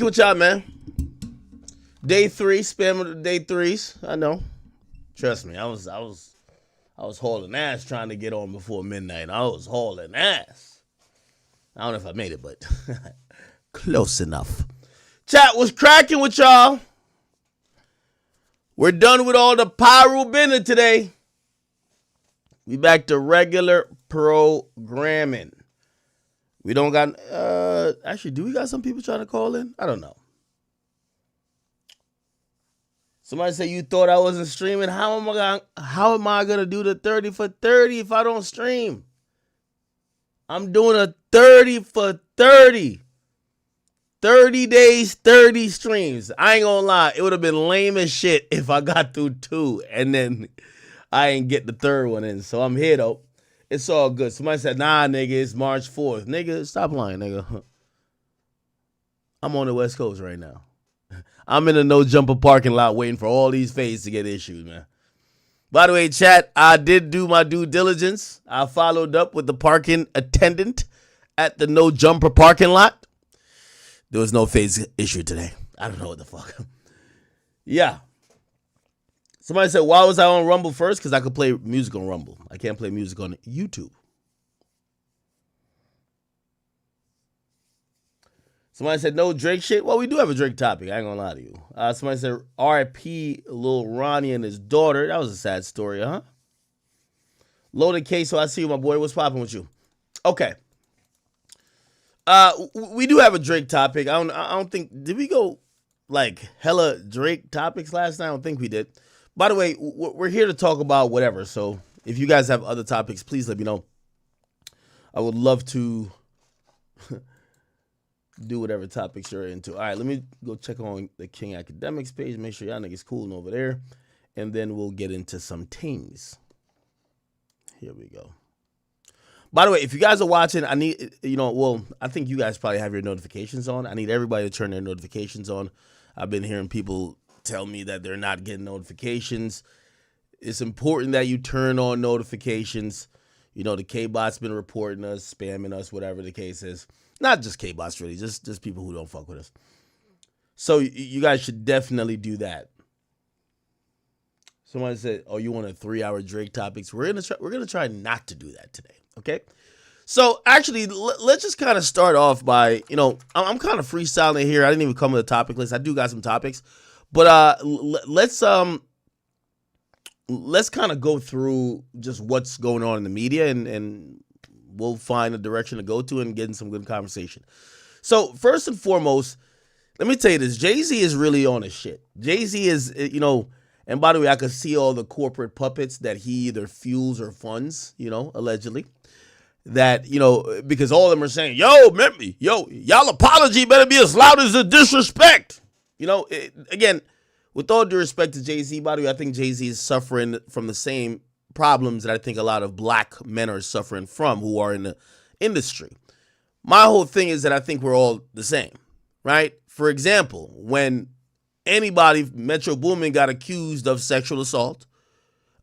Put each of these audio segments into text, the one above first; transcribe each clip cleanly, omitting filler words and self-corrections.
What y'all, man? Day 3, spam of the day 3s. I know. Trust me, I was hauling ass trying to get on before midnight. I was hauling ass. I don't know if I made it, but close enough. Chat was cracking with y'all. We're done with all the pyrubina today. We back to regular programming. We don't got, actually, do we got some people trying to call in? I don't know. Somebody say you thought I wasn't streaming. How am I gonna do the 30 for 30 if I don't stream? I'm doing a 30 for 30. 30 days, 30 streams. I ain't gonna lie. It would have been lame as shit if I got through 2 and then I ain't get the 3rd one in. So I'm here though. It's all good. Somebody said, nah, nigga, it's March 4th. Nigga, stop lying, nigga. I'm on the West Coast right now. I'm in a no-jumper parking lot waiting for all these fades to get issued, man. By the way, chat, I did do my due diligence. I followed up with the parking attendant at the no-jumper parking lot. There was no fades issued today. I don't know what the fuck. Yeah. Somebody said, why was I on Rumble first? Because I could play music on Rumble. I can't play music on YouTube. Somebody said, no Drake shit. Well, we do have a Drake topic. I ain't gonna lie to you. Somebody said, R.I.P. Lil Ronnie and his daughter. That was a sad story, huh? Loaded case, so I see you, my boy. What's popping with you? Okay. We do have a Drake topic. I don't think, did we go like hella Drake topics last night? I don't think we did. By the way, we're here to talk about whatever. So if you guys have other topics, please let me know. I would love to do whatever topics you're into. All right, let me go check on the King Academics page. Make sure y'all niggas cooling over there. And then we'll get into some things. Here we go. By the way, if you guys are watching, I need, I think you guys probably have your notifications on. I need everybody to turn their notifications on. I've been hearing people tell me that they're not getting notifications. It's important that you turn on notifications. You know, the K-Bot's been reporting us, spamming us, whatever the case is. Not just K-Bots, really, just people who don't fuck with us. So you guys should definitely do that. Somebody said, oh, you want a 3-hour Drake topics? We're gonna try not to do that today, okay? So actually, let's just kind of start off by, I'm kind of freestyling here. I didn't even come with a topic list. I do got some topics. But let's kind of go through just what's going on in the media, and we'll find a direction to go to and get in some good conversation. So first and foremost, let me tell you this. Jay-Z is really on his shit. Jay-Z is, and by the way, I could see all the corporate puppets that he either fuels or funds, allegedly. That, because all of them are saying, y'all apology better be as loud as the disrespect. Again, with all due respect to Jay-Z, by the way, I think Jay-Z is suffering from the same problems that I think a lot of black men are suffering from who are in the industry. My whole thing is that I think we're all the same, right? For example, when anybody, Metro Boomin got accused of sexual assault,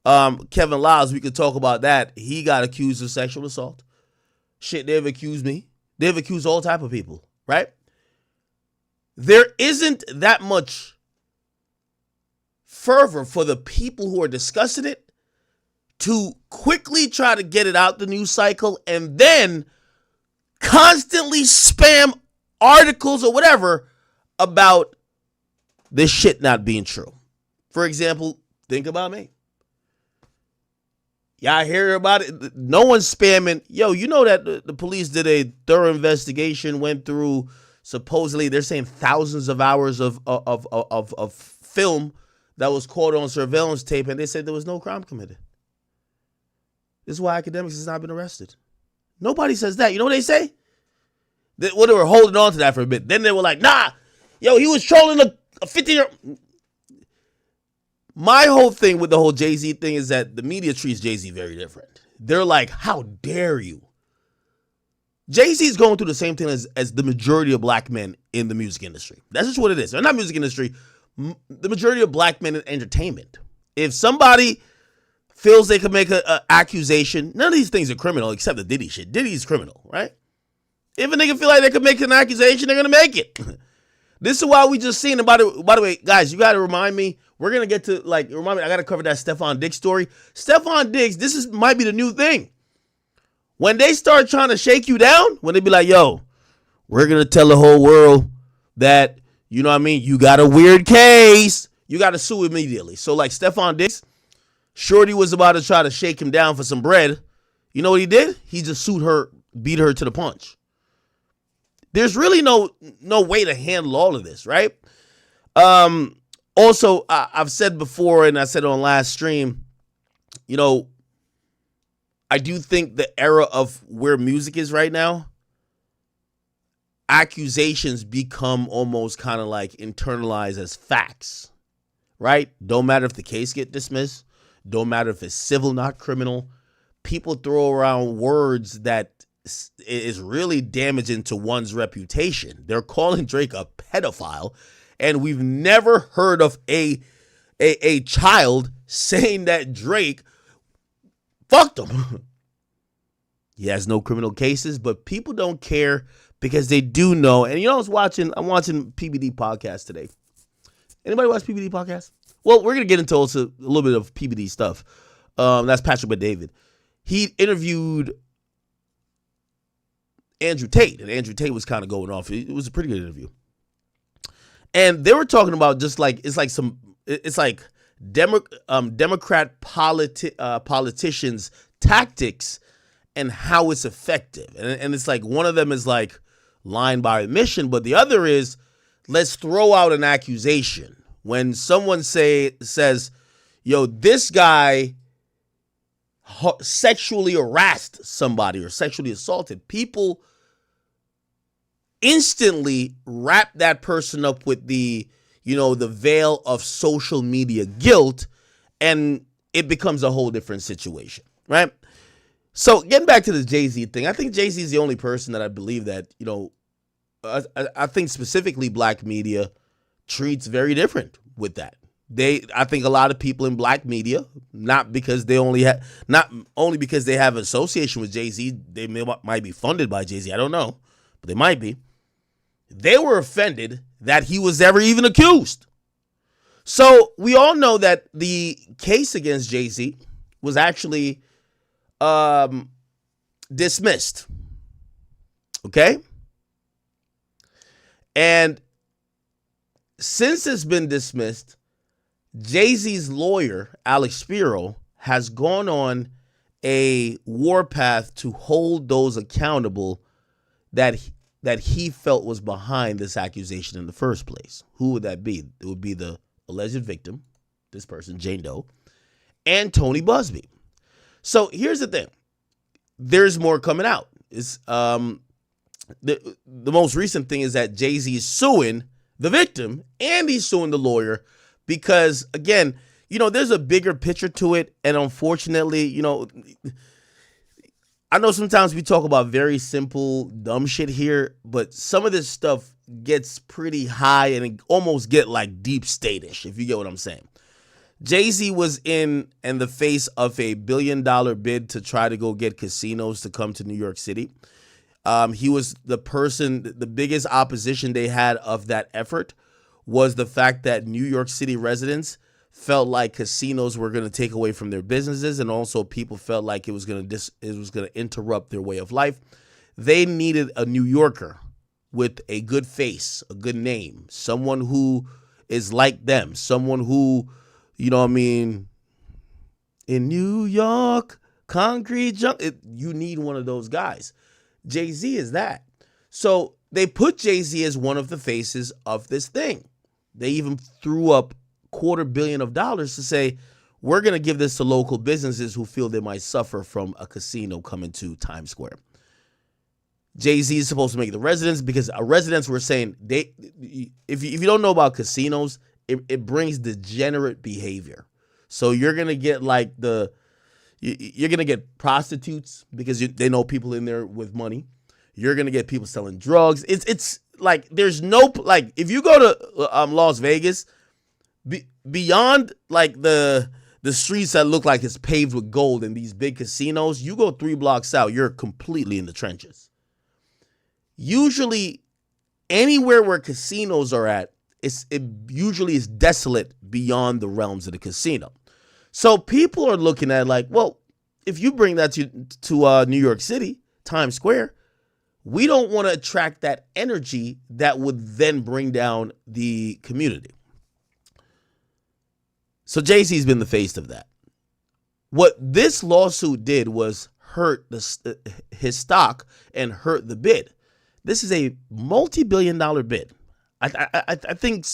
Kevin Lyles, we could talk about that. He got accused of sexual assault. Shit, they've accused me. They've accused all type of people, right? There isn't that much fervor for the people who are discussing it to quickly try to get it out the news cycle and then constantly spam articles or whatever about this shit not being true. For example, think about me. Y'all hear about it? No one's spamming. You know that the police did a thorough investigation, went through, supposedly they're saying thousands of hours of film that was caught on surveillance tape, and they said there was no crime committed. This is why academics has not been arrested. Nobody says that. You know what they say? They were holding on to that for a bit. Then they were like, nah, he was trolling a 50-year-old. My whole thing with the whole Jay-Z thing is that the media treats Jay-Z very different. They're like, how dare you? Jay-Z is going through the same thing as the majority of black men in the music industry. That's just what it is. Or not music industry, the majority of black men in entertainment. If somebody feels they can make an accusation, none of these things are criminal except the Diddy shit. Diddy's criminal, right? If a nigga feel like they can make an accusation, they're going to make it. This is why we just seen. And by the way, guys, you got to remind me. We're gonna get to I got to cover that Stephon Diggs story. Stephon Diggs, might be the new thing. When they start trying to shake you down, when they be like, "Yo, we're gonna tell the whole world that you know what I mean, you got a weird case," you got to sue immediately. So like Stephon Diggs, Shorty was about to try to shake him down for some bread. You know what he did? He just sued her, beat her to the punch. There's really no way to handle all of this, right? Also, I've said before, and I said on last stream, you know, I do think the era of where music is right now, accusations become almost kind of like internalized as facts, right? Don't matter if the case get dismissed. Don't matter if it's civil, not criminal. People throw around words that is really damaging to one's reputation. They're calling Drake a pedophile, and we've never heard of a child saying that Drake fucked him. He has no criminal cases, but people don't care because they do know. And you know, I'm watching PBD podcast today. Anybody watch PBD podcast? Well, we're gonna get into also a little bit of PBD stuff. That's Patrick Bet-David. He interviewed Andrew Tate, and Andrew Tate was kind of going off. It was a pretty good interview. And they were talking about just like, it's like Democrat politicians' tactics and how it's effective. And it's like one of them is like lying by omission, but the other is let's throw out an accusation. When someone says, yo, this guy sexually harassed somebody or sexually assaulted, people instantly wrap that person up with the veil of social media guilt, and it becomes a whole different situation, right? So getting back to the Jay-Z thing, I think Jay-Z is the only person that I believe that, I think specifically black media treats very different with that. I think a lot of people in black media, not only because they have association with Jay-Z, they might be funded by Jay-Z, I don't know, but they might be. They were offended that he was ever even accused. So we all know that the case against Jay-Z was actually dismissed. Okay? And since it's been dismissed, Jay-Z's lawyer, Alex Spiro, has gone on a warpath to hold those accountable that he felt was behind this accusation in the first place. Who would that be? It would be the alleged victim, this person, Jane Doe, and Tony Busby. So here's the thing. There's more coming out. It's, the most recent thing is that Jay-Z is suing the victim and he's suing the lawyer because, again, there's a bigger picture to it. And unfortunately, I know sometimes we talk about very simple, dumb shit here, but some of this stuff gets pretty high and it almost get like deep state-ish, if you get what I'm saying. Jay-Z was in the face of a $1 billion bid to try to go get casinos to come to New York City. He was the biggest opposition they had of that effort was the fact that New York City residents felt like casinos were going to take away from their businesses, and also people felt like it was going to interrupt their way of life. They needed a New Yorker with a good face, a good name, someone who is like them, someone who, in New York, concrete junk. You need one of those guys. Jay-Z is that. So they put Jay-Z as one of the faces of this thing. They even threw up $250 million to say, we're going to give this to local businesses who feel they might suffer from a casino coming to Times Square. Jay-Z is supposed to make the residents, because our residents were saying, if you don't know about casinos, it brings degenerate behavior. So you're going to get you're going to get prostitutes because they know people in there with money. You're going to get people selling drugs. It's like there's no, like, if you go to Las Vegas, beyond like the streets that look like it's paved with gold in these big casinos, you go 3 blocks out, you're completely in the trenches. Usually anywhere where casinos are at, it usually is desolate beyond the realms of the casino. So people are looking at like, well, if you bring that to New York City, Times Square, we don't want to attract that energy that would then bring down the community. So Jay-Z's been the face of that. What this lawsuit did was hurt his stock and hurt the bid. This is a multi-billion-dollar bid. I think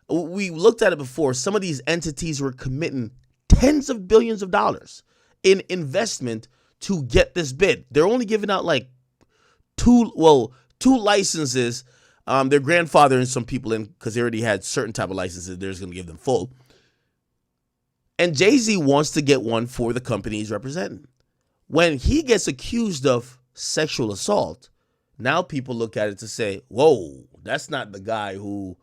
we looked at it before. Some of these entities were committing tens of billions of dollars in investment to get this bid. They're only giving out like two licenses. Their grandfather and some people in, because they already had certain type of licenses, they're just going to give them full. And Jay-Z wants to get one for the company he's representing. When he gets accused of sexual assault, now people look at it to say, whoa, that's not the guy who,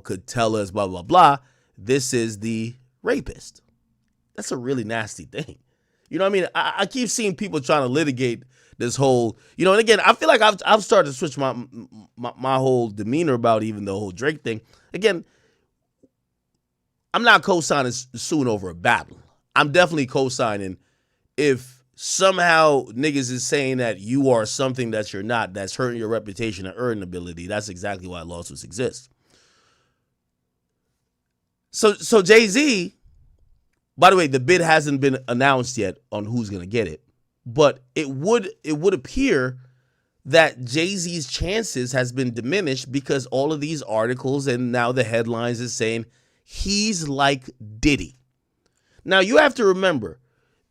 could tell us blah, blah, blah. This is the rapist. That's a really nasty thing. You know what I mean? I keep seeing people trying to litigate this whole, and again, I feel like I've started to switch my whole demeanor about even the whole Drake thing. Again, I'm not co-signing suing over a battle. I'm definitely co-signing if somehow niggas is saying that you are something that you're not, that's hurting your reputation and earning ability. That's exactly why lawsuits exist. So Jay-Z, by the way, the bid hasn't been announced yet on who's going to get it, but it would appear that Jay-Z's chances has been diminished because all of these articles and now the headlines is saying he's like Diddy. Now you have to remember,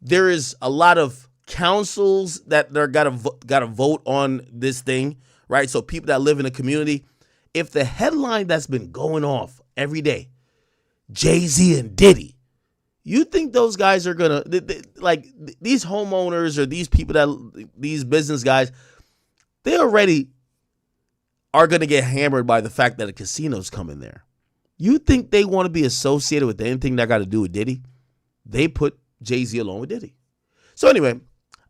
there is a lot of councils that they're got to vote on this thing, right? So people that live in the community, if the headline that's been going off every day, Jay-Z and Diddy, you think those guys are gonna like these homeowners or these people these business guys, they already are gonna get hammered by the fact that a casino's coming there. You think they want to be associated with anything that got to do with Diddy? They put Jay-Z along with Diddy. So anyway,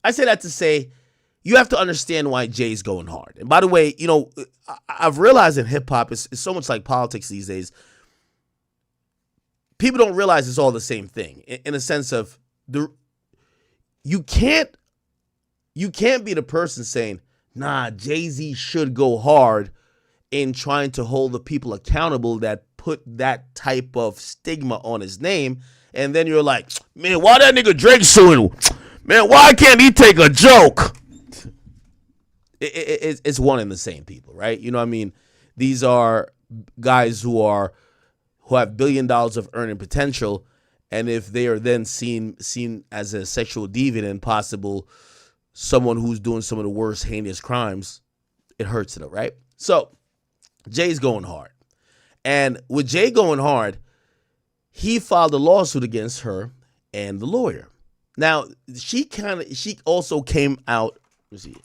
I say that to say you have to understand why Jay's going hard. And by the way, I've realized in hip hop, it's so much like politics these days. People don't realize it's all the same thing in a sense of you can't be the person saying, nah, Jay-Z should go hard in trying to hold the people accountable that put that type of stigma on his name. And then you're like, man, why that nigga Drake suing? Man, why can't he take a joke? It's one and the same people, right? You know what I mean? These are guys who have $1 billion of earning potential, and if they are then seen as a sexual deviant and possible someone who's doing some of the worst heinous crimes, it hurts them, right? So Jay's going hard. And with Jay going hard, he filed a lawsuit against her and the lawyer. Now, she also came out, let's see,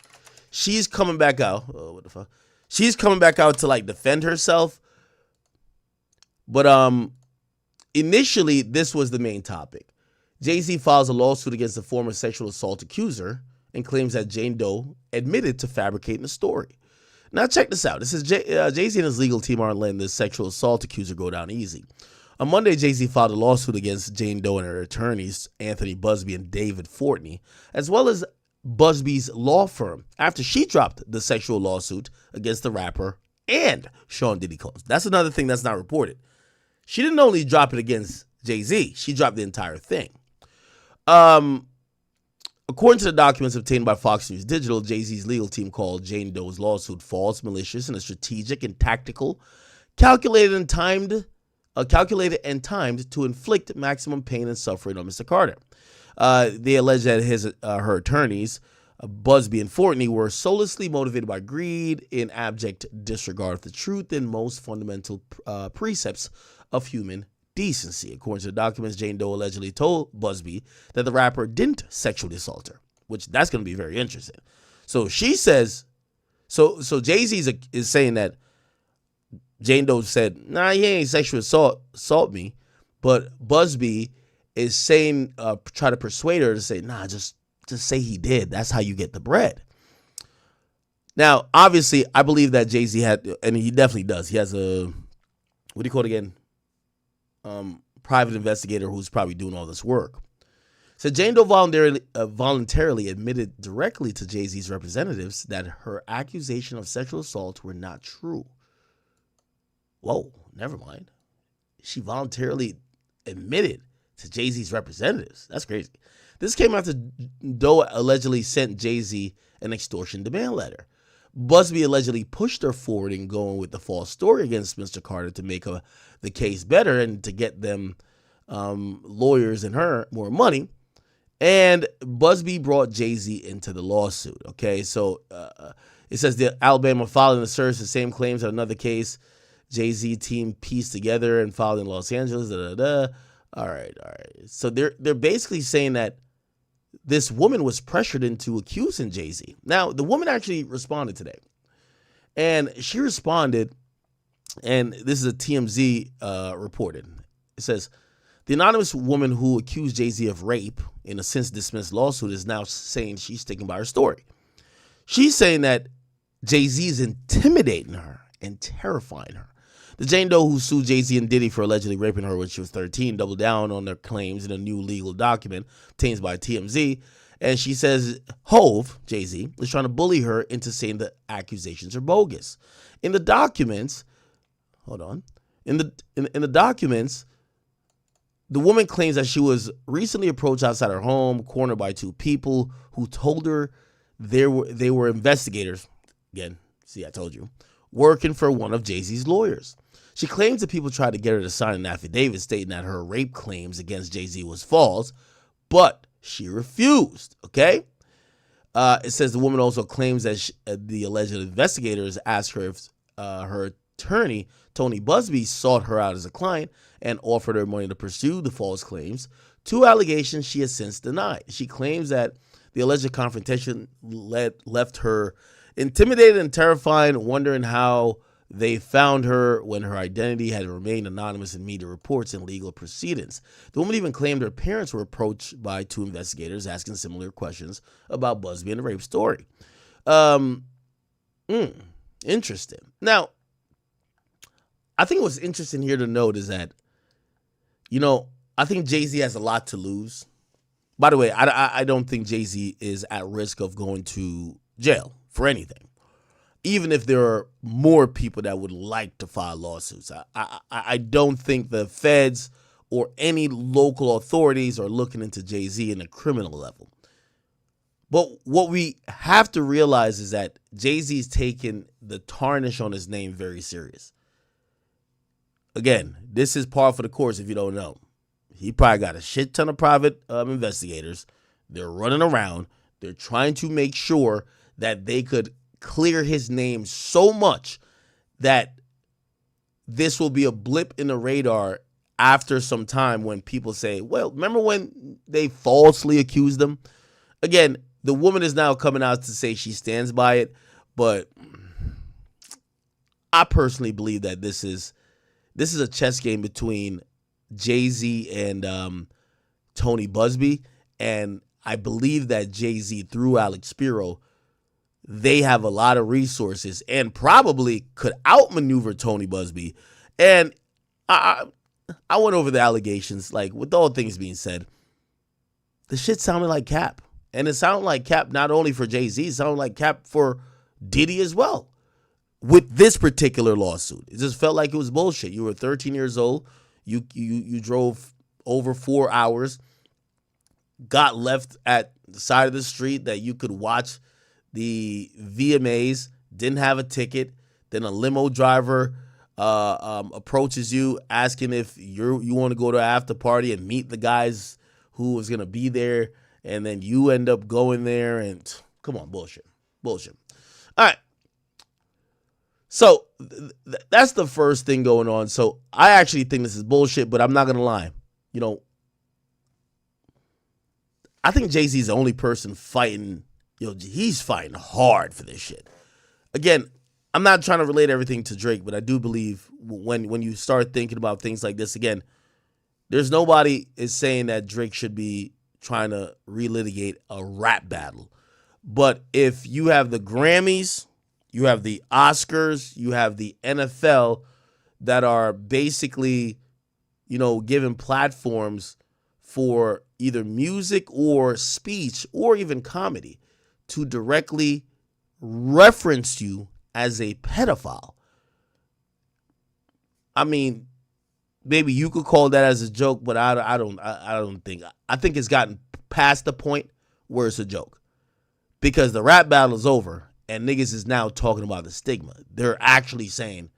she's coming back out. Oh, what the fuck? She's coming back out to like defend herself. But initially, this was the main topic. Jay-Z files a lawsuit against a former sexual assault accuser and claims that Jane Doe admitted to fabricating the story. Now, check this out. This is Jay-Z and his legal team aren't letting this sexual assault accuser go down easy. On Monday, Jay-Z filed a lawsuit against Jane Doe and her attorneys, Anthony Busby and David Fortney, as well as Busby's law firm, after she dropped the sexual lawsuit against the rapper and Sean Diddy Combs. That's another thing that's not reported. She didn't only drop it against Jay-Z, she dropped the entire thing. According to the documents obtained by Fox News Digital, Jay-Z's legal team called Jane Doe's lawsuit false, malicious, and a strategic and tactical, calculated and timed to inflict maximum pain and suffering on Mr. Carter. They allege that her attorneys, Busby and Fortney, were solely motivated by greed in abject disregard of the truth and most fundamental precepts of human decency. According to the documents, Jane Doe allegedly told Busby that the rapper didn't sexually assault her, which that's going to be very interesting. So she says, so Jay-Z is saying that Jane Doe said, nah, he ain't sexually assault me, but Busby is saying, try to persuade her to say, nah, just say he did. That's how you get the bread. Now, obviously, I believe that Jay-Z had, and he definitely does. He has a, what do you call it again? Private investigator who's probably doing all this work. So Jane Doe voluntarily admitted directly to Jay-Z's representatives that her accusation of sexual assault were not true. Whoa, never mind. She voluntarily admitted to Jay-Z's representatives. That's crazy. This came after Doe allegedly sent Jay-Z an extortion demand letter. Busby allegedly pushed her forward in going with the false story against Mr. Carter to make the case better and to get them lawyers and her more money. And Busby brought Jay-Z into the lawsuit. Okay, so it says the Alabama filed and asserts the same claims in another case. Jay-Z team pieced together and filed in Los Angeles. All right. So they're basically saying that this woman was pressured into accusing Jay-Z. Now, the woman actually responded today. And she responded, and this is a TMZ reported. It says, the anonymous woman who accused Jay-Z of rape in a since-dismissed lawsuit is now saying she's sticking by her story. She's saying that Jay-Z is intimidating her and terrifying her. The Jane Doe who sued Jay-Z and Diddy for allegedly raping her when she was 13 doubled down on their claims in a new legal document obtained by TMZ. And she says Hove, Jay-Z, is trying to bully her into saying the accusations are bogus. In the documents, in the documents, the woman claims that she was recently approached outside her home, cornered by two people who told her they were investigators. Again, see, I told you, working for one of Jay-Z's lawyers. She claims that people tried to get her to sign an affidavit stating that her rape claims against Jay-Z was false, but she refused, okay? It says the woman also claims that the alleged investigators asked her if her attorney, Tony Busby, sought her out as a client and offered her money to pursue the false claims, two allegations she has since denied. She claims that the alleged confrontation left her intimidated and terrified, wondering how they found her when her identity had remained anonymous in media reports and legal proceedings. The woman even claimed her parents were approached by two investigators asking similar questions about Busby and the rape story. Interesting. Now, I think what's interesting here to note is that, I think Jay-Z has a lot to lose. By the way, I don't think Jay-Z is at risk of going to jail for anything, even if there are more people that would like to file lawsuits. I don't think the feds or any local authorities are looking into Jay-Z in a criminal level. But what we have to realize is that Jay-Z's taken the tarnish on his name very serious. Again, this is par for the course if you don't know. He probably got a shit ton of private investigators. They're running around. They're trying to make sure that they could clear his name so much that this will be a blip in the radar after some time when people say, well, remember when they falsely accused them? Again, the woman is now coming out to say she stands by it, but I personally believe that this is a chess game between Jay-Z and Tony Busby, and I believe that Jay-Z, through Alex Spiro, they have a lot of resources and probably could outmaneuver Tony Busby. And I went over the allegations, like with all things being said, the shit sounded like cap. And it sounded like cap not only for Jay-Z, it sounded like cap for Diddy as well. With this particular lawsuit, it just felt like it was bullshit. You were 13 years old. You drove over 4 hours, got left at the side of the street that you could watch the VMAs, didn't have a ticket. Then a limo driver approaches you asking if you want to go to an after party and meet the guys who was going to be there. And then you end up going there and come on, bullshit. All right. So that's the first thing going on. So I actually think this is bullshit, but I'm not going to lie. I think Jay-Z is the only person fighting. He's fighting hard for this shit. Again, I'm not trying to relate everything to Drake, but I do believe when you start thinking about things like this, again, there's nobody is saying that Drake should be trying to relitigate a rap battle. But if you have the Grammys You have the Oscars, you have the NFL that are basically, giving platforms for either music or speech or even comedy to directly reference you as a pedophile. I mean, maybe you could call that as a joke, but I don't think. I think it's gotten past the point where it's a joke, because the rap battle is over and niggas is now talking about the stigma. They're actually saying,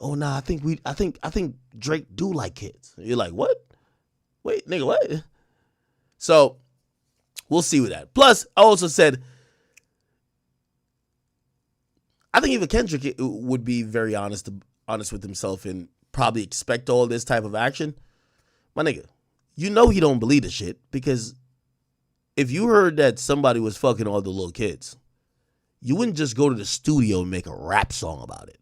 "Oh no, I think Drake do like kids." You're like, "What? Wait, nigga, what?" So we'll see with that. Plus, I also said, I think even Kendrick would be very honest with himself and probably expect all this type of action. My nigga, he don't believe the shit, because if you heard that somebody was fucking all the little kids, you wouldn't just go to the studio and make a rap song about it.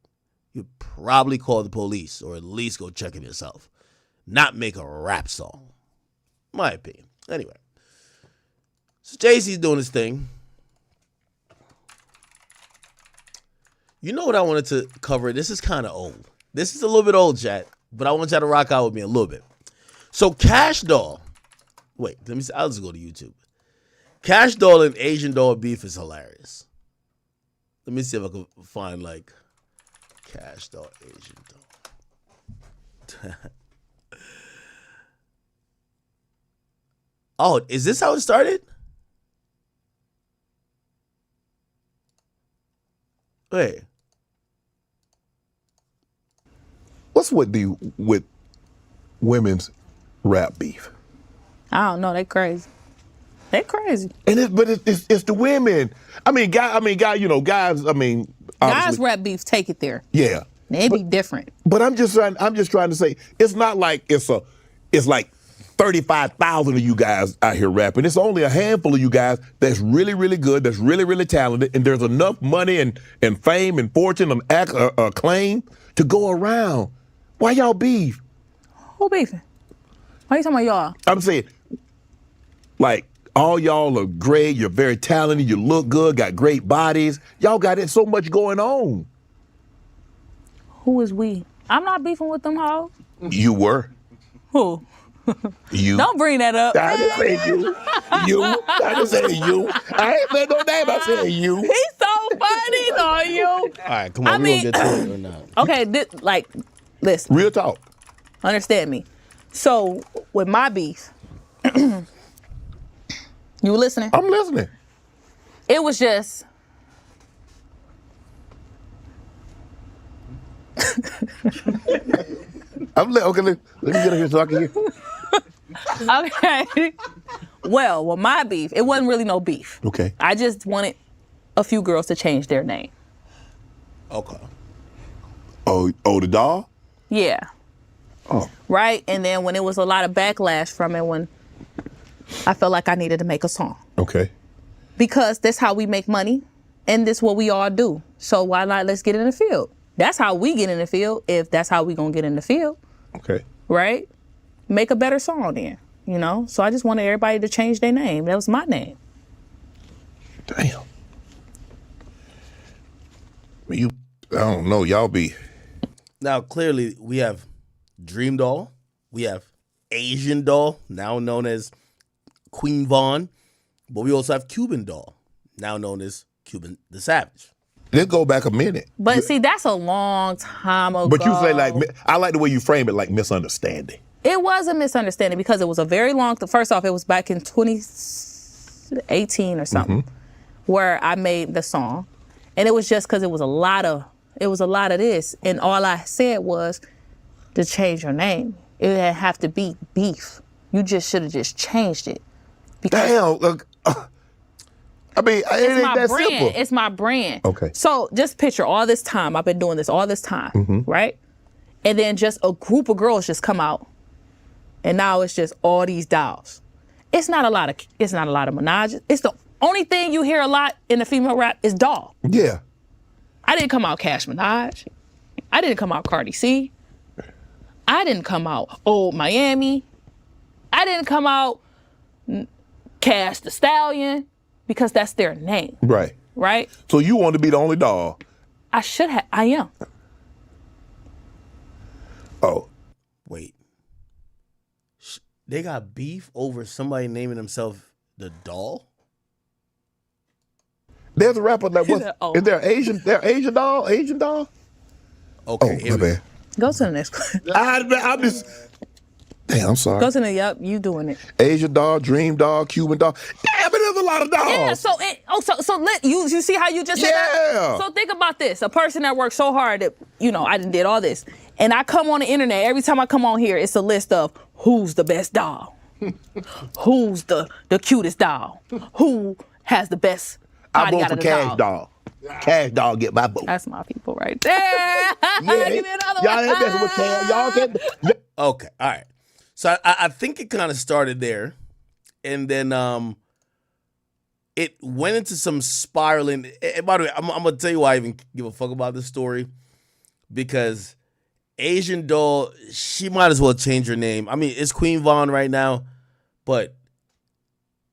You'd probably call the police or at least go check it yourself, not make a rap song. My opinion. Anyway, so Jay-Z's doing his thing. You know what I wanted to cover? This is kind of old. This is a little bit old, chat, but I want y'all to rock out with me a little bit. So Cash Doll, I'll just go to YouTube. Cash Doll and Asian Doll beef is hilarious. Let me see if I can find Cash Doll, Asian Doll. Oh, is this how it started? Wait. What's with women's rap beef? I don't know. They crazy. They crazy. And it's the women. Guys. Guys rap beef, take it there. Yeah. They be different. But I'm just trying to say, it's not like it's like 35,000 of you guys out here rapping. It's only a handful of you guys that's really, really good, that's really, really talented, and there's enough money and fame and fortune and acclaim to go around. Why y'all beef? Who beefing? Why you talking about y'all? I'm saying, all y'all are great, you're very talented, you look good, got great bodies. Y'all got so much going on. Who is we? I'm not beefing with them hoes. You were. Who? You. Don't bring that up. I didn't say you. I didn't say you. I ain't said no name. I said you. He's so funny, though, you. All right, come on. We gonna get to it or not? Okay, listen. Real talk. Understand me. So, with my beef, you listening? I'm listening. It was just... Okay, let me get here so I can hear. Okay. Well, with my beef, it wasn't really no beef. Okay. I just wanted a few girls to change their name. Okay. Oh, the doll? Yeah. Oh. Right? And then when it was a lot of backlash from it, when I felt like I needed to make a song. Okay. Because that's how we make money, and that's what we all do. So why not let's get in the field? That's how we get in the field, if that's how we gonna get in the field. Okay. Right? Make a better song then, So I just wanted everybody to change their name. That was my name. Damn. I don't know, y'all be. Now, clearly, we have Dream Doll. We have Asian Doll, now known as Queen Vaughn. But we also have Cuban Doll, now known as Cuban the Savage. Let's go back a minute. But see, that's a long time ago. But you say I like the way you frame it, like misunderstanding. It was a misunderstanding because it was a very long, first off, it was back in 2018 or something where I made the song. And it was just because it was a lot of this. And all I said was to change your name. It didn't have to be beef. You just should have just changed it. Because damn, look. It ain't that simple. It's my brand. Okay. So just picture all this time. I've been doing this all this time, right? And then just a group of girls just come out, and now it's just all these dolls. It's not a lot of Minaj. It's the only thing you hear a lot in the female rap is doll. Yeah. I didn't come out Cash Minaj. I didn't come out Cardi C. I didn't come out Old Miami. I didn't come out Cash the Stallion. Because that's their name. Right. Right? So you want to be the only doll, I should have. I am. Oh, Wait. They got beef over somebody naming themselves the doll? there's a rapper that was. Oh. Is there Asian? There Asian doll? Asian doll? Okay. Oh, my bad. Go to the next question. I'm just. Damn, I'm sorry. Go to the, yep, you doing it. Asian doll, dream doll, Cuban doll. Damn, but there's a lot of dolls. Yeah, so you see how you just said that? Yeah. So think about this. A person that worked so hard that, I done did all this. And I come on the internet, every time I come on here, it's a list of who's the best doll. Who's the cutest doll. Who has the best I body vote out for of the Cash dog. Doll. Cash Doll get my vote. That's my people right there. Yeah. Give me another Y'all one. ain't messing with Cash. Y'all can. Okay. All right. So I think it kind of started there. And then it went into some spiraling. And by the way, I'm going to tell you why I even give a fuck about this story. Because Asian doll, she might as well change her name. I mean, it's Queen Vaughn right now. But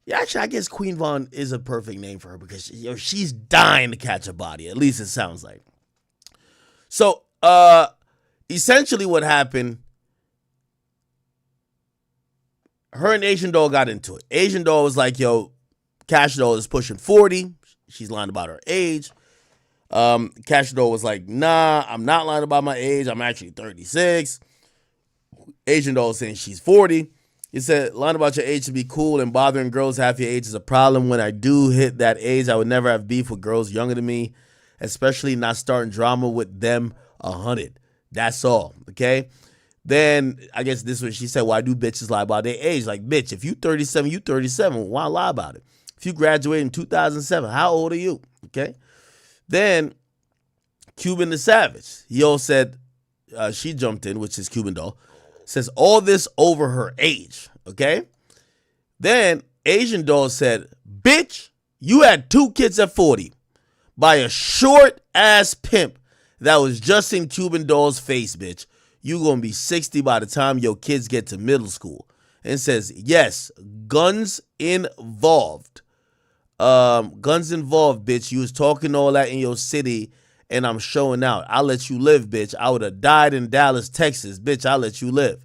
yeah, actually, I guess Queen Vaughn is a perfect name for her because she's dying to catch a body. At least it sounds like. So essentially what happened, her and Asian Doll got into it. Asian Doll was like, yo, Cash Doll is pushing 40. She's lying about her age. Cash Doll was like, nah, I'm not lying about my age. I'm actually 36. Asian Doll is saying she's 40. He said, lying about your age to be cool and bothering girls half your age is a problem. When I do hit that age, I would never have beef with girls younger than me, especially not starting drama with them 100. That's all, okay? Then I guess this was, she said, why do bitches lie about their age? Like, bitch, if you 37, you 37. Why lie about it? If you graduated in 2007, how old are you? Okay. Then Cuban the Savage, he said, she jumped in, which is Cuban Doll, says all this over her age. Okay. Then Asian Doll said, bitch, you had 2 kids at 40 by a short ass pimp that was just in Cuban Doll's face, bitch. You gonna be 60 by the time your kids get to middle school. And says, yes, guns involved. Guns involved, bitch. You was talking all that in your city, and I'm showing out. I'll let you live, bitch. I would have died in Dallas, Texas, bitch. I'll let you live.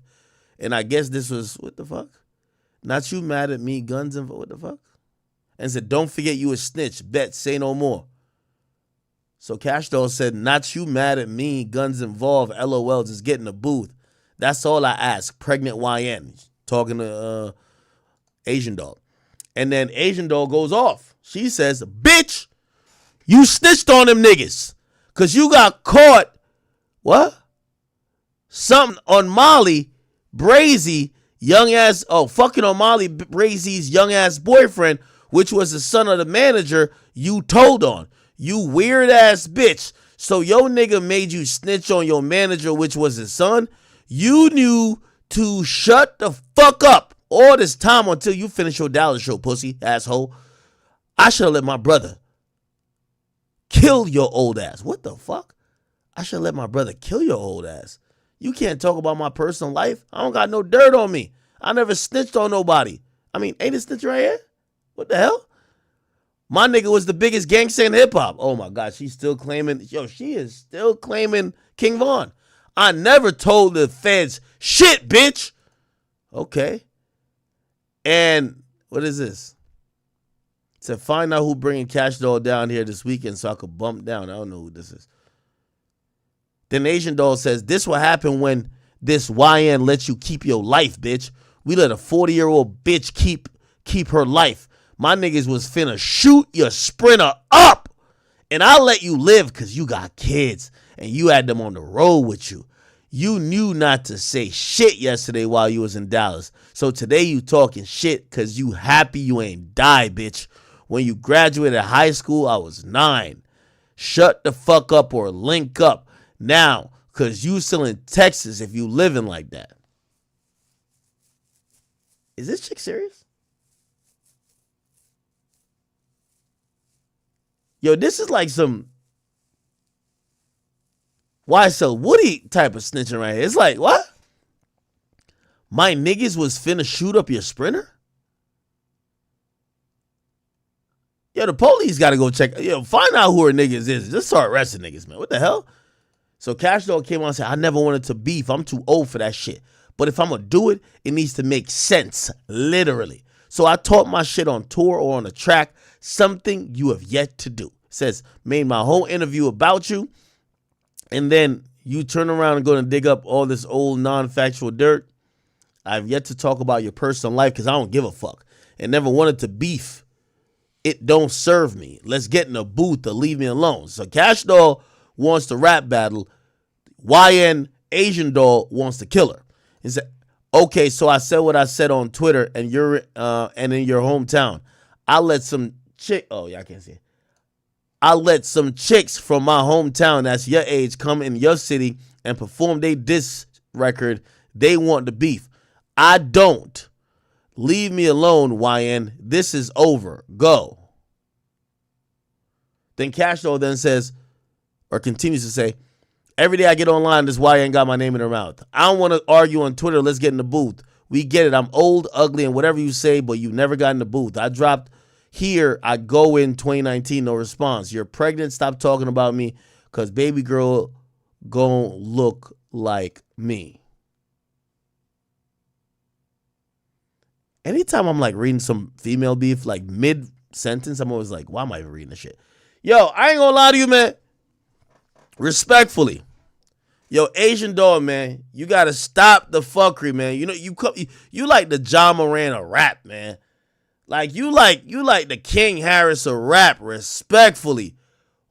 And I guess this was, what the fuck? Not you mad at me, guns involved, what the fuck? And said, don't forget you a snitch. Bet, say no more. So Cash Doll said, not you mad at me, guns involved, LOL, just get in the booth. That's all I ask, pregnant YN. Talking to Asian Doll. And then Asian Doll goes off. She says, bitch, you snitched on them niggas. Because you got caught, what? Something on Molly Brazy, fucking on Molly Brazy's young ass boyfriend, which was the son of the manager you told on. You weird ass bitch. So your nigga made you snitch on your manager, which was his son. You knew to shut the fuck up all this time until you finish your Dallas show, pussy asshole. I should have let my brother kill your old ass. What the fuck? I should let my brother kill your old ass. You can't talk about my personal life. I don't got no dirt on me. I never snitched on nobody. I mean, ain't it snitch right here? What the hell? My nigga was the biggest gangster in hip hop. Oh my God, she's still claiming. Yo, she is still claiming King Von. I never told the feds shit, bitch. Okay. And what is this? It said, find out who bringing Cash Doll down here this weekend so I could bump down. I don't know who this is. Then Asian Doll says, this will happen when this YN lets you keep your life, bitch. We let a 40-year-old bitch keep her life. My niggas was finna shoot your sprinter up. And I'll let you live because you got kids and you had them on the road with you. You knew not to say shit yesterday while you was in Dallas. So today you talking shit because you happy you ain't die, bitch. When you graduated high school, I was 9. Shut the fuck up or link up now because you still in Texas if you living like that. Is this chick serious? Yo, this is like some YSL Woody type of snitching right here. It's like, what? My niggas was finna shoot up your sprinter? Yo, the police got to go check. Yo, find out who her niggas is. Just start arresting niggas, man. What the hell? So Cash Dog came on and said, I never wanted to beef. I'm too old for that shit. But if I'm going to do it, it needs to make sense, literally. So I taught my shit on tour or on the track, something you have yet to do. Says, made my whole interview about you, and then you turn around and go and dig up all this old non-factual dirt. I've yet to talk about your personal life because I don't give a fuck and never wanted to beef. It don't serve me. Let's get in a booth or leave me alone. So Cash Doll wants to rap battle. YN Asian Doll wants to kill her. He said, okay, so I said what I said on Twitter and you're and in your hometown. I let some I can't see it. I let some chicks from my hometown that's your age come in your city and perform their diss record. They want the beef. I don't. Leave me alone, YN. This is over. Go. Then Cash Doll then says, or continues to say, every day I get online, this YN got my name in her mouth. I don't want to argue on Twitter. Let's get in the booth. We get it. I'm old, ugly, and whatever you say, but you never got in the booth. I dropped here. I go in 2019. No response. You're pregnant. Stop talking about me because baby girl gon' look like me. Anytime I'm like reading some female beef, like mid-sentence, I'm always like, why am I even reading this shit? Yo, I ain't gonna lie to you, man. Respectfully. Yo, Asian Doll, man, you gotta stop the fuckery, man. You know, you like the John Moran of rap, man. Like, you like the King Harris of rap, respectfully.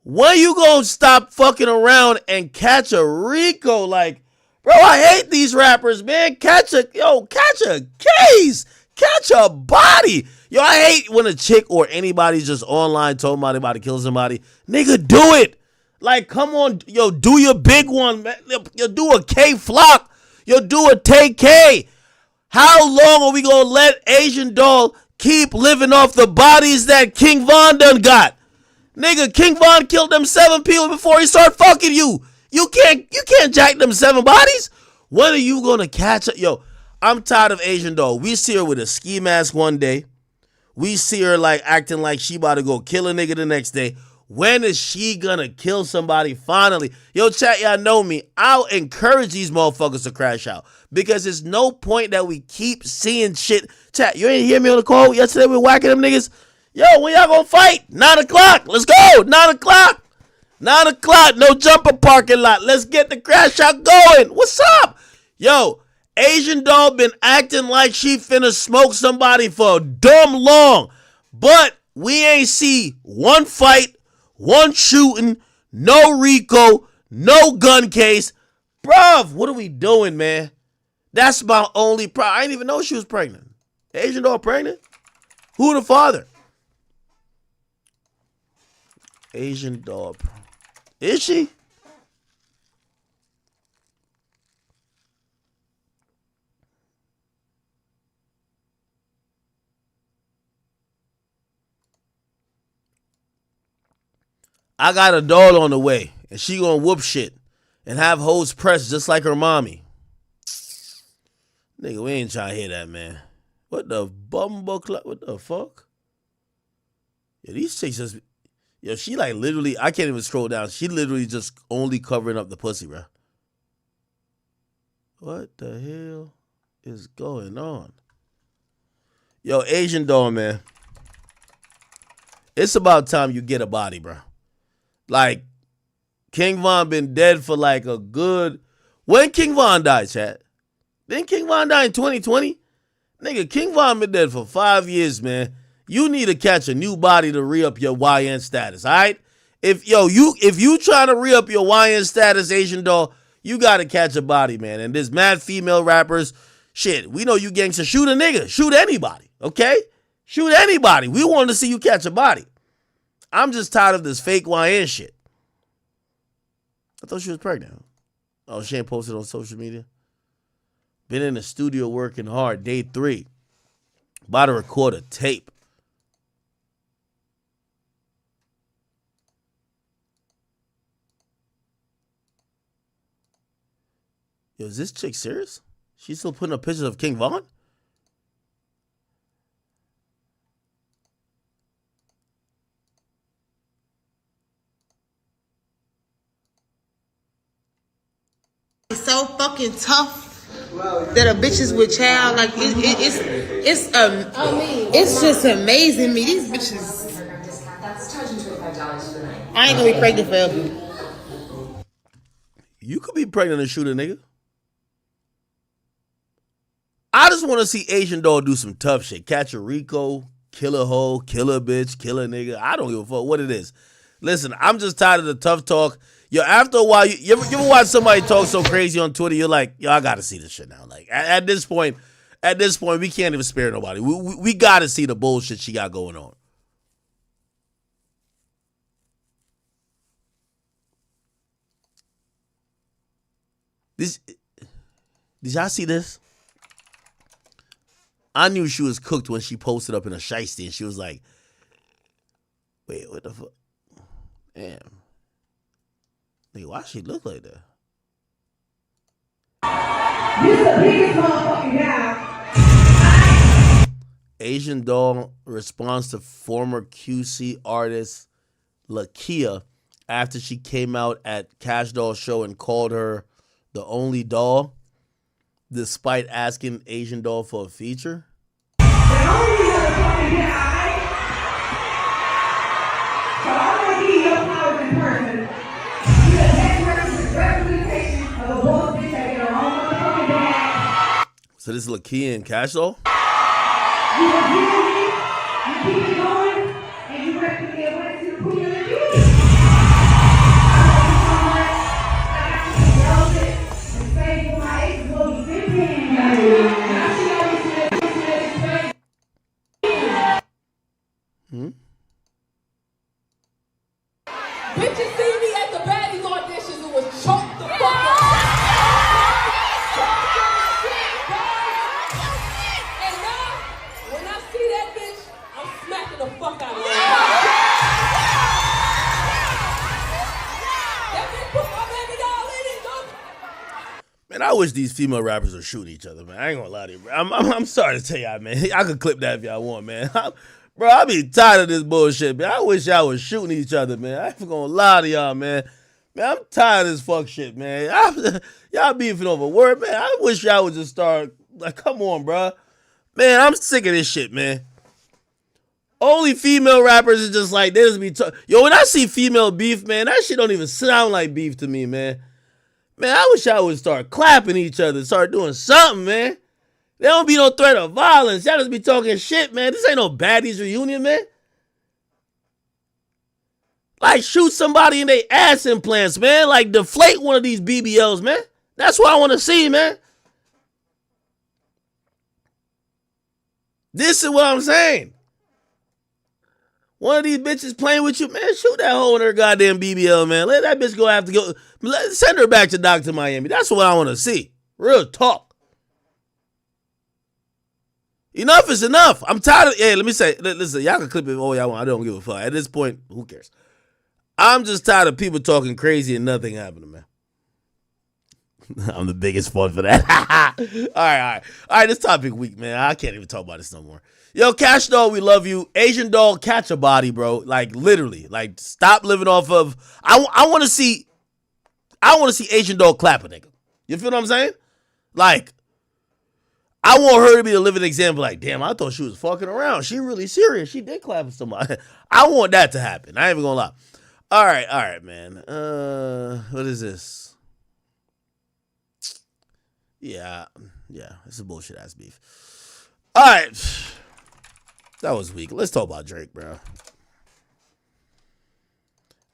When you gonna stop fucking around and catch a Rico? Like, bro, I hate these rappers, man. Catch a case. Catch a body. Yo, I hate when a chick or anybody just online told me about to kill somebody. Nigga, do it. Like, come on. Yo, do your big one, man. Yo, do a K-Flock. Yo, do a Tay-K. How long are we going to let Asian Doll keep living off the bodies that King Von done got? Nigga, King Von killed them 7 people before he started fucking you. You can't jack them 7 bodies. When are you going to catch it? Yo, I'm tired of Asian Doll. We see her with a ski mask one day. We see her like acting like she about to go kill a nigga the next day. When is she gonna kill somebody finally? Yo, chat, y'all know me. I'll encourage these motherfuckers to crash out because there's no point that we keep seeing shit. Chat, you ain't hear me on the call yesterday? We whacking them niggas. Yo, when y'all gonna fight? 9 o'clock. Let's go. 9 o'clock. 9 o'clock. No jumper parking lot. Let's get the crash out going. What's up? Yo, Asian Doll been acting like she finna smoke somebody for dumb long, but we ain't see one fight, one shooting, no Rico, no gun case. Bruv, what are we doing, man? That's my only problem. I didn't even know she was pregnant. Asian Doll pregnant? Who the father? Asian Doll. Is she? I got a doll on the way, and she gonna whoop shit and have hoes pressed just like her mommy. Nigga, we ain't trying to hear that, man. What the bumbuckler? What the fuck? Yeah, these chicks just... Yo, she like literally... I can't even scroll down. She literally just only covering up the pussy, bro. What the hell is going on? Yo, Asian Doll, man. It's about time you get a body, bro. Like, King Von been dead for like a good... When King Von died, chat? Didn't King Von die in 2020? Nigga, King Von been dead for 5 years, man. You need to catch a new body to re-up your YN status, all right? If you trying to re-up your YN status, Asian Doll, you got to catch a body, man. And there's mad female rappers. Shit, we know you gangster. Shoot a nigga. Shoot anybody, okay? Shoot anybody. We want to see you catch a body. I'm just tired of this fake YN shit. I thought she was pregnant. Oh, she ain't posted on social media. Been in the studio working hard. Day 3. About to record a tape. Yo, is this chick serious? She's still putting up pictures of King Von? fucking tough that a bitch is with child. Like it's just amazing me. These bitches. I ain't gonna be pregnant forever. You could be pregnant and shoot a nigga. I just want to see Asian Doll do some tough shit. Catch a Rico, kill a hoe, kill a bitch, kill a nigga. I don't give a fuck what it is. Listen, I'm just tired of the tough talk. Yo, after a while, you ever watch somebody talk so crazy on Twitter, you're like, yo, I got to see this shit now. Like, at this point, we can't even spare nobody. We got to see the bullshit she got going on. Did y'all see this? I knew she was cooked when she posted up in a shiesty and she was like, wait, what the fuck? Damn. Nigga, why she look like that? This the biggest motherfucking guy. Asian Doll responds to former QC artist Lakia after she came out at Cash Doll's show and called her the only doll, despite asking Asian Doll for a feature. So this is Lakia and Cash Doll? You keep it going, and you replicate what it's to put in the Bitches see me at the baddies auditions and was choked the fuck out. And now, when I see that bitch, I'm smacking the fuck out of her. That bitch put my baby doll in it, though. Man, I wish these female rappers would shoot each other, man. I ain't gonna lie to you, bro. I'm sorry to tell y'all, man. I could clip that if y'all want, man. Bro, I be tired of this bullshit, man. I wish y'all was shooting each other, man. I ain't gonna lie to y'all, man. Man, I'm tired of this fuck shit, man. Y'all beefing over word, man. I wish y'all would just start, like, come on, bro. Man, I'm sick of this shit, man. Only female rappers is just like, they just be yo, when I see female beef, man, that shit don't even sound like beef to me, man. Man, I wish y'all would start clapping each other, start doing something, man. There don't be no threat of violence. Y'all just be talking shit, man. This ain't no baddies reunion, man. Like, shoot somebody in their ass implants, man. Like, deflate one of these BBLs, man. That's what I want to see, man. This is what I'm saying. One of these bitches playing with you, man, shoot that hole in her goddamn BBL, man. Let that bitch go. Send her back to Dr. Miami. That's what I want to see. Real talk. Enough is enough. I'm tired of, hey, let me say, listen, y'all can clip it all y'all want. I don't give a fuck. At this point, who cares? I'm just tired of people talking crazy and nothing happening, man. I'm the biggest fan for that. All right, this topic week, man. I can't even talk about this no more. Yo, Cash Doll, we love you. Asian Doll, catch a body, bro. Like, literally. Like, stop living off of, I want to see Asian Doll clap a nigga. You feel what I'm saying? Like, I want her to be a living example. Like, damn, I thought she was fucking around. She really serious. She did clap for somebody. I want that to happen. I ain't even gonna lie. All right, man. What is this? Yeah, it's a bullshit ass beef. All right, that was weak. Let's talk about Drake, bro.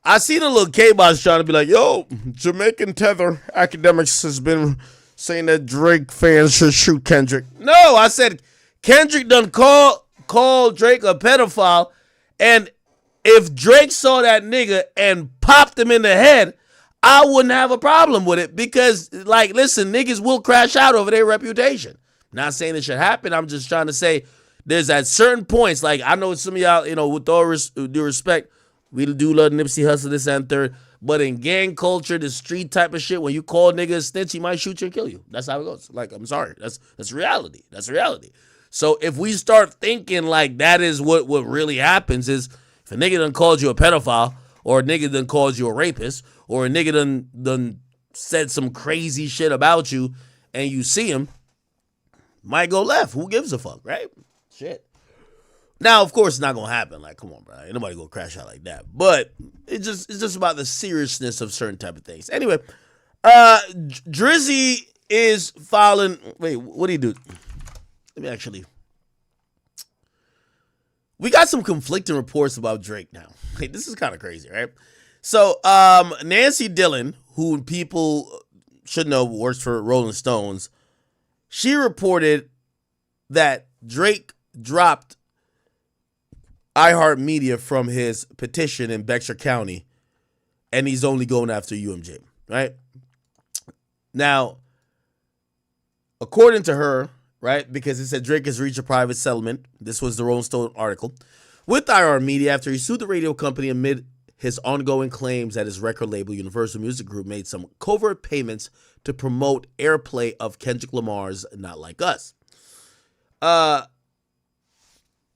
I seen a little K-Boss trying to be like, yo, Jamaican Tether Academics has been saying that Drake fans should shoot Kendrick. No, I said Kendrick done call Drake a pedophile, and if Drake saw that nigga and popped him in the head, I wouldn't have a problem with it because, like, listen, niggas will crash out over their reputation. Not saying it should happen. I'm just trying to say there's at certain points, like, I know some of y'all, with all due respect, we do love Nipsey Hussle, this and third. But in gang culture, the street type of shit, when you call nigga a snitch, he might shoot you and kill you. That's how it goes. Like, I'm sorry. That's reality. That's reality. So if we start thinking like that is what really happens is if a nigga done called you a pedophile or a nigga done called you a rapist or a nigga done said some crazy shit about you and you see him, might go left. Who gives a fuck, right? Shit. Now, of course, it's not gonna happen. Like, come on, bro. Ain't nobody gonna crash out like that. But it's just about the seriousness of certain type of things. Anyway, Drizzy is filing. Wait, what do you do? Let me actually. We got some conflicting reports about Drake now. Hey, this is kind of crazy, right? So, Nancy Dillon, who people should know works for Rolling Stones, she reported that Drake dropped iHeartMedia from his petition in Bexar County, and he's only going after UMG, right? Now, according to her, right, because it said Drake has reached a private settlement, this was the Rolling Stone article, with iHeartMedia after he sued the radio company amid his ongoing claims that his record label, Universal Music Group, made some covert payments to promote airplay of Kendrick Lamar's Not Like Us.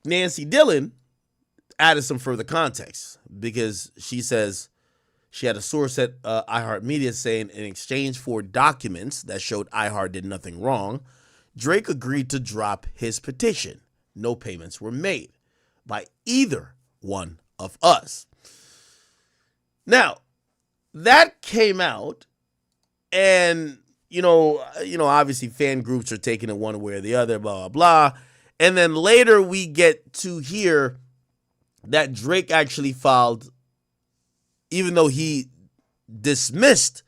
Nancy Dillon added some further context because she says she had a source at iHeartMedia saying in exchange for documents that showed iHeart did nothing wrong, Drake agreed to drop his petition. No payments were made by either one of us. Now, that came out, and obviously fan groups are taking it one way or the other, blah, blah, blah. And then later we get to hear that Drake actually filed, even though he dismissed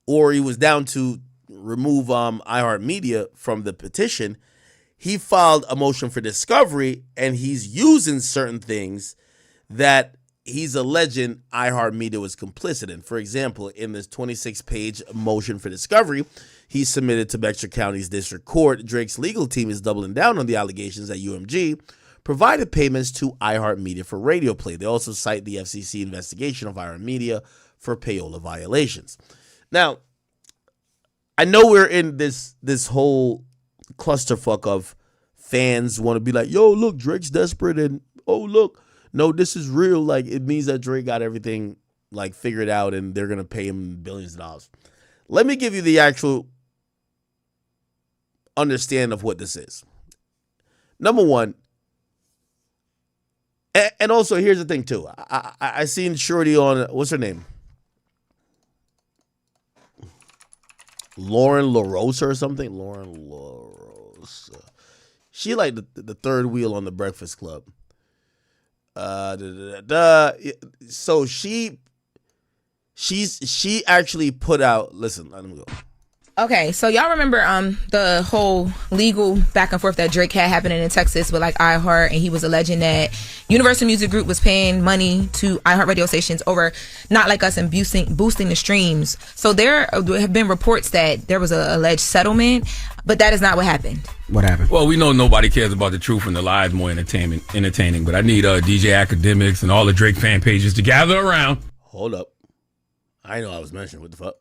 or he was down to remove iHeartMedia from the petition, he filed a motion for discovery, and he's using certain things that he's alleging iHeartMedia was complicit in. For example, in this 26-page motion for discovery he submitted to Bexar County's district court, Drake's legal team is doubling down on the allegations that UMG provided payments to iHeartMedia for radio play. They also cite the FCC investigation of iHeartMedia for payola violations. Now, I know we're in this whole clusterfuck of fans want to be like, yo, look, Drake's desperate, and oh, look, no, this is real. Like, it means that Drake got everything like figured out and they're going to pay him billions of dollars. Let me give you the actual understanding of what this is. Number one, and also here's the thing too. I seen Shorty on, what's her name? Lauren LaRosa or something? Lauren LaRosa. She like the third wheel on the Breakfast Club. So she actually put out, listen, let me go. Okay, so y'all remember the whole legal back and forth that Drake had happening in Texas with like iHeart, and he was alleging that Universal Music Group was paying money to iHeart radio stations over Not Like Us and boosting the streams. So there have been reports that there was an alleged settlement, but that is not what happened. What happened? Well, we know nobody cares about the truth and the lies more entertaining, but I need DJ Academics and all the Drake fan pages to gather around. Hold up. I know I was mentioning. What the fuck?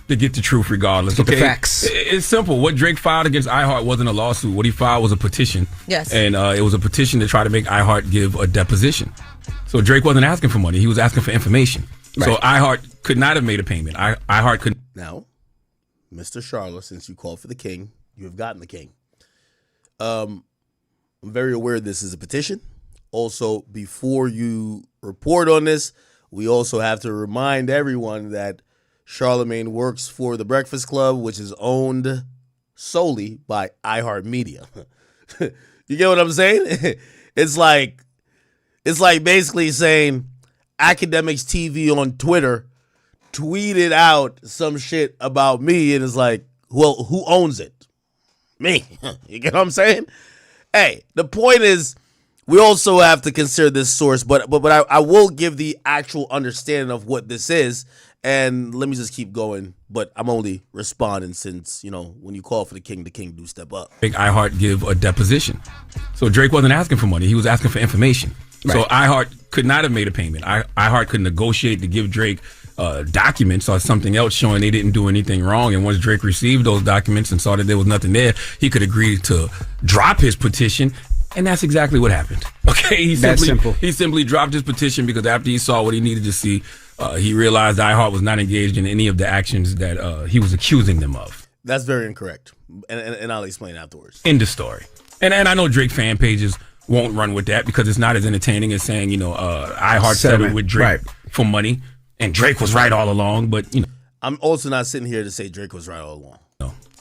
To get the truth regardless. Get okay? the facts. It's simple. What Drake filed against iHeart wasn't a lawsuit. What he filed was a petition. Yes. And it was a petition to try to make iHeart give a deposition. So Drake wasn't asking for money. He was asking for information. Right. So iHeart could not have made a payment. iHeart could. Now, Mr. Charlotte, since you called for the king, you have gotten the king. I'm very aware this is a petition. Also, before you report on this, we also have to remind everyone that Charlemagne works for the Breakfast Club, which is owned solely by iHeartMedia. You get what I'm saying? It's like basically saying Academics TV on Twitter tweeted out some shit about me, and it's like, well, who owns it? Me. You get what I'm saying? Hey, the point is, we also have to consider this source, but I will give the actual understanding of what this is. And let me just keep going, but I'm only responding since, when you call for the king do step up. Make iHeart give a deposition. So Drake wasn't asking for money. He was asking for information. Right. So iHeart could not have made a payment. iHeart could negotiate to give Drake documents or something else showing they didn't do anything wrong. And once Drake received those documents and saw that there was nothing there, he could agree to drop his petition. And that's exactly what happened. Okay, he simply dropped his petition because after he saw what he needed to see, he realized iHeart was not engaged in any of the actions that he was accusing them of. That's very incorrect, and I'll explain afterwards. End of story. And I know Drake fan pages won't run with that because it's not as entertaining as saying, iHeart settled with Drake for money, and Drake was right all along. But I'm also not sitting here to say Drake was right all along.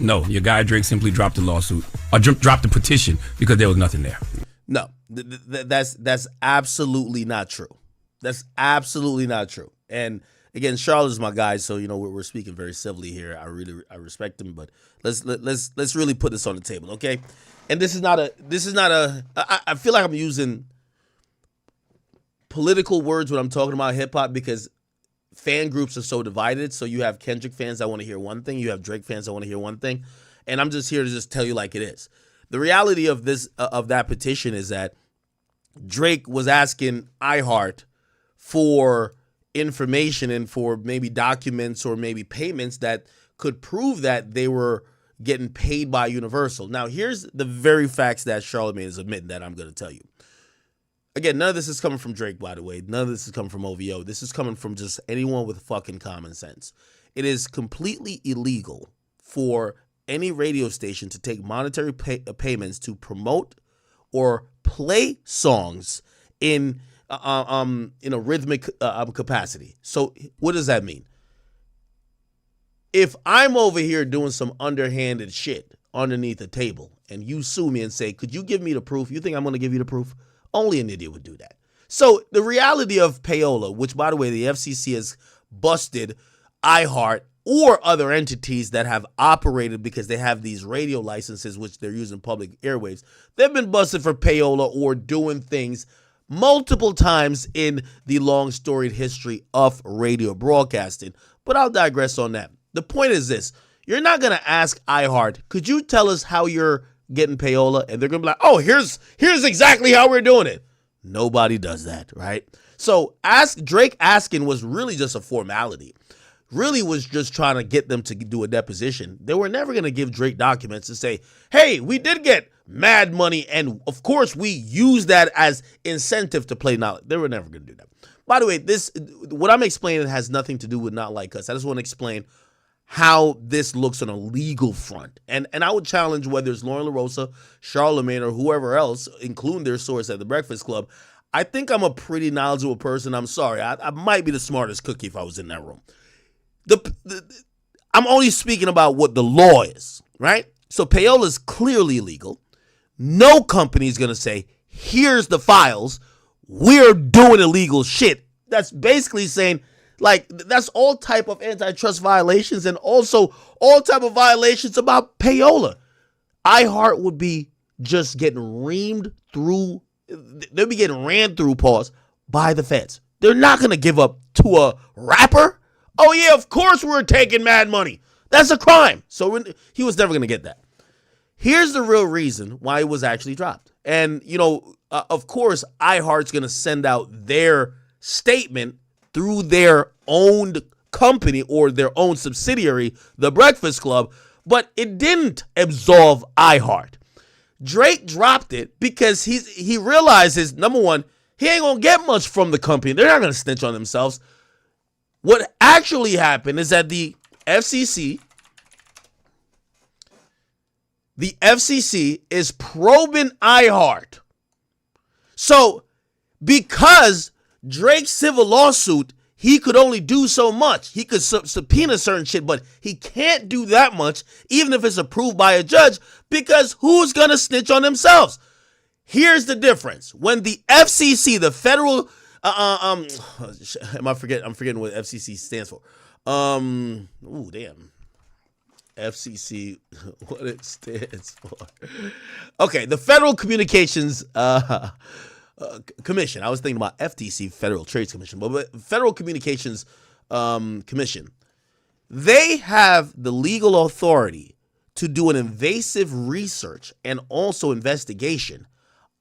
No, your guy Drake simply dropped the lawsuit or dropped the petition because there was nothing there. No, that's absolutely not true. That's absolutely not true. And again, Charlotte is my guy, so we're speaking very civilly here. I respect him, but let's really put this on the table, okay? And this is not a. I feel like I'm using political words when I'm talking about hip hop because fan groups are so divided. So you have Kendrick fans that want to hear one thing, you have Drake fans that want to hear one thing, and I'm just here to just tell you like it is. The reality of that petition is that Drake was asking iHeart for information and for maybe documents or maybe payments that could prove that they were getting paid by Universal. Now, here's the very facts that Charlamagne is admitting that I'm going to tell you. Again, none of this is coming from Drake, by the way. None of this is coming from OVO. This is coming from just anyone with fucking common sense. It is completely illegal for any radio station to take monetary payments to promote or play songs in a rhythmic capacity. So what does that mean? If I'm over here doing some underhanded shit underneath the table and you sue me and say, could you give me the proof? You think I'm going to give you the proof? Only an idiot would do that. So the reality of payola, which, by the way, the FCC has busted iHeart or other entities that have operated because they have these radio licenses, which they're using public airwaves. They've been busted for payola or doing things multiple times in the long storied history of radio broadcasting. But I'll digress on that. The point is this. You're not going to ask iHeart, could you tell us how you're getting payola? And they're going to be like, oh, here's exactly how we're doing it. Nobody does that, right? So Drake asking was really just a formality. Really was just trying to get them to do a deposition. They were never going to give Drake documents and say, hey, we did get mad money, and of course we use that as incentive to play Not. They were never going to do that. By the way, what I'm explaining has nothing to do with Not Like Us. I just want to explain how this looks on a legal front. And I would challenge whether it's Lauren LaRosa, Charlamagne, or whoever else, including their source at the Breakfast Club. I think I'm a pretty knowledgeable person. I'm sorry. I might be the smartest cookie if I was in that room. I'm only speaking about what the law is, right? So payola is clearly illegal. No company is going to say, here's the files. We're doing illegal shit. That's basically saying, like, that's all type of antitrust violations and also all type of violations about payola. iHeart would be just getting reamed through. They'll be getting ran through, by the feds. They're not going to give up to a rapper. Oh, yeah, of course we're taking mad money. That's a crime. So he was never going to get that. Here's the real reason why it was actually dropped. And, of course, iHeart's going to send out their statement through their own company or their own subsidiary, The Breakfast Club, but it didn't absolve iHeart. Drake dropped it because he realizes, number one, he ain't going to get much from the company. They're not going to snitch on themselves. What actually happened is that the FCC is probing iHeart. So because Drake's civil lawsuit, he could only do so much. He could subpoena certain shit, but he can't do that much, even if it's approved by a judge, because who's going to snitch on themselves? Here's the difference. When the FCC, the federal, I'm forgetting what FCC stands for. FCC, what it stands for. Okay, the Federal Communications Commission. I was thinking about FTC, Federal Trade Commission, but Federal Communications Commission. They have the legal authority to do an invasive research and also investigation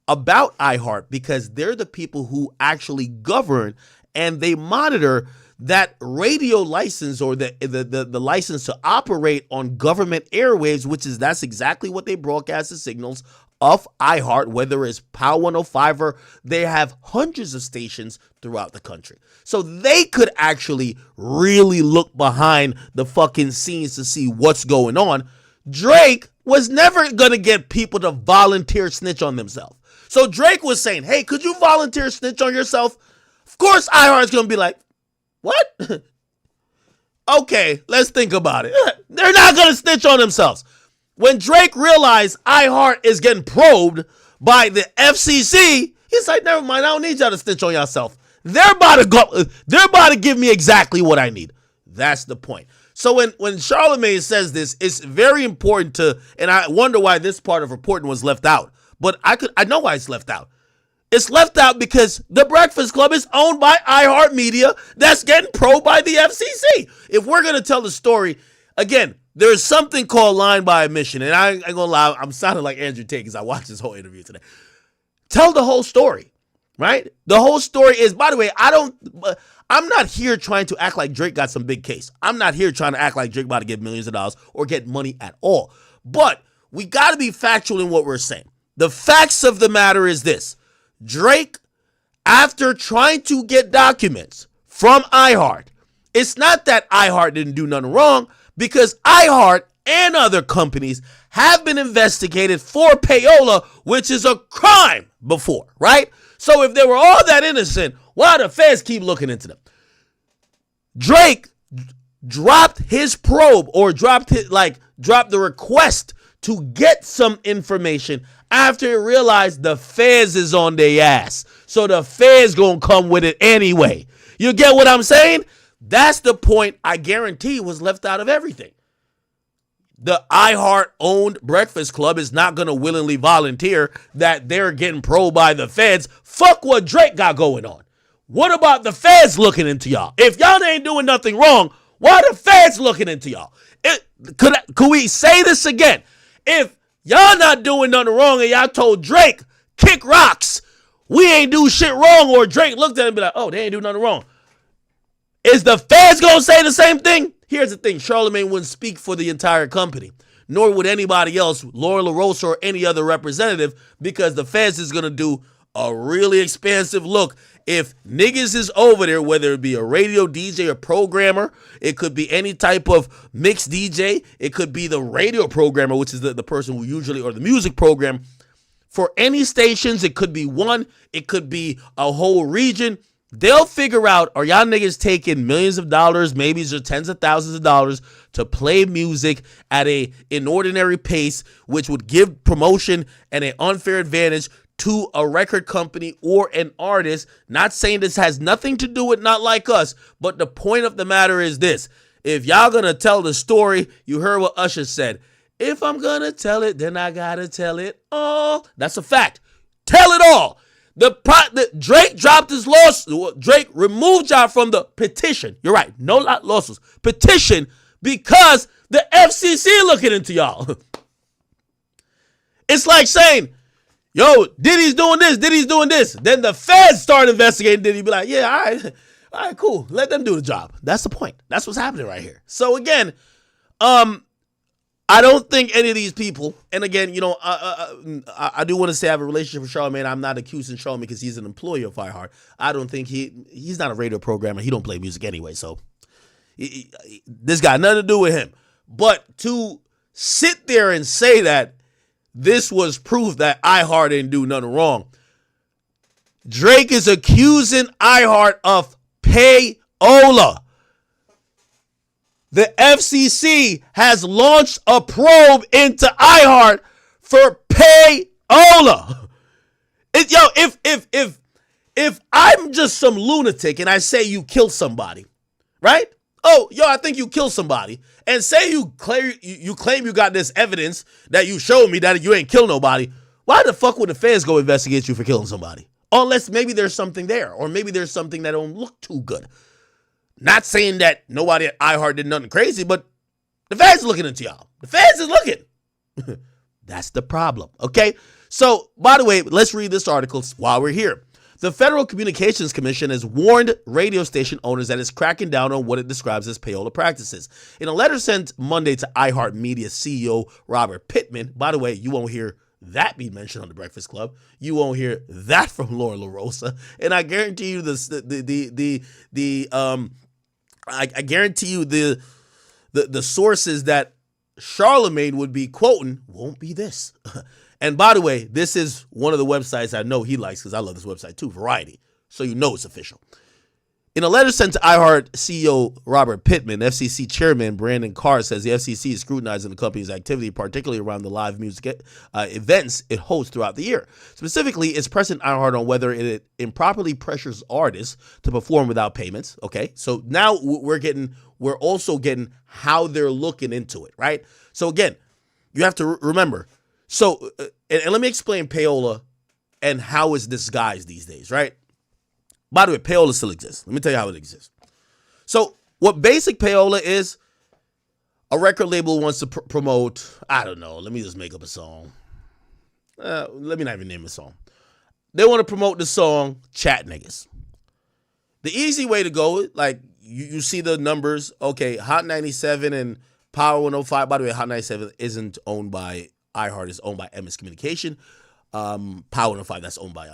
about iHeart because they're the people who actually govern and they monitor that radio license or the license to operate on government airwaves, that's exactly what they broadcast the signals of iHeart, whether it's Power 105 or they have hundreds of stations throughout the country. So they could actually really look behind the fucking scenes to see what's going on. Drake was never going to get people to volunteer snitch on themselves. So Drake was saying, hey, could you volunteer snitch on yourself? Of course, iHeart's going to be like, what? Okay, let's think about it. They're not going to snitch on themselves. When Drake realized iHeart is getting probed by the FCC, he's like, never mind, I don't need y'all to snitch on yourself. They're about to give me exactly what I need. That's the point. So when Charlamagne says this, it's very important to, and I wonder why this part of reporting was left out. But I know why it's left out. It's left out because the Breakfast Club is owned by iHeartMedia that's getting probed by the FCC. If we're going to tell the story, again, there's something called lying by omission. And I ain't going to lie, I'm sounding like Andrew Tate because I watched this whole interview today. Tell the whole story, right? The whole story is, by the way, I'm not here trying to act like Drake got some big case. I'm not here trying to act like Drake about to get millions of dollars or get money at all. But we got to be factual in what we're saying. The facts of the matter is this. Drake, after trying to get documents from iHeart, it's not that iHeart didn't do nothing wrong, because iHeart and other companies have been investigated for payola, which is a crime before, right? So if they were all that innocent, why do the feds keep looking into them? Drake dropped his probe or dropped the request to get some information after he realized the feds is on their ass. So the feds gonna come with it anyway. You get what I'm saying? That's the point I guarantee was left out of everything. The iHeart-owned Breakfast Club is not gonna willingly volunteer that they're getting probed by the feds. Fuck what Drake got going on. What about the feds looking into y'all? If y'all ain't doing nothing wrong, why the feds looking into y'all? Could we say this again? If y'all not doing nothing wrong and y'all told Drake, kick rocks, we ain't do shit wrong, or Drake looked at him and be like, oh, they ain't do nothing wrong. Is the feds gonna say the same thing? Here's the thing, Charlamagne wouldn't speak for the entire company, nor would anybody else, Laura LaRosa or any other representative, because the feds is gonna do a really expansive look. If niggas is over there, whether it be a radio DJ or programmer, it could be any type of mixed DJ, it could be the radio programmer, which is the person who usually, or the music program. For any stations, it could be one, it could be a whole region. They'll figure out, are y'all niggas taking millions of dollars, maybe or tens of thousands of dollars to play music at a inordinary pace, which would give promotion and an unfair advantage to a record company or an artist. Not saying this has nothing to do with Not Like Us, but the point of the matter is this. If y'all gonna tell the story, you heard what Usher said. If I'm gonna tell it, then I gotta tell it all. That's a fact. Tell it all. The Drake dropped his lawsuit. Drake removed y'all from the petition. You're right. No lawsuits. Petition because the FCC looking into y'all. It's like saying, yo, Diddy's doing this, Diddy's doing this. Then the feds start investigating Diddy. Be like, yeah, all right, cool. Let them do the job. That's the point. That's what's happening right here. So again, I don't think any of these people, and again, you know, I do want to say I have a relationship with Charlamagne. I'm not accusing Charlamagne because he's an employee of iHeart. I don't think he's not a radio programmer. He don't play music anyway, so this got nothing to do with him. But to sit there and say that this was proof that iHeart didn't do nothing wrong. Drake is accusing iHeart of payola. The FCC has launched a probe into iHeart for payola. If I'm just some lunatic and I say you killed somebody, right? Oh, yo, I think you killed somebody. And say you claim you got this evidence that you showed me that you ain't killed nobody. Why the fuck would the feds go investigate you for killing somebody? Unless maybe there's something there, or maybe there's something that don't look too good. Not saying that nobody at iHeart did nothing crazy, but the feds is looking into y'all. The feds is looking. That's the problem, okay? So, by the way, let's read this article while we're here. The Federal Communications Commission has warned radio station owners that it's cracking down on what it describes as payola practices. In a letter sent Monday to iHeartMedia CEO Robert Pittman, by the way, you won't hear that be mentioned on the Breakfast Club. You won't hear that from Laura LaRosa. And I guarantee you I guarantee you the sources that Charlemagne would be quoting won't be this. And by the way, this is one of the websites I know he likes because I love this website too, Variety. So you know it's official. In a letter sent to iHeart CEO Robert Pittman, FCC Chairman Brandon Carr says the FCC is scrutinizing the company's activity, particularly around the live music events it hosts throughout the year. Specifically, it's pressing iHeart on whether it improperly pressures artists to perform without payments. Okay, so now we're also getting how they're looking into it, right? So again, you have to remember. So, and let me explain payola and how it's disguised these days, right? By the way, payola still exists. Let me tell you how it exists. So what basic payola is, a record label wants to promote, I don't know, let me just make up a song. Let me not even name a song. They want to promote the song Chat Niggas. The easy way to go, like you see the numbers, okay, Hot 97 and Power 105. By the way, Hot 97 isn't owned by iHeart, it's owned by MS Communication. Power 105, that's owned by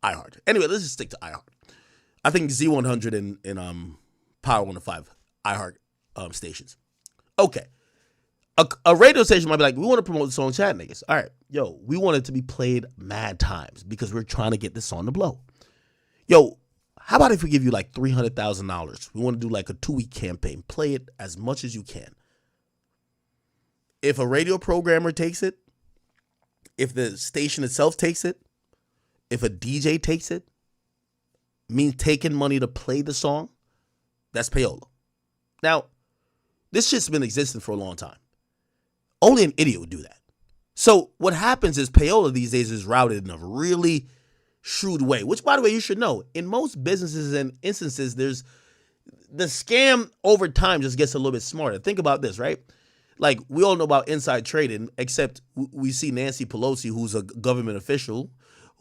iHeart. Anyway, let's just stick to iHeart. I think Z100 and Power 105 iHeart stations. Okay. A radio station might be like, we want to promote the song Chat Niggas. All right. Yo, we want it to be played mad times because we're trying to get this song to blow. Yo, how about if we give you like $300,000? We want to do like a 2-week campaign. Play it as much as you can. If a radio programmer takes it, if the station itself takes it, if a DJ takes it, means taking money to play the song, that's payola. Now, this shit's been existing for a long time. Only an idiot would do that. So what happens is payola these days is routed in a really shrewd way, which, by the way, you should know. In most businesses and instances, there's the scam over time just gets a little bit smarter. Think about this, right? Like, we all know about inside trading, except we see Nancy Pelosi, who's a government official,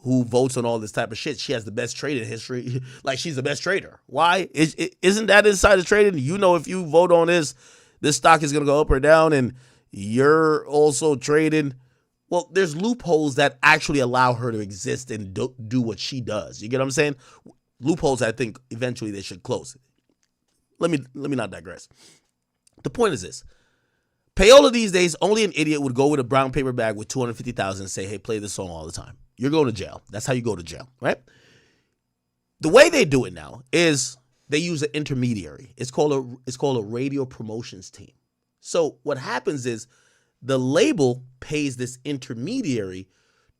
who votes on all this type of shit. She has the best trading history. Like, she's the best trader. Why? Isn't that insider trading? You know, if you vote on this stock is going to go up or down, and you're also trading. Well, there's loopholes that actually allow her to exist and do what she does. You get what I'm saying? Loopholes I think eventually they should close. Let me not digress. The point is this. Payola these days, only an idiot would go with a brown paper bag with $250,000 and say, hey, play this song all the time. You're going to jail. That's how you go to jail, right? The way they do it now is they use an intermediary. It's called a radio promotions team. So what happens is the label pays this intermediary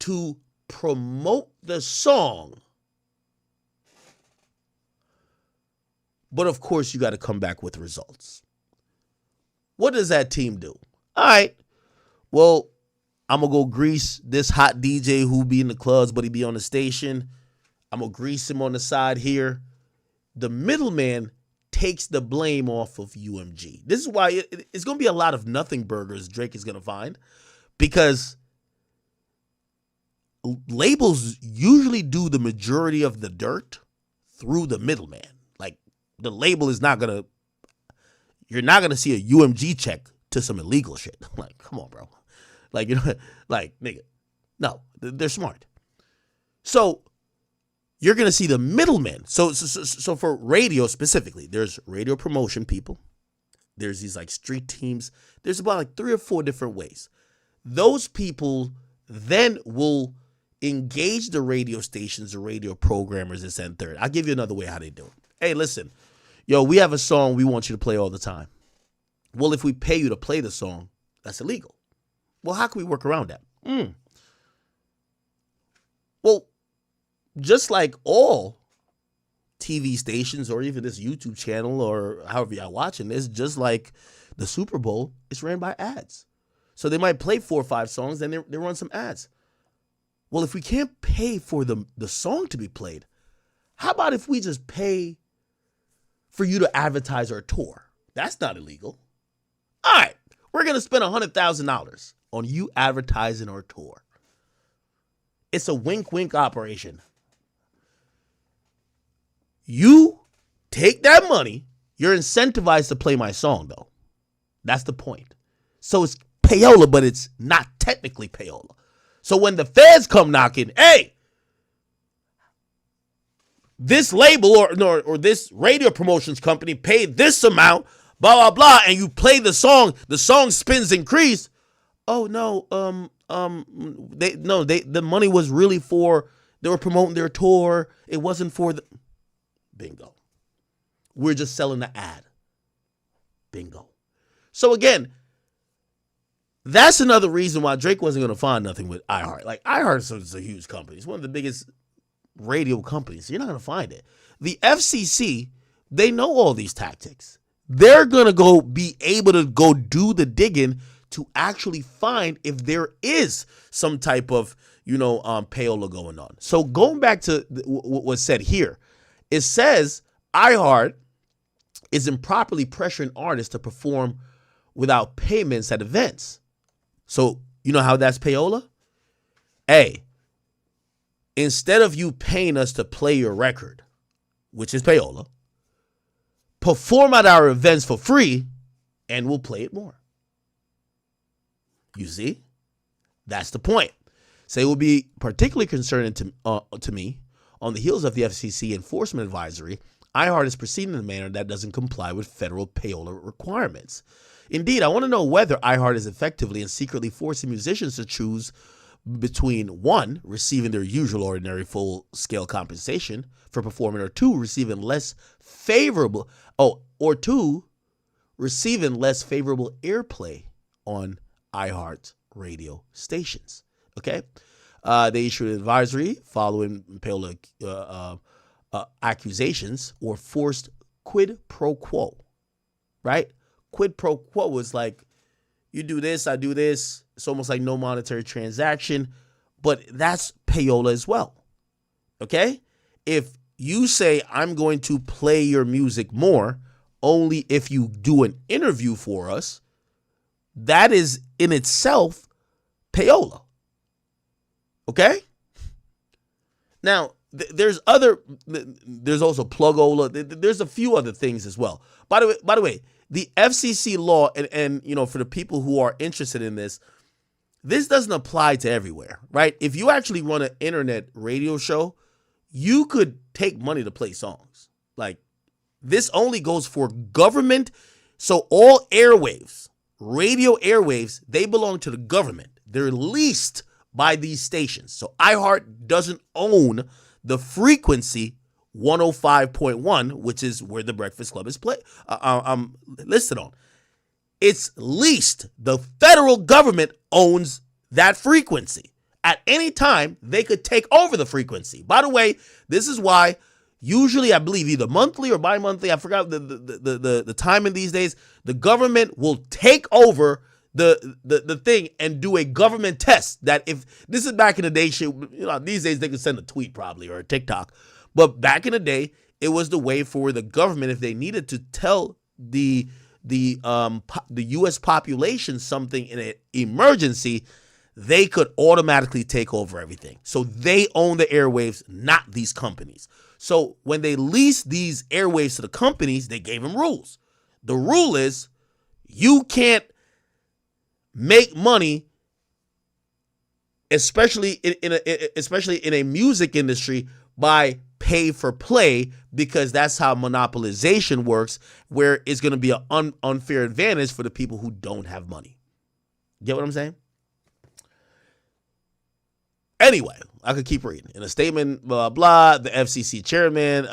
to promote the song. But of course, you got to come back with results. What does that team do? All right, well, I'm going to go grease this hot DJ who be in the clubs, but he be on the station. I'm going to grease him on the side here. The middleman takes the blame off of UMG. This is why it's going to be a lot of nothing burgers Drake is going to find, because labels usually do the majority of the dirt through the middleman. Like, the label is not going to, you're not going to see a UMG check to some illegal shit. Like, come on, bro. Like, you know, like, nigga. No, they're smart. So you're going to see the middlemen. So for radio specifically, there's radio promotion people. There's these like street teams. There's about like 3 or 4 different ways. Those people then will engage the radio stations, the radio programmers, this and third. I'll give you another way how they do it. Hey, listen, yo, we have a song we want you to play all the time. Well, if we pay you to play the song, that's illegal. Well, how can we work around that? Well, just like all TV stations or even this YouTube channel or however y'all watching this, just like the Super Bowl, it's ran by ads. So they might play 4 or 5 songs, then they run some ads. Well, if we can't pay for the song to be played, how about if we just pay for you to advertise our tour? That's not illegal. All right, we're going to spend $100,000 on you advertising our tour. It's a wink-wink operation. You take that money. You're incentivized to play my song, though. That's the point. So it's payola, but it's not technically payola. So when the feds come knocking, hey, this label or this radio promotions company paid this amount, blah, blah, blah, and you play the song spins increase. Oh no, the money was really for, they were promoting their tour. It wasn't for the bingo. We're just selling the ad. Bingo. So again, that's another reason why Drake wasn't going to find nothing with iHeart. Like, iHeart is a huge company. It's one of the biggest radio companies. You're not going to find it. The FCC, they know all these tactics. They're going to go be able to go do the digging to actually find if there is some type of, payola going on. So going back to what was said here, it says iHeart is improperly pressuring artists to perform without payments at events. So you know how that's payola? Hey, instead of you paying us to play your record, which is payola, perform at our events for free and we'll play it more. You see? That's the point. So it will be particularly concerning to me on the heels of the FCC enforcement advisory. iHeart is proceeding in a manner that doesn't comply with federal payola requirements. Indeed, I want to know whether iHeart is effectively and secretly forcing musicians to choose between 1, receiving their usual ordinary full-scale compensation for performing, or 2, receiving less favorable, or 2, receiving less favorable airplay on iHeart radio stations. Okay? They issued an advisory following payola accusations or forced quid pro quo, right? Quid pro quo was like, you do this, I do this. It's almost like no monetary transaction, but that's payola as well. Okay? If you say, I'm going to play your music more only if you do an interview for us, that is in itself payola. Okay? Now, there's also plugola. There's a few other things as well. By the way, the FCC law, and for the people who are interested in this doesn't apply to everywhere, right? If you actually run an internet radio show, you could take money to play songs. Like, this only goes for government. So all airwaves, radio airwaves, they belong to the government. They're leased by these stations. So iHeart doesn't own the frequency 105.1, which is where the Breakfast Club is listed on. It's leased. The federal government owns that frequency. At any time, they could take over the frequency. By the way, this is why usually, I believe either monthly or bi-monthly, I forgot the timing these days, the government will take over the thing and do a government test. That if this is back in the day, these days they can send a tweet probably or a TikTok. But back in the day, it was the way for the government, if they needed to tell the U.S. population something in an emergency, they could automatically take over everything. So they own the airwaves, not these companies. So when they leased these airwaves to the companies, they gave them rules. The rule is you can't make money, especially in a music industry, by pay for play, because that's how monopolization works, where it's going to be an unfair advantage for the people who don't have money. Get what I'm saying? Anyway, I could keep reading. In a statement, blah, blah, the FCC chairman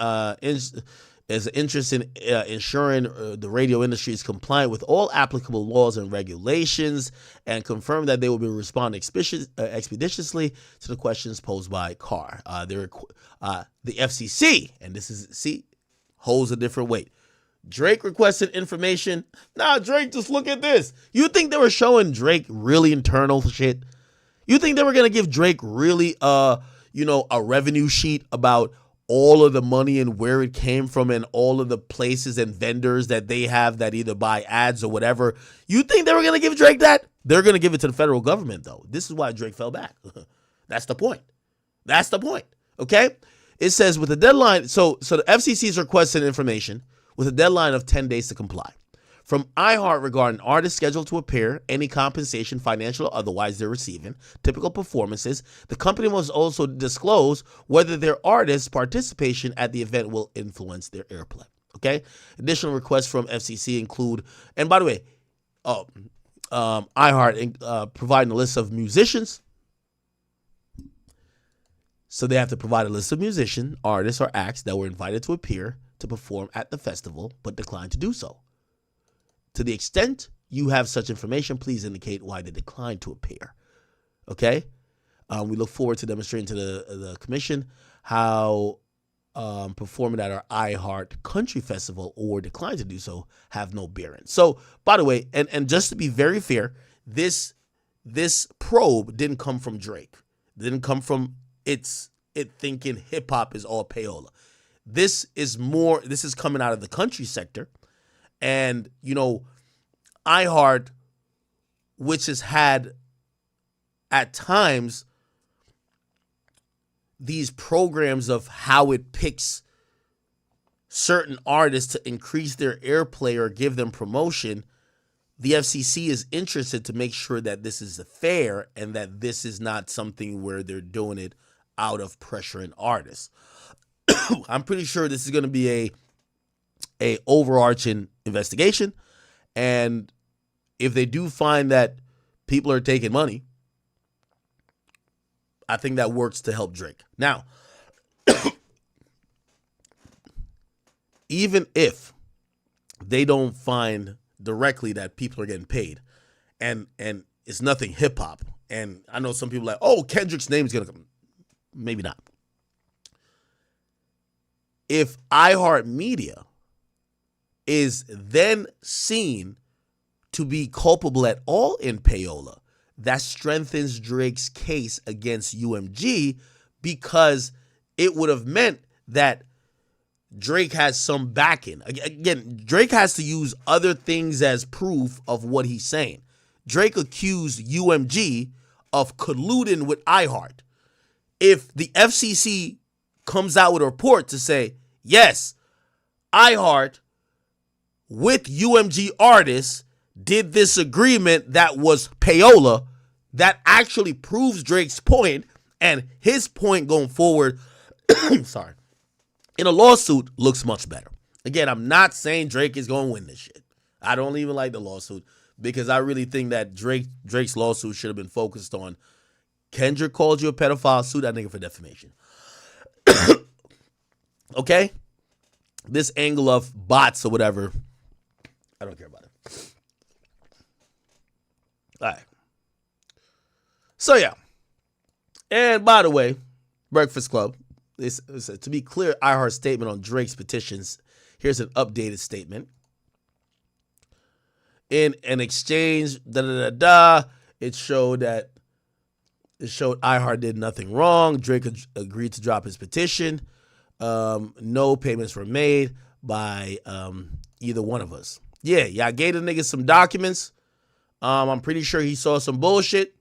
is interested in ensuring the radio industry is compliant with all applicable laws and regulations, and confirmed that they will be responding expeditiously to the questions posed by Carr. The FCC, and holds a different weight. Drake requested information. Nah, Drake, just look at this. You think they were showing Drake really internal shit? You think they were going to give Drake really, a revenue sheet about all of the money and where it came from and all of the places and vendors that they have that either buy ads or whatever? You think they were going to give Drake that? They're going to give it to the federal government, though. This is why Drake fell back. That's the point. That's the point. Okay? It says with a deadline, so the FCC is requesting information with a deadline of 10 days to comply. from iHeart regarding artists scheduled to appear, any compensation, financial or otherwise, they're receiving, typical performances. The company must also disclose whether their artists' participation at the event will influence their airplay. Okay? Additional requests from FCC include, and by the way, iHeart providing a list of musicians. So they have to provide a list of musicians, artists, or acts that were invited to appear to perform at the festival but declined to do so. To the extent you have such information, please indicate why they declined to appear. Okay? We look forward to demonstrating to the commission how performing at our iHeart Country Festival or decline to do so have no bearing. So, by the way, and just to be very fair, this probe didn't come from Drake. It didn't come from it thinking hip hop is all payola. This is coming out of the country sector. And, iHeart, which has had at times these programs of how it picks certain artists to increase their airplay or give them promotion, the FCC is interested to make sure that this is fair and that this is not something where they're doing it out of pressuring artists. I'm pretty sure this is going to be a overarching investigation, and if they do find that people are taking money, I think that works to help Drake. Now, even if they don't find directly that people are getting paid, and it's nothing hip hop, and I know some people are like, oh, Kendrick's name is gonna come. Maybe not. If iHeartMedia is then seen to be culpable at all in payola, that strengthens Drake's case against UMG, because it would have meant that Drake has some backing. Again, Drake has to use other things as proof of what he's saying. Drake accused UMG of colluding with iHeart. If the FCC comes out with a report to say, yes, iHeart with UMG artists did this agreement that was payola, that actually proves Drake's point, and his point going forward, sorry, in a lawsuit looks much better. Again, I'm not saying Drake is going to win this shit. I don't even like the lawsuit, because I really think that Drake's lawsuit should have been focused on Kendrick called you a pedophile, sue that nigga for defamation. Okay? This angle of bots or whatever, I don't care about it. All right. So, yeah. And by the way, Breakfast Club, to be clear, iHeart's statement on Drake's petitions, here's an updated statement. In an exchange, it showed iHeart did nothing wrong. Drake agreed to drop his petition. No payments were made by either one of us. Yeah, y'all gave the nigga some documents. I'm pretty sure he saw some bullshit.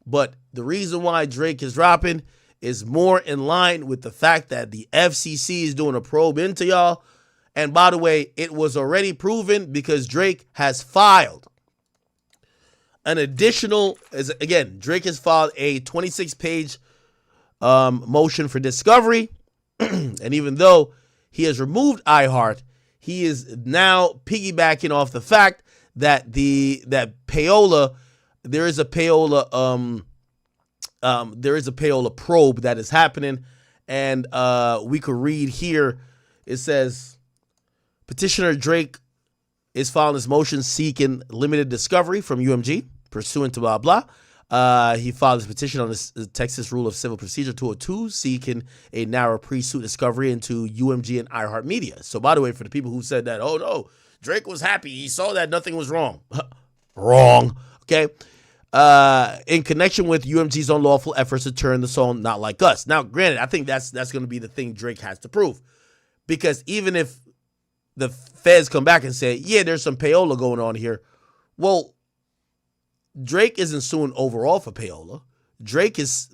But the reason why Drake is dropping is more in line with the fact that the FCC is doing a probe into y'all. And by the way, it was already proven because Drake has filed an additional, again, Drake has filed a 26-page motion for discovery. And even though he has removed iHeart, he is now piggybacking off the fact that payola, there is a payola probe that is happening. And we could read here, it says, Petitioner Drake is filing his motion seeking limited discovery from UMG, pursuant to blah, blah. He filed his petition on the Texas Rule of Civil Procedure 202, seeking a narrow pre-suit discovery into UMG and iHeartMedia. So, by the way, for the people who said that, oh, no, Drake was happy. He saw that nothing was wrong. Wrong. Okay. In connection with UMG's unlawful efforts to turn the song Not Like Us. Now, granted, I think that's going to be the thing Drake has to prove. Because even if the feds come back and say, yeah, there's some payola going on here. Well, Drake isn't suing overall for payola. Drake is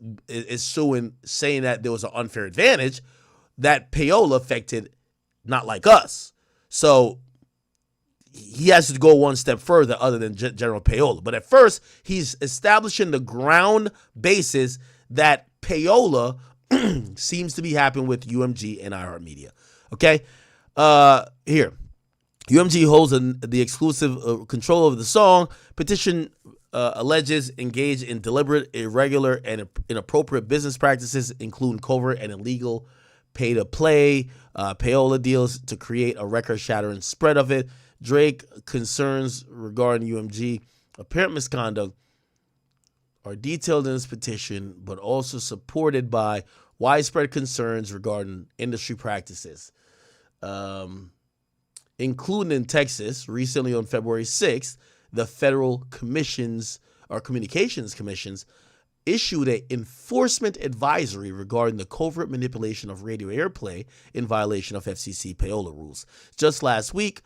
suing, saying that there was an unfair advantage, that payola affected Not Like Us. So he has to go one step further other than general payola. But at first, he's establishing the ground basis that payola seems to be happening with UMG and iHeartMedia. Okay? Here. UMG holds the exclusive control over the song. Petition alleges engaged in deliberate, irregular, and inappropriate business practices, including covert and illegal pay-to-play, payola deals to create a record-shattering spread of it. Drake concerns regarding UMG apparent misconduct are detailed in this petition, but also supported by widespread concerns regarding industry practices. Including in Texas, recently on February 6th, the Federal Communications Commissions issued an enforcement advisory regarding the covert manipulation of radio airplay in violation of FCC payola rules. Just last week,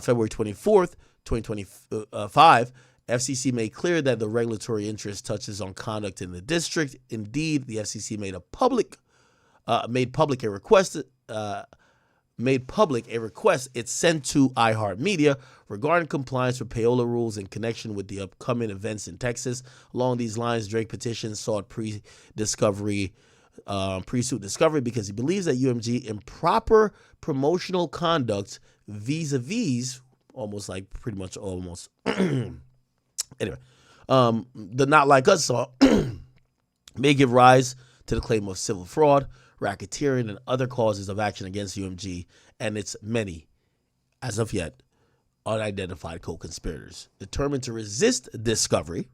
February 24th, 2025, FCC made clear that the regulatory interest touches on conduct in the district. Indeed, the FCC made public a request it sent to iHeartMedia regarding compliance with payola rules in connection with the upcoming events in Texas. Along these lines, Drake petition sought pre-suit discovery because he believes that UMG improper promotional conduct vis-a-vis anyway, the Not Like Us song may give rise to the claim of civil fraud, racketeering, and other causes of action against UMG and its many, as of yet, unidentified co-conspirators. Determined to resist discovery,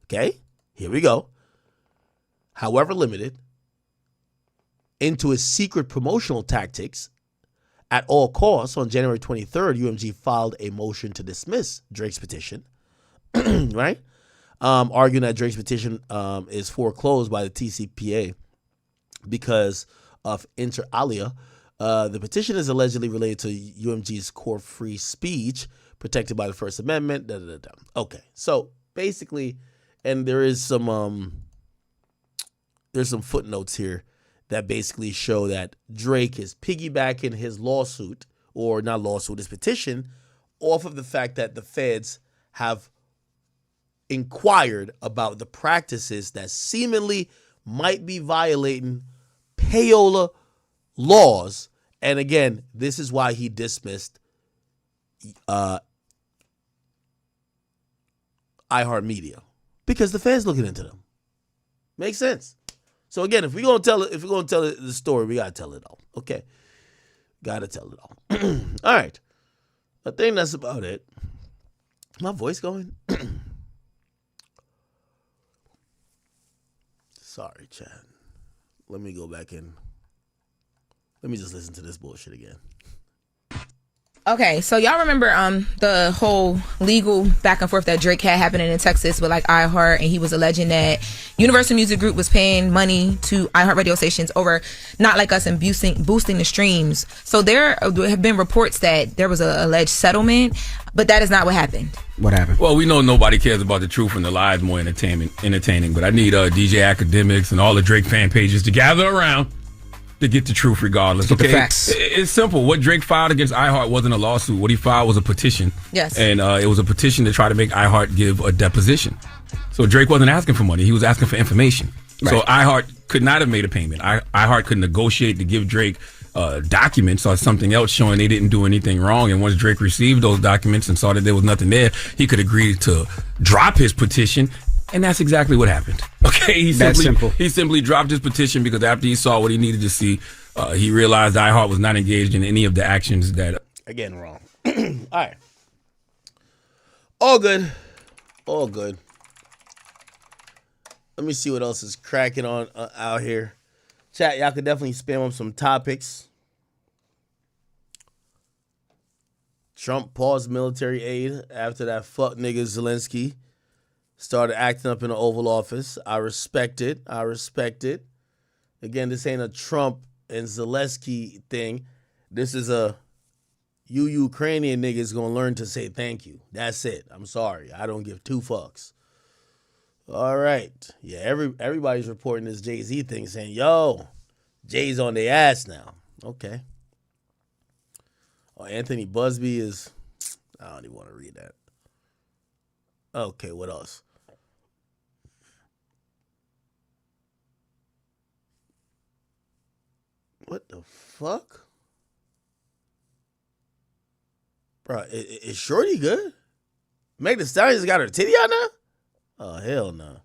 okay, here we go, however limited, into his secret promotional tactics at all costs, on January 23rd, UMG filed a motion to dismiss Drake's petition, right? Arguing that Drake's petition is foreclosed by the TCPA because of inter alia. The petition is allegedly related to UMG's core free speech protected by the First Amendment. Okay, so basically, and there's some footnotes here that basically show that Drake is piggybacking his lawsuit, or not lawsuit, his petition, off of the fact that the feds have inquired about the practices that seemingly might be violating payola laws. And again, this is why he dismissed iHeartMedia, because the feds looking into them. Makes sense. So again, if we're gonna tell the story, we gotta tell it all. Okay, gotta tell it all. All right, I think that's about it. My voice going? Sorry, Chad. Let me go back in. Let me just listen to this bullshit again. Okay, so y'all remember the whole legal back and forth that Drake had happening in Texas with like iHeart, and he was alleging that Universal Music Group was paying money to iHeart radio stations over Not Like Us and boosting the streams. So there have been reports that there was an alleged settlement, but that is not what happened. What happened? Well, we know nobody cares about the truth and the lies more entertaining, but I need DJ Academics and all the Drake fan pages to gather around to get the truth regardless. Get okay, the facts. It's simple. What Drake filed against iHeart wasn't a lawsuit. What he filed was a petition. Yes. And it was a petition to try to make iHeart give a deposition. So Drake wasn't asking for money. He was asking for information. Right. So iHeart could not have made a payment. iHeart could negotiate to give Drake documents or something else showing they didn't do anything wrong. And once Drake received those documents and saw that there was nothing there, he could agree to drop his petition. And that's exactly what happened. Okay, he simply dropped his petition because after he saw what he needed to see, he realized iHeart was not engaged in any of the actions that. Again, wrong. All right. All good. All good. Let me see what else is cracking on out here. Chat, y'all could definitely spam up some topics. Trump paused military aid after that fuck nigga Zelensky started acting up in the Oval Office. I respect it. Again, this ain't a Trump and Zelensky thing. This is a you Ukrainian niggas gonna learn to say thank you. That's it. I'm sorry. I don't give two fucks. All right. Yeah, everybody's reporting this Jay-Z thing saying, yo, Jay's on their ass now. Okay. Oh, Anthony Busby is, I don't even want to read that. Okay, what else? What the fuck? Bro, is Shorty good? Meg Thee Stallion's got her titty out now? Oh, hell no.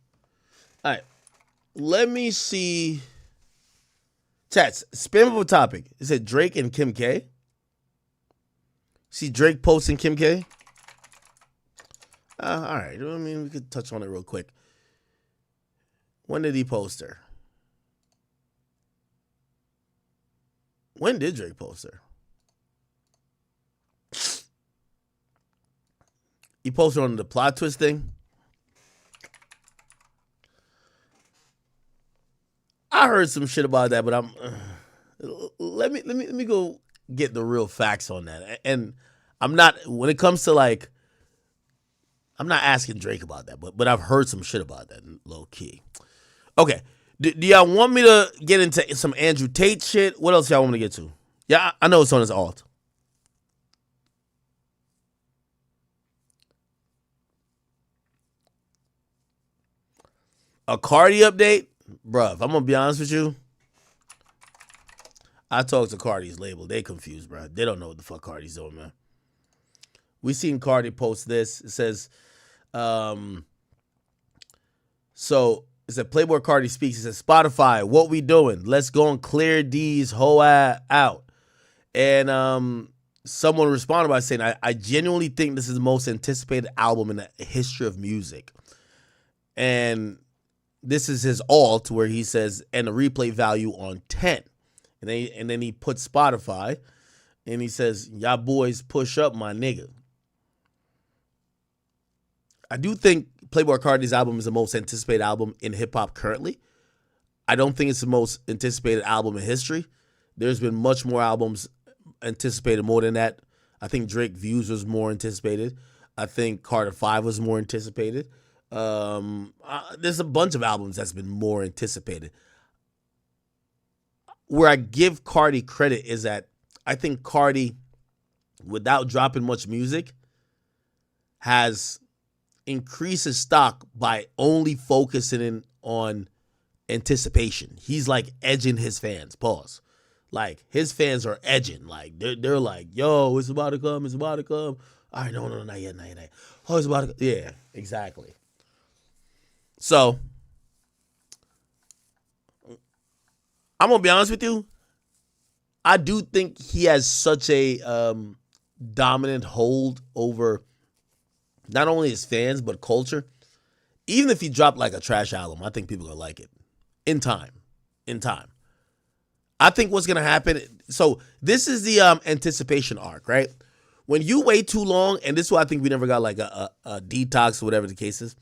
All right. Let me see. Chats, spam up a topic. It said Drake and Kim K. See Drake posting Kim K? All right. I mean, we could touch on it real quick. When did he post her? When did Drake post her? He posted on the plot twist thing. I heard some shit about that, but let me go get the real facts on that. And I'm not, when it comes to like, I'm not asking Drake about that, but I've heard some shit about that, low key. Okay, do y'all want me to get into some Andrew Tate shit? What else y'all want me to get to? Yeah, I know it's on his alt. A Cardi update? Bruh, if I'm going to be honest with you, I talked to Cardi's label. They confused, bruh. They don't know what the fuck Cardi's doing, man. We seen Cardi post this. It says, so it said Playboi Carti speaks. It says, Spotify, what we doing? Let's go and clear these whole out. And someone responded by saying, I genuinely think this is the most anticipated album in the history of music. And this is his alt where he says, and the replay value on 10. And then he puts Spotify and he says, y'all boys push up my nigga. I do think Playboi Carti's album is the most anticipated album in hip hop currently. I don't think it's the most anticipated album in history. There's been much more albums anticipated more than that. I think Drake Views was more anticipated. I think Carter 5 was more anticipated. There's a bunch of albums that's been more anticipated. Where I give Cardi credit is that I think Cardi, without dropping much music, has increased his stock by only focusing in on anticipation. He's like edging his fans. Pause. Like his fans are edging. Like they're like, yo, it's about to come. It's about to come. All right, no, not yet. Oh, it's about to come. Yeah, exactly. So, I'm going to be honest with you. I do think he has such a dominant hold over not only his fans, but culture. Even if he dropped like a trash album, I think people are going to like it. In time. I think what's going to happen, so this is the anticipation arc, right? When you wait too long, and this is why I think we never got like a detox or whatever the case is.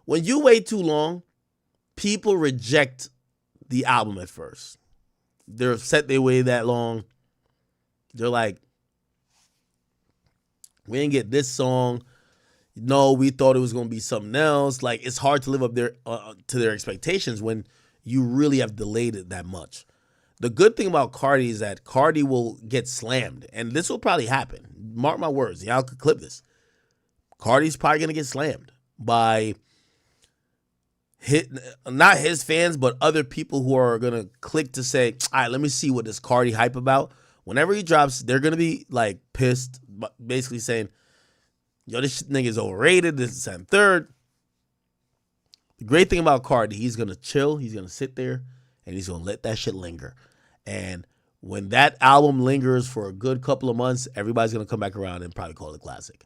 When you wait too long, people reject the album at first. They're upset they waited that long. They're like, we didn't get this song. No, we thought it was going to be something else. Like, it's hard to live up to their expectations when you really have delayed it that much. The good thing about Cardi is that Cardi will get slammed. And this will probably happen. Mark my words. Y'all could clip this. Cardi's probably going to get slammed by not his fans, but other people who are going to click to say, all right, let me see what this Cardi hype about. Whenever he drops, they're going to be like pissed, basically saying, yo, this nigga is overrated, this is and third. The great thing about Cardi, he's going to chill, he's going to sit there, and he's going to let that shit linger. And when that album lingers for a good couple of months, everybody's going to come back around and probably call it a classic.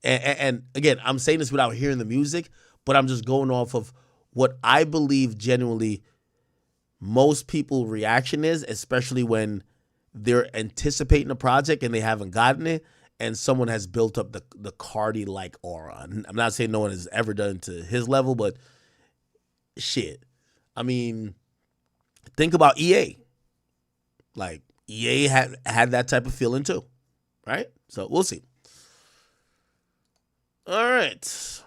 And again, I'm saying this without hearing the music, but I'm just going off of what I believe genuinely most people's reaction is, especially when they're anticipating a project and they haven't gotten it, and someone has built up the Cardi-like aura. I'm not saying no one has ever done it to his level, but shit. I mean, think about EA. Like, EA had that type of feeling too, right? So we'll see. All right.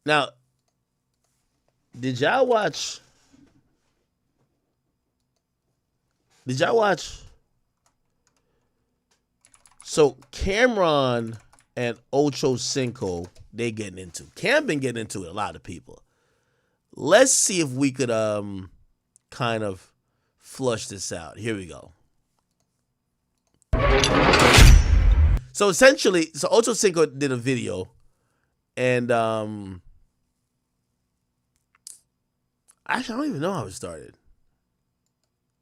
Now, did y'all watch So Cameron and Ochocinco, they getting into. Cam been getting into it, a lot of people. Let's see if we could kind of flush this out. Here we go. So essentially, Ochocinco did a video, and actually I don't even know how it started.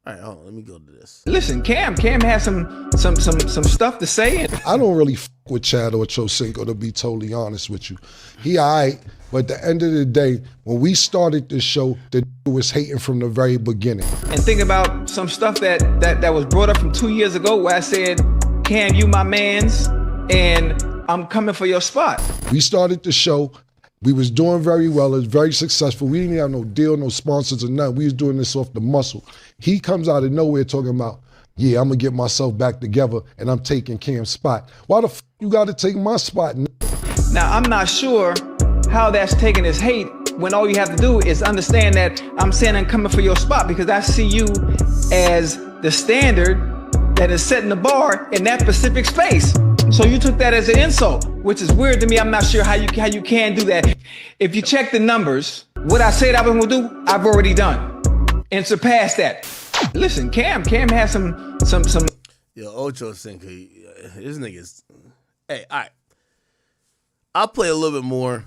All right, hold on, let me go to this. Listen, Cam has some stuff to say. I don't really with Chad Ochocinco, to be totally honest with you. He all right, but at the end of the day, when we started this show, the was hating from the very beginning. And think about some stuff that was brought up from 2 years ago where I said, Cam, you my mans, and I'm coming for your spot. We started the show. We was doing very well. It was very successful. We didn't have no deal, no sponsors or nothing. We was doing this off the muscle. He comes out of nowhere talking about, yeah, I'm going to get myself back together and I'm taking Cam's spot. Why the you got to take my spot? Now, I'm not sure how that's taking his hate when all you have to do is understand that I'm saying I'm coming for your spot because I see you as the standard that is setting the bar in that specific space. So you took that as an insult, which is weird to me. I'm not sure how you can do that. If you check the numbers, what I said I was gonna do, I've already done and surpassed that. Listen, Cam has some. Yo, Ochocinco, his niggas. Hey, all right. I'll play a little bit more.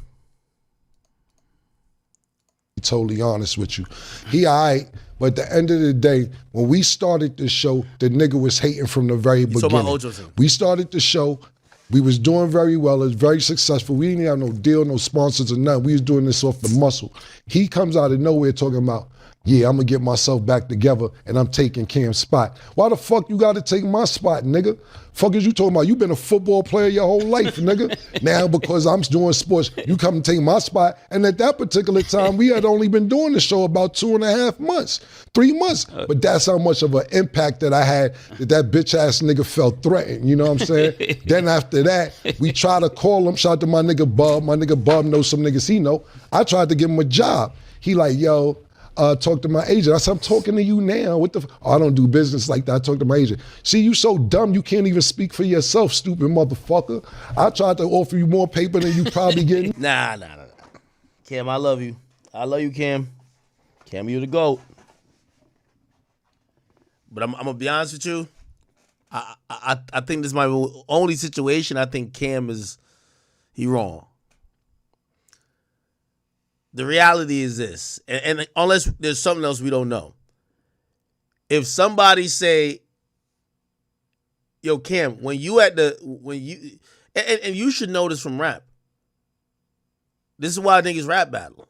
Totally honest with you. He all right, but at the end of the day, when we started this show, the nigga was hating from the very beginning. We started the show. We was doing very well. It was very successful. We didn't have no deal, no sponsors or nothing. We was doing this off the muscle. He comes out of nowhere talking about, yeah, I'm going to get myself back together and I'm taking Cam's spot. Why the fuck you got to take my spot, nigga? Fuck is you talking about? You been a football player your whole life, nigga. Now because I'm doing sports, you come and take my spot. And at that particular time, we had only been doing the show about 2.5 months, 3 months. But that's how much of an impact that I had that bitch ass nigga felt threatened. You know what I'm saying? Then after that, we try to call him. Shout out to my nigga Bub. My nigga Bub knows some niggas he know. I tried to give him a job. He like, yo, talk to my agent. I said, I'm talking to you now. What the I don't do business like that. I talk to my agent. See, you so dumb you can't even speak for yourself, stupid motherfucker. I tried to offer you more paper than you probably getting. Nah. Cam, I love you. I love you, Cam. Cam, you the GOAT. But I'm gonna be honest with you. I think this might be the only situation I think Cam he wrong. The reality is this, and unless there's something else we don't know. If somebody say, yo, Cam, and you should know this from rap. This is why niggas rap battle.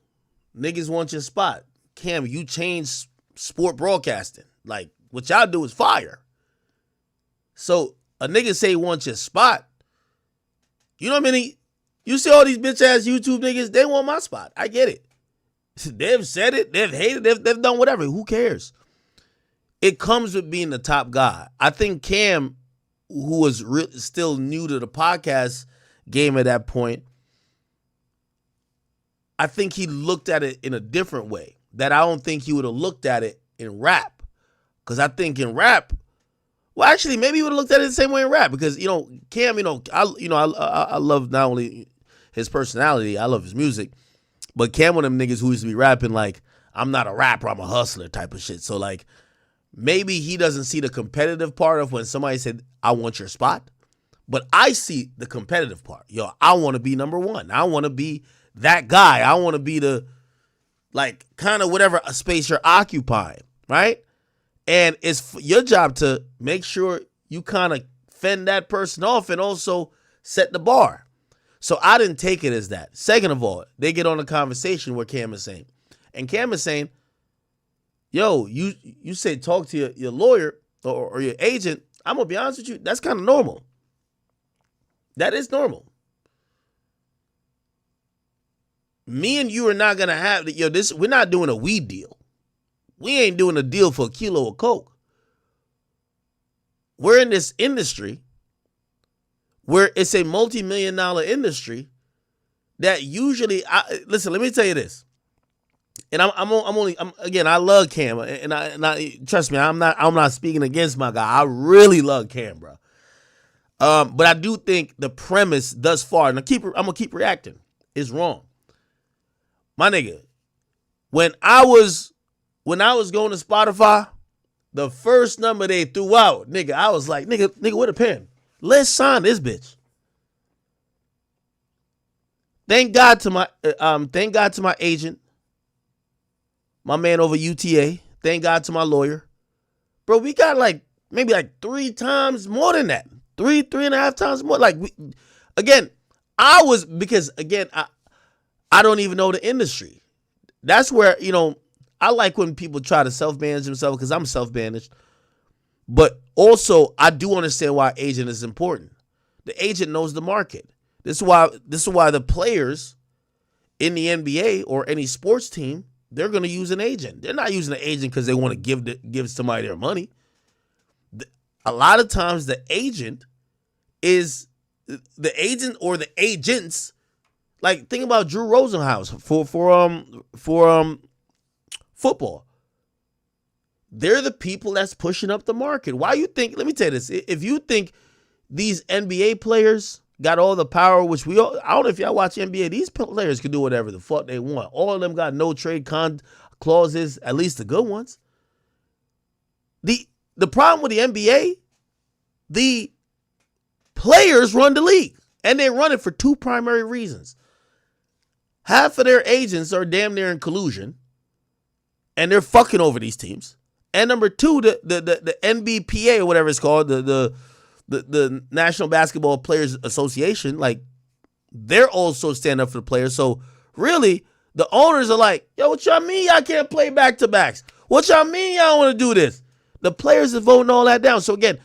Niggas want your spot. Cam, you change sport broadcasting. Like, what y'all do is fire. So a nigga say he wants your spot. You know what I mean? You see all these bitch ass YouTube niggas, they want my spot. I get it. They've said it, they've hated it, they've done whatever. Who cares? It comes with being the top guy. I think Cam, who was still new to the podcast game at that point, I think he looked at it in a different way that I don't think he would have looked at it in rap. Because I think in rap, well, actually, maybe he would have looked at it the same way in rap. Because, Cam, I love not only his personality, I love his music, but Cam one of them niggas who used to be rapping like, I'm not a rapper, I'm a hustler type of shit. So, like, maybe he doesn't see the competitive part of when somebody said, I want your spot. But I see the competitive part. Yo, I want to be number one. I want to be that guy. I want to be the, like, kind of whatever space you're occupying, right? And it's your job to make sure you kind of fend that person off and also set the bar. So I didn't take it as that. Second of all, they get on a conversation where Cam is saying, and Cam is saying, yo, you say talk to your lawyer or your agent. I'm going to be honest with you, that's kind of normal. That is normal. Me and you are not going to have, we're not doing a weed deal. We ain't doing a deal for a kilo of coke. We're in this industry where it's a multi-million-dollar industry that usually, listen, let me tell you this. And I love Cam, and I trust me, I'm not speaking against my guy. I really love Cam, bro. But I do think the premise thus far, and I'm gonna keep reacting, is wrong. My nigga, when I was going to Spotify, the first number they threw out, nigga, I was like, nigga, with a pen. Let's sign this bitch. Thank God to my agent, my man over UTA. Thank God to my lawyer. Bro, we got maybe 3 times more than that. 3.5 times more. I don't even know the industry. That's where, I like when people try to self-manage themselves because I'm self-managed. But also, I do understand why agent is important. The agent knows the market. This is why the players in the NBA or any sports team, they're going to use an agent. They're not using an agent because they want to give somebody their money. A lot of times the agent or the agents, think about Drew Rosenhaus for football. They're the people that's pushing up the market. Why you think, let me tell you this, if you think these NBA players got all the power, which I don't know if y'all watch NBA, these players can do whatever the fuck they want. All of them got no trade clauses, at least the good ones. The problem with the NBA, the players run the league, and they run it for 2 primary reasons. Half of their agents are damn near in collusion, and they're fucking over these teams. And number 2, the NBPA or whatever it's called, the National Basketball Players Association, they're also stand up for the players. So really, the owners are like, yo, what y'all mean y'all can't play back-to-backs? What y'all mean y'all want to do this? The players are voting all that down. So again,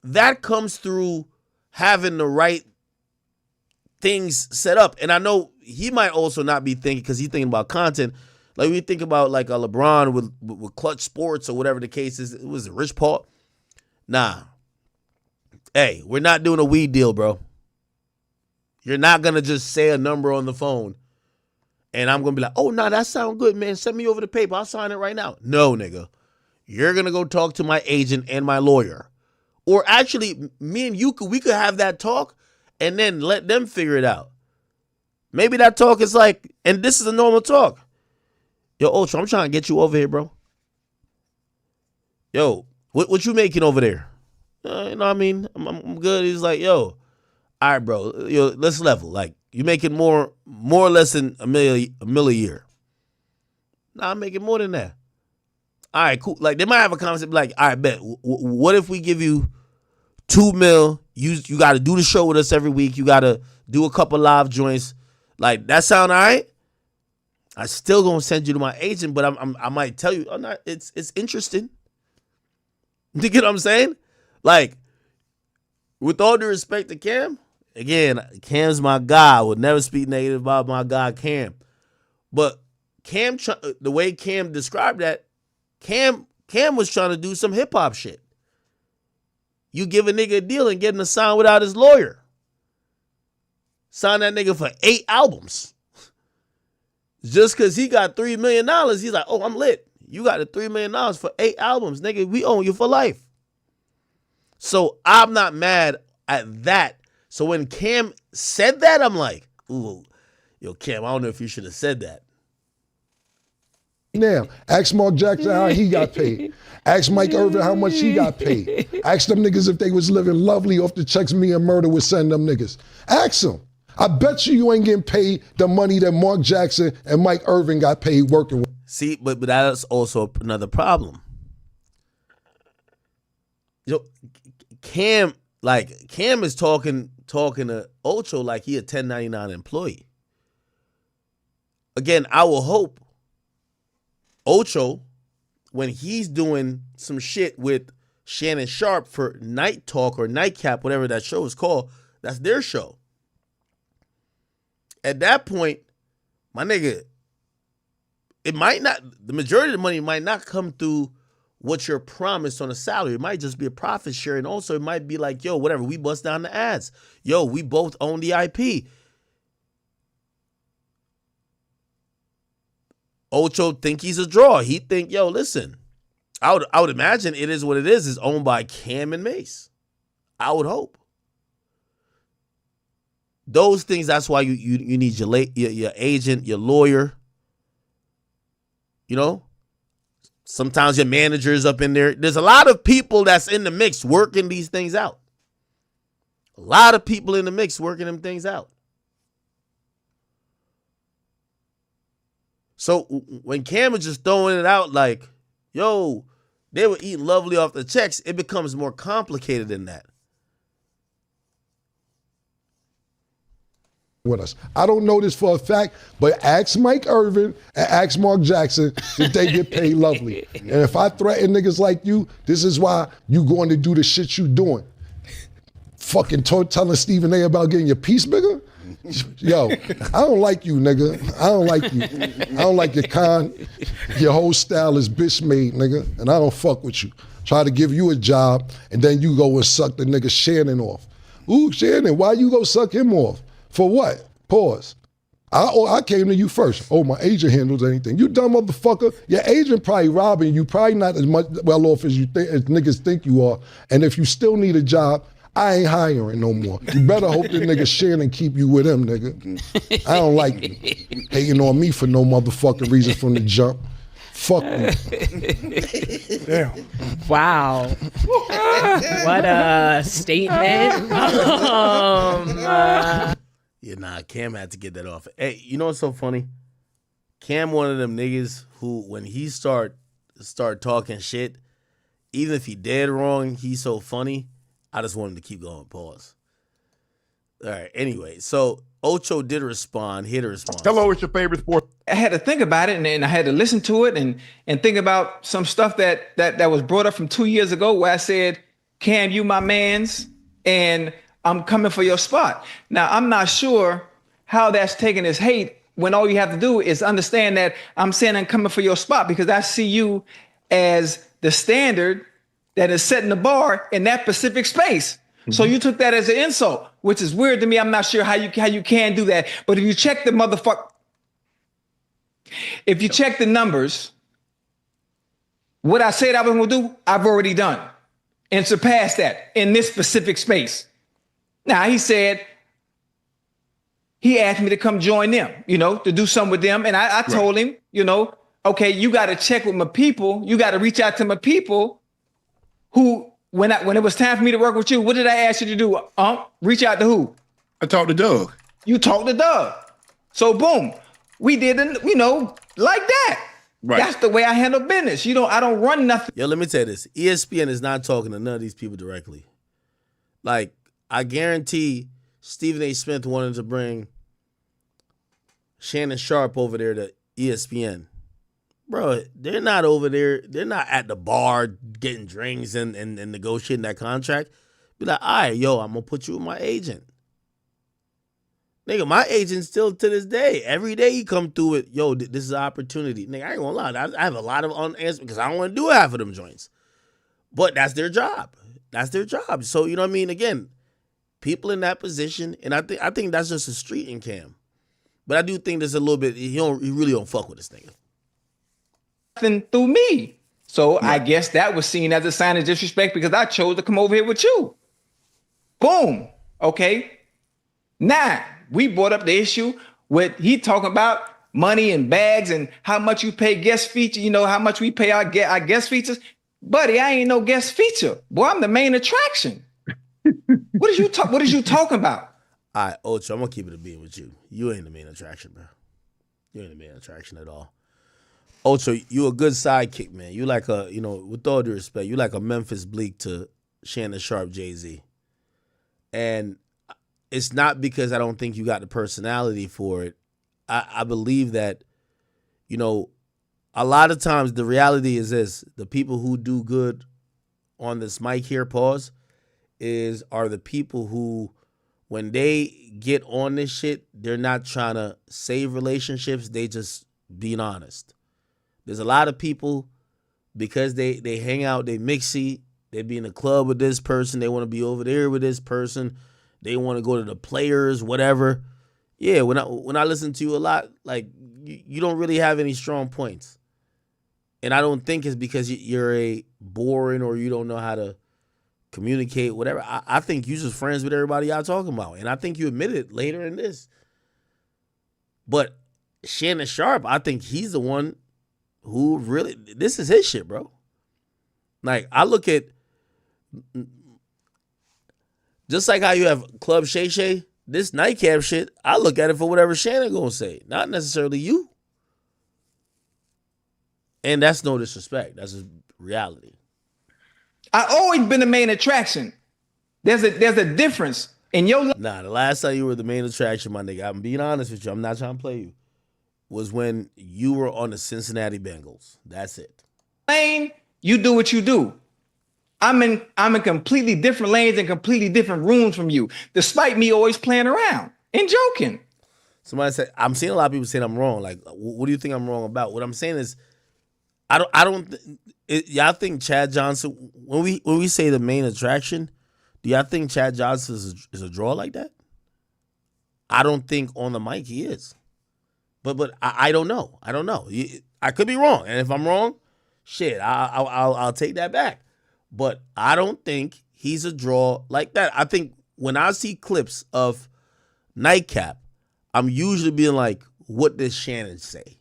that comes through having the right things set up. And I know he might also not be thinking, because he's thinking about content. Like we think about a LeBron with Clutch Sports or whatever the case is. It was Rich Paul. Nah. Hey, we're not doing a weed deal, bro. You're not going to just say a number on the phone and I'm going to be like, oh, no, that sounds good, man. Send me over the paper. I'll sign it right now. No, nigga. You're going to go talk to my agent and my lawyer. Or actually, me and you, we could have that talk and then let them figure it out. Maybe that talk is and this is a normal talk. Yo, Ocho, I'm trying to get you over here, bro. Yo, what you making over there? You know what I mean? I'm good. He's like, yo, all right, bro. Yo, let's level. You making more or less than a million a year. Nah, I'm making more than that. All right, cool. They might have a conversation all right, bet. What if we give you $2 million? You got to do the show with us every week. You got to do a couple live joints. That sound all right? I still gonna send you to my agent, but I might tell you, it's interesting. You get what I'm saying? With all due respect to Cam, again, Cam's my guy. I would never speak negative about my guy Cam. But Cam, the way Cam described that, Cam was trying to do some hip hop shit. You give a nigga a deal and get him to sign without his lawyer. Sign that nigga for 8 albums. Just because he got $3 million, he's like, oh, I'm lit. You got the $3 million for 8 albums. Nigga, we own you for life. So I'm not mad at that. So when Cam said that, I'm like, ooh, yo, Cam, I don't know if you should have said that. Now, ask Mark Jackson how he got paid. Ask Mike Irvin how much he got paid. Ask them niggas if they was living lovely off the checks me and Murder would send them niggas. Ask them. I bet you ain't getting paid the money that Mark Jackson and Mike Irvin got paid working with. See, but that's also another problem. Yo, Cam is talking to Ocho like he a 1099 employee. Again, I will hope Ocho, when he's doing some shit with Shannon Sharp for Night Talk or Nightcap, whatever that show is called, that's their show. At that point, my nigga, it might not, the majority of the money might not come through what you're promised on a salary. It might just be a profit share. And also it might be like, yo, whatever, we bust down the ads. Yo, we both own the IP. Ocho think he's a draw. He think, yo, listen, I would imagine it is what it is owned by Cam and Mace. I would hope. those things, that's why you need your agent, your lawyer. You know, sometimes your manager's up in there. There's a lot of people that's in the mix working these things out. A lot of people in the mix working them things out. So when Cam is just throwing it out like, yo, they were eating lovely off the checks, it becomes more complicated than that. With us. I don't know this for a fact, but ask Mike Irvin and ask Mark Jackson that they get paid lovely. And if I threaten niggas like you, this is why you going to do the shit you doing. Fucking telling Stephen A about getting your piece bigger? Yo, I don't like you, nigga. I don't like you. I don't like your your whole style is bitch made, nigga, and I don't fuck with you. Try to give you a job, and then you go and suck the nigga Shannon off. Ooh, Shannon, why you go suck him off? For what? Pause. I came to you first. Oh, my agent handles anything. You dumb motherfucker. Your agent probably robbing you, probably not as much well off as as niggas think you are. And if you still need a job, I ain't hiring no more. You better hope this nigga Shannon keep you with him, nigga. I don't like you. Hating on me for no motherfucking reason from the jump. Fuck you. Damn. Wow. What a statement. Yeah, nah, Cam had to get that off. Hey, you know what's so funny? Cam one of them niggas who, when he start talking shit, even if he dead wrong, he's so funny. I just want him to keep going. Pause. All right. Anyway, so Ocho did respond. Hit a response. Hello, what's your favorite sport? I had to think about it, and I had to listen to it and think about some stuff that was brought up from 2 years ago where I said, Cam, you my mans, and I'm coming for your spot. Now, I'm not sure how that's taken as hate when all you have to do is understand that I'm saying I'm coming for your spot because I see you as the standard that is setting the bar in that specific space. Mm-hmm. So you took that as an insult, which is weird to me. I'm not sure how you can do that. But if you check the if you check the numbers, what I said I was going to do, I've already done and surpassed that in this specific space. Now, he said, he asked me to come join them, to do something with them. And I told him, okay, you got to check with my people. You got to reach out to my people who, when it was time for me to work with you, what did I ask you to do? Reach out to who? I talked to Doug. You talked to Doug. So boom, we did, like that. Right. That's the way I handle business. I don't run nothing. Yo, let me tell you this. ESPN is not talking to none of these people directly. Like, I guarantee Stephen A. Smith wanted to bring Shannon Sharp over there to ESPN. Bro, they're not over there. They're not at the bar getting drinks and negotiating that contract. Be like, all right, yo, I'm going to put you with my agent. Nigga, my agent still to this day. Every day he come through with, yo, this is an opportunity. Nigga, I ain't going to lie. I have a lot of unanswered because I don't want to do half of them joints. But that's their job. That's their job. So, you know what I mean? Again, people in that position, and I think that's just a street in Cam. But I do think there's a little bit, he really don't fuck with this nigga. Through me. So I guess that was seen as a sign of disrespect because I chose to come over here with you. Boom. Okay. Now, we brought up the issue with he talking about money and bags and how much you pay guest feature, how much we pay our guest features. Buddy, I ain't no guest feature. Boy, I'm the main attraction. What is you talking about? All right, Ocho, I'm going to keep it a beat with you. You ain't the main attraction, bro. You ain't the main attraction at all. Ocho, you a good sidekick, man. You like a, with all due respect, you like a Memphis Bleak to Shannon Sharp, Jay-Z. And it's not because I don't think you got the personality for it. I believe that, a lot of times the reality is this. The people who do good on this mic here, pause, are the people who, when they get on this shit, they're not trying to save relationships. They just being honest. There's a lot of people, because they hang out, they mixy, they be in the club with this person, they want to be over there with this person, they want to go to the players, whatever. Yeah, when I listen to you a lot, like, you don't really have any strong points. And I don't think it's because you're a boring or you don't know how to, communicate, whatever. I think you just friends with everybody y'all talking about. And I think you admitted it later in this. But Shannon Sharpe, I think he's the one who really, this is his shit, bro. Like, I look at, just like how you have Club Shay Shay, this nightcap shit, I look at it for whatever Shannon gonna say, not necessarily you. And that's no disrespect. That's just reality. I always been the main attraction. There's a difference in your life. Nah, the last time you were the main attraction, my nigga, I'm being honest with you, I'm not trying to play you, was when you were on the Cincinnati Bengals. That's it. Lane, you do what you do. I'm in completely different lanes and completely different rooms from you, despite me always playing around and joking. Somebody said, I'm seeing a lot of people saying I'm wrong. Like, what do you think I'm wrong about? What I'm saying is, y'all think Chad Johnson, when we say the main attraction, do y'all think Chad Johnson is a draw like that? I don't think on the mic he is. But I don't know. I don't know. I could be wrong. And if I'm wrong, shit, I'll take that back. But I don't think he's a draw like that. I think when I see clips of Nightcap, I'm usually being like, what did Shannon say?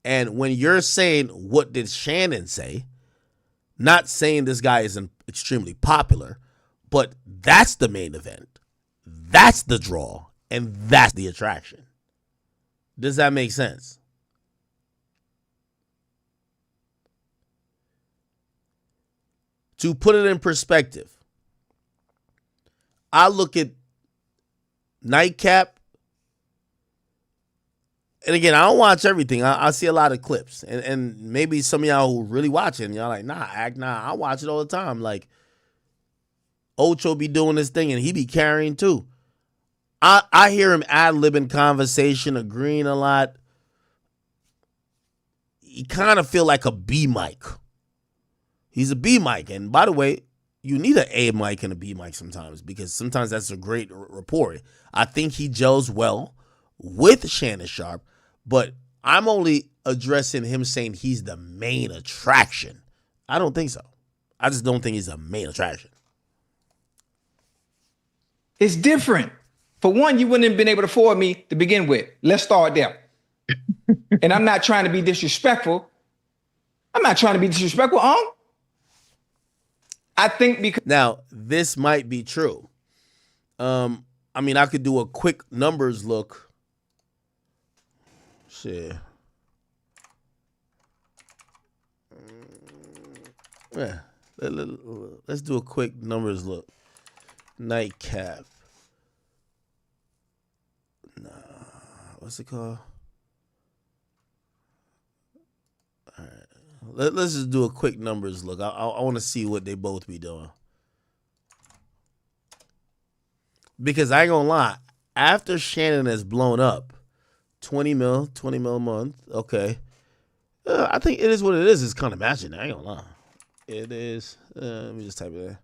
And when you're saying, what did Shannon say, not saying this guy isn't extremely popular, but that's the main event. That's the draw. And that's the attraction. Does that make sense? To put it in perspective, I look at Nightcap, and again, I don't watch everything. I see a lot of clips, and maybe some of y'all who really watching, y'all like, nah, I watch it all the time. Like, Ocho be doing this thing, and he be carrying too. I hear him ad-libbing conversation, agreeing a lot. He kind of feel like a B mic. He's a B mic. And by the way, you need an A mic and a B mic sometimes, because sometimes that's a great rapport. I think he gels well with Shannon Sharpe, but I'm only addressing him saying he's the main attraction. I don't think so. I just don't think he's the main attraction. It's different. For one, you wouldn't have been able to afford me to begin with. Let's start there. And I'm not trying to be disrespectful. I think because... Now, this might be true. I mean, I could do a quick numbers look. Shit. Yeah. Let's do a quick numbers look. Nightcap. What's it called? All right. Let's just do a quick numbers look. I want to see what they both be doing. Because I ain't gonna lie, after Shannon has blown up, 20 mil a month, okay. I think it is what it is. It's kind of matching. I ain't gonna lie. It is. Let me just type it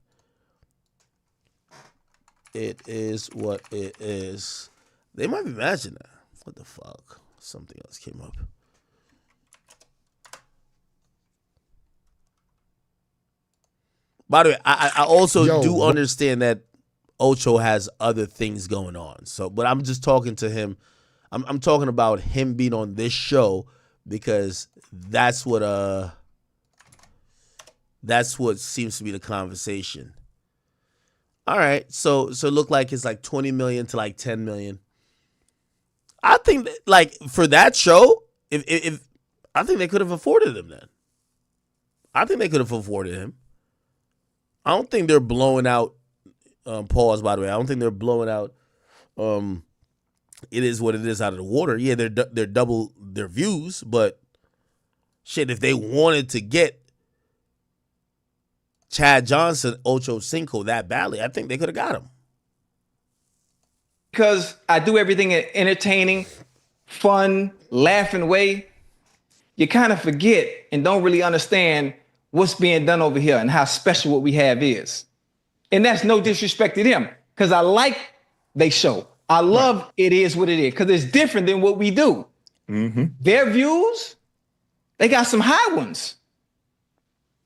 in. It is what it is. They might be matching that. What the fuck? Something else came up. By the way, I also do understand that Ocho has other things going on. So, but I'm just talking to him. I'm talking about him being on this show because that's what seems to be the conversation. All right, so it looked like it's like 20 million to like 10 million. I think that, like, for that show, if I think they could have afforded him then. I think they could have afforded him. I don't think they're blowing out. Pause, by the way. I don't think they're blowing out. It is what it is out of the water. Yeah, they're double their views, but shit, if they wanted to get Chad Johnson, Ochocinco that badly, I think they could have got him. Because I do everything in an entertaining, fun, laughing way, you kind of forget and don't really understand what's being done over here and how special what we have is. And that's no disrespect to them, because I like they show. I love It Is What It Is, because it's different than what we do. Mm-hmm. Their views, they got some high ones.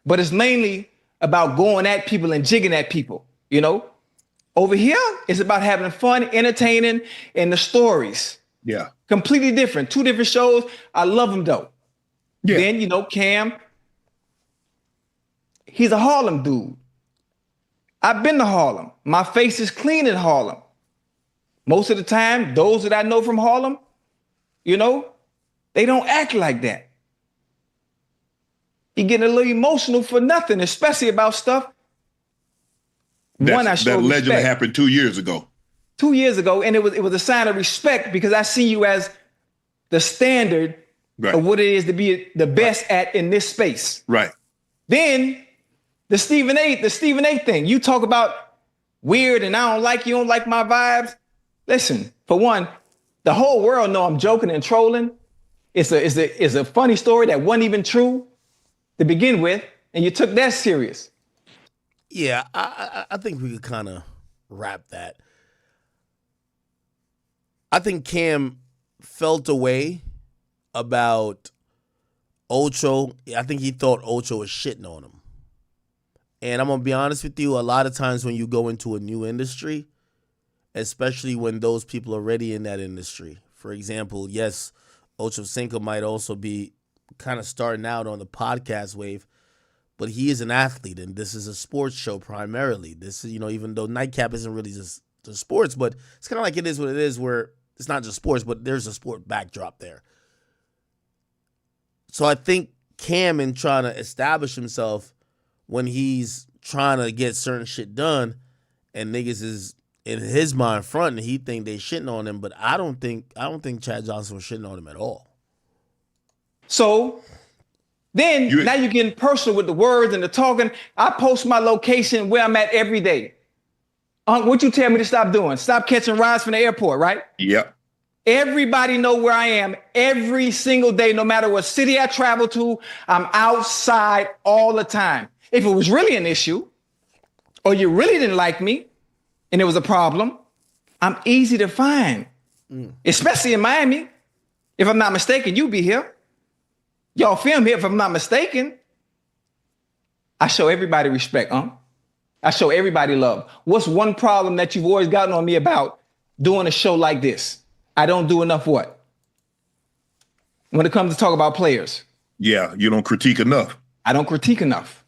But it's mainly about going at people and jigging at people, you know? Over here, it's about having fun, entertaining, and the stories. Yeah. Completely different. 2 different shows. I love them though. Yeah. Then, you know, Cam, he's a Harlem dude. I've been to Harlem. My face is clean in Harlem. Most of the time, those that I know from Harlem, you know, they don't act like that. You getting a little emotional for nothing, especially about stuff. That legend happened 2 years ago. 2 years ago, and it was a sign of respect because I see you as the standard of what it is to be the best at in this space. Right. Then the Stephen A thing. You talk about weird and I don't like you, don't like my vibes. Listen, for one, the whole world know I'm joking and trolling. It's a funny story that wasn't even true to begin with, and you took that serious. Yeah, I think we could kind of wrap that. I think Cam felt a way about Ocho. I think he thought Ocho was shitting on him. And I'm going to be honest with you, a lot of times when you go into a new industry, especially when those people are already in that industry. For example, yes, Ochocinco might also be kind of starting out on the podcast wave, but he is an athlete, and this is a sports show primarily. This is, you know, even though Nightcap isn't really just sports, but it's kind of like it is what it is, where it's not just sports, but there's a sport backdrop there. So I think Cam, in trying to establish himself when he's trying to get certain shit done, and niggas is in his mind front, and he think they shitting on him, but I don't think Chad Johnson was shitting on him at all. So then now you're getting personal with the words and the talking. I post my location where I'm at every day. What you tell me to stop doing? Stop catching rides from the airport, right? Yep. Everybody know where I am every single day, no matter what city I travel to. I'm outside all the time. If it was really an issue, or you really didn't like me, and it was a problem, I'm easy to find. Especially in Miami. If I'm not mistaken, you be here. Y'all film here, if I'm not mistaken. I show everybody respect, I show everybody love. What's one problem that you've always gotten on me about doing a show like this? I don't do enough what? When it comes to talk about players. Yeah, you don't critique enough. I don't critique enough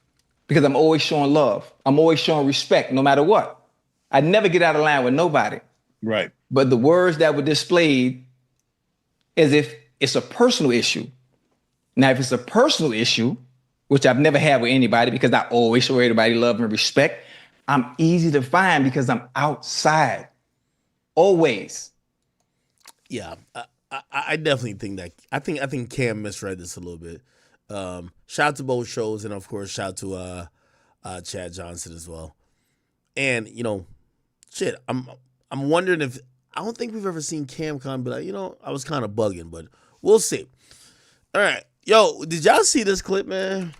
because I'm always showing love. I'm always showing respect no matter what. I never get out of line with nobody. Right. But the words that were displayed as if it's a personal issue. Now, if it's a personal issue, which I've never had with anybody because I always show everybody love and respect, I'm easy to find because I'm outside. Always. Yeah, I definitely think that. I think Cam misread this a little bit. Shout out to both shows, and of course, shout out to Chad Johnson as well. And you know, shit, I'm wondering if I don't think we've ever seen Cam kind of be like, you know, I was kind of bugging, but we'll see. All right, yo, did y'all see this clip, man?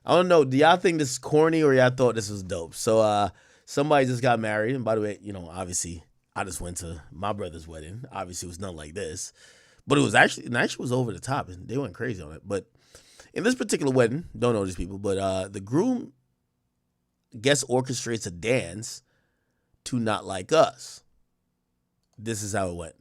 I don't know. Do y'all think this is corny or y'all thought this was dope? So somebody just got married, and by the way, you know, obviously. I just went to my brother's wedding. Obviously, it was nothing like this. But it was actually was over the top, and they went crazy on it. But in this particular wedding, don't know these people, but the groom guest orchestrates a dance to Not Like Us. This is how it went.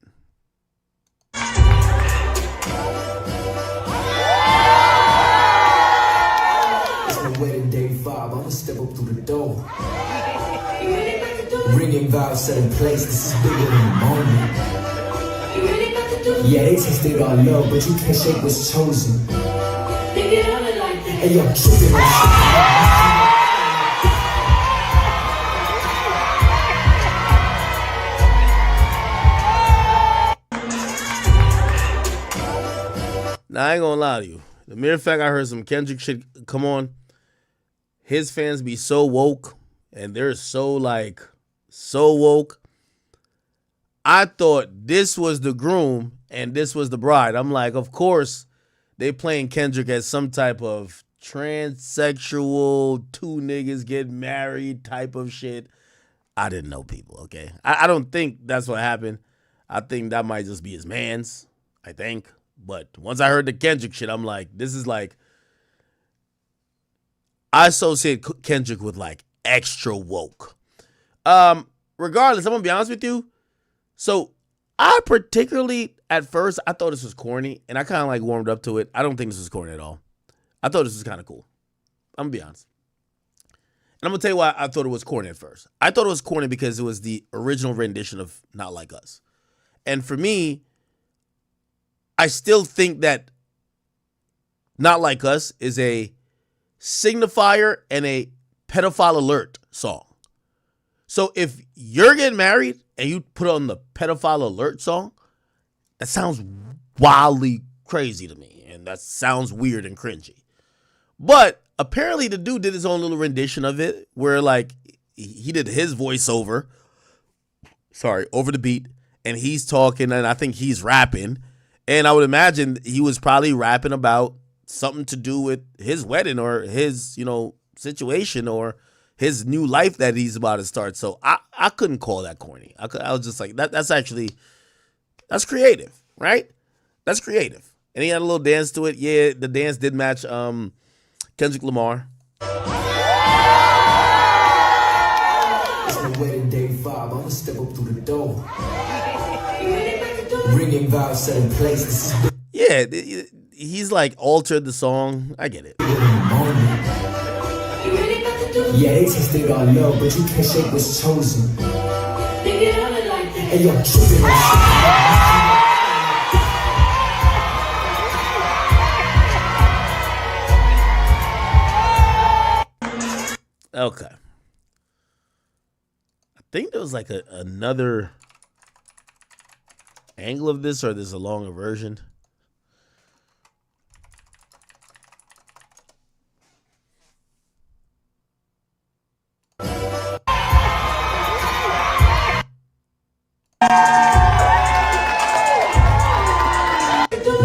It's my wedding day vibe. I'ma step up through the door. Ringing vows set in place, this is bigger than the moment. Yeah, they tasted our love, but you can't shake what's chosen. Hey, yo, tripping on Now, I ain't gonna lie to you. The mere fact I heard some Kendrick shit come on, his fans be so woke, and they're so woke. I thought this was the groom and this was the bride. I'm like, of course, they playing Kendrick as some type of transsexual, two niggas get married type of shit. I didn't know people, okay? I don't think that's what happened. I think that might just be his man's, I think. But once I heard the Kendrick shit, I'm like, this is like I associate Kendrick with like extra woke. Regardless, I'm gonna be honest with you. So I particularly, at first, I thought this was corny, and I kind of like warmed up to it. I don't think this was corny at all. I thought this was kind of cool. I'm gonna be honest. And I'm gonna tell you why I thought it was corny at first. I thought it was corny because it was the original rendition of Not Like Us. And for me, I still think that Not Like Us is a signifier and a pedophile alert song. So if you're getting married and you put on the pedophile alert song, that sounds wildly crazy to me. And that sounds weird and cringy. But apparently the dude did his own little rendition of it where like he did his voiceover, over the beat, and he's talking and I think he's rapping. And I would imagine he was probably rapping about something to do with his wedding or his, situation or his new life that he's about to start. So I couldn't call that corny. I was just like, that's creative, right? That's creative. And he had a little dance to it. Yeah, the dance did match Kendrick Lamar. It's the wedding day 5. I'ma step up through the door. Ringing vows set in place. Yeah, he's like altered the song. I get it. Yeah, they tasted our love, but you can't shake what's chosen. Hey, yo, tripping. Okay. I think there was like another angle of this, or there's a longer version.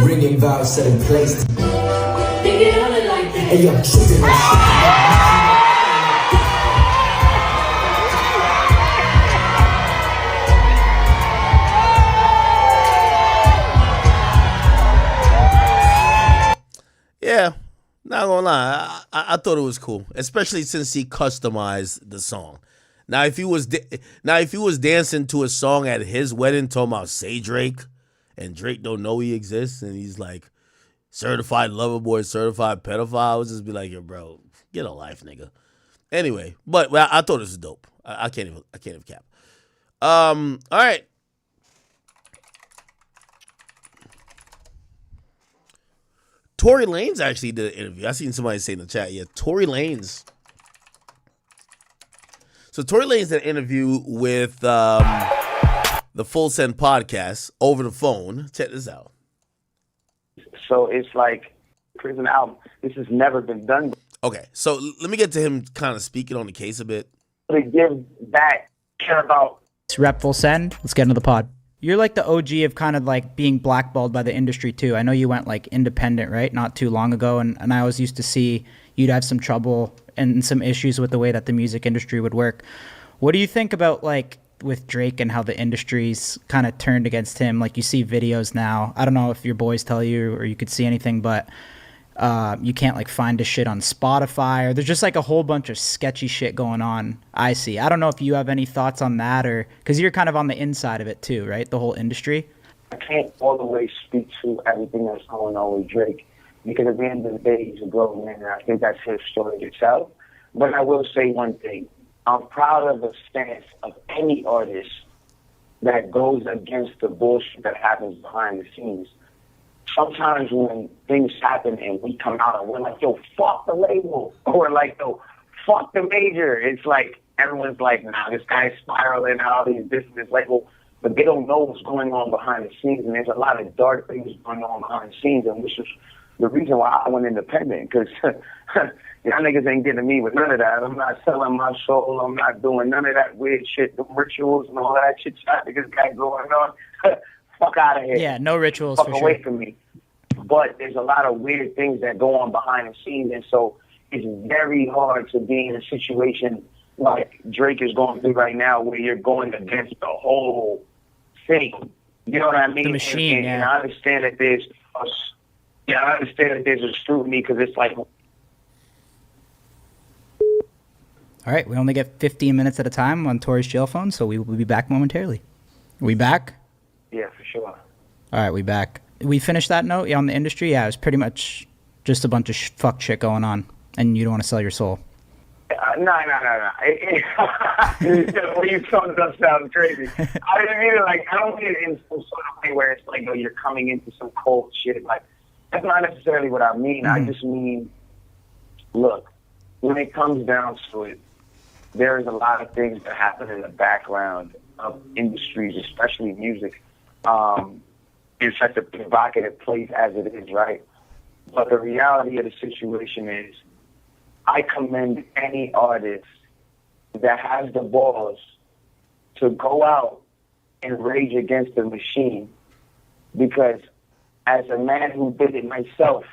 Ringing vows set in place. Hey, yo, tripping. Yeah, not gonna lie, I thought it was cool, especially since he customized the song. Now, if he was dancing to a song at his wedding talking about Say Drake, and Drake don't know he exists, and he's like certified lover boy, certified pedophile, I would just be like, yo, bro, get a life, nigga. Anyway, but I thought this was dope. I can't even cap. All right. Tory Lanez actually did an interview. I seen somebody say in the chat, yeah, Tory Lanez. So Tory Lanez did an interview with the Full Send podcast over the phone. Check this out. So it's like prison album. This has never been done. Okay, so let me get to him kind of speaking on the case a bit. To give back, care about. It's Rep Full Send. Let's get into the pod. You're like the OG of kind of like being blackballed by the industry too. I know you went like independent, right? Not too long ago. And I always used to see you'd have some trouble and some issues with the way that the music industry would work. What do you think about like with Drake and how the industry's kind of turned against him? Like you see videos now. I don't know if your boys tell you or you could see anything, but you can't like find his shit on Spotify, or there's just like a whole bunch of sketchy shit going on. I see. I don't know if you have any thoughts on that, or because you're kind of on the inside of it too, right? The whole industry. I can't all the way speak to everything that's going on with Drake because at the end of the day, he's a grown man, and I think that's his story to tell. But I will say one thing. I'm proud of the stance of any artist that goes against the bullshit that happens behind the scenes. Sometimes when things happen and we come out and we're like, yo, fuck the label, or like, yo, fuck the major, it's like everyone's like, nah, this guy's spiraling out, he's this label, but they don't know what's going on behind the scenes, and there's a lot of dark things going on behind the scenes, and which is the reason why I went independent, because y'all niggas ain't getting me with none of that. I'm not selling my soul. I'm not doing none of that weird shit, the rituals and all that shit y'all niggas got going on. Fuck out of here. Yeah, no rituals Fuck for away sure. from me. But there's a lot of weird things that go on behind the scenes, and so it's very hard to be in a situation like Drake is going through right now, where you're going against the whole thing. You know what I mean? The machine, and I understand that there's a scrutiny because it's like All right, we only get 15 minutes at a time on Tory's jail phone, so we will be back momentarily. Are we back? Yeah, for sure. All right, we back. We finished that note on the industry? Yeah, it was pretty much just a bunch of fuck shit going on, and you don't want to sell your soul. No. When you summed it up, sounds crazy. I didn't mean it I don't mean it in some sort of way where it's like, oh, you're coming into some cold shit. Like, that's not necessarily what I mean. I just mean, look, when it comes down to it, there's a lot of things that happen in the background of industries, especially music, in such a provocative place as it is, right? But the reality of the situation is, I commend any artist that has the balls to go out and rage against the machine, because as a man who did it myself,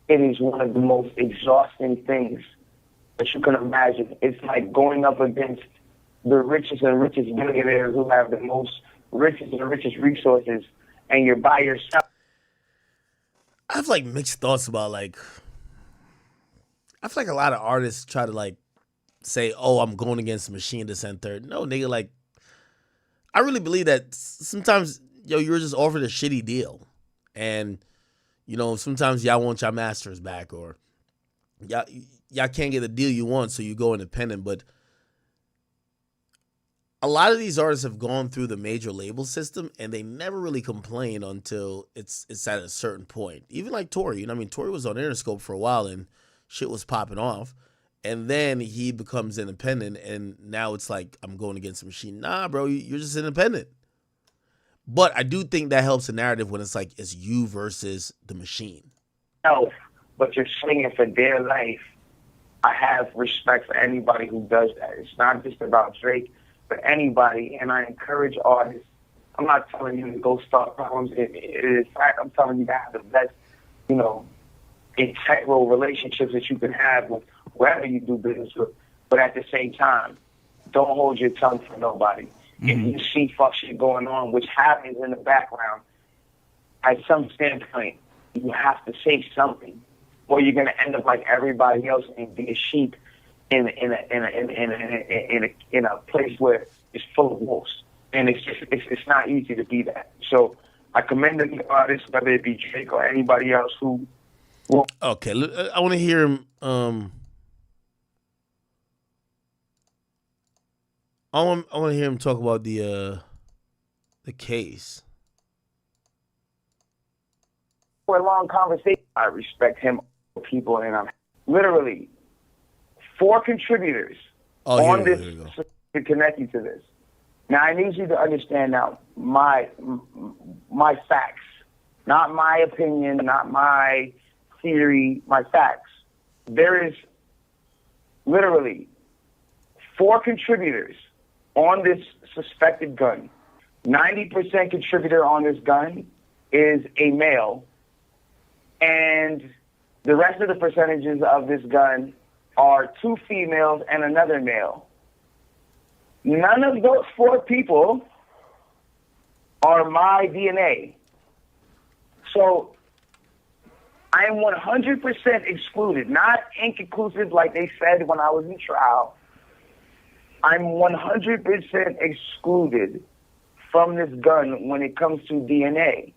it is one of the most exhausting things that you can imagine. It's like going up against the richest and richest billionaires who have the most richest and richest resources, and you're by yourself. I have mixed thoughts about I feel like a lot of artists try to say, oh, I'm going against the machine, this and third. No, nigga, I really believe that sometimes, you're just offered a shitty deal. And, sometimes y'all want your masters back, or y'all can't get the deal you want, so you go independent. But a lot of these artists have gone through the major label system, and they never really complain until it's at a certain point. Even like Tory, Tory was on Interscope for a while, and shit was popping off, and then he becomes independent, and now it's like, I'm going against the machine. Nah, bro, you're just independent. But I do think that helps the narrative when it's it's you versus the machine. No, but you're swinging for dear life. I have respect for anybody who does that. It's not just about Drake, but anybody, and I encourage artists. I'm not telling you to go start problems. In fact, I'm telling you to have the best, integral relationships that you can have with whoever you do business with. But at the same time, don't hold your tongue for nobody. Mm-hmm. If you see fuck shit going on, which happens in the background, at some standpoint, you have to say something, or you're going to end up like everybody else and be a sheep in a place where it's full of wolves. And it's not easy to be that. So I commend the artists, whether it be Drake or anybody else who. Well, okay, I want to hear him. I want to hear him talk about the case. For a long conversation, I respect him, people, and I'm literally 4 contributors on this to connect you to this. Now, I need you to understand now my facts, not my opinion, not my theory, my facts. There is literally 4 contributors on this suspected gun. 90% contributor on this gun is a male, and the rest of the percentages of this gun are 2 females and another male. None of those 4 people are my DNA. So I am 100% excluded, not inconclusive like they said when I was in trial. I'm 100% excluded from this gun when it comes to DNA.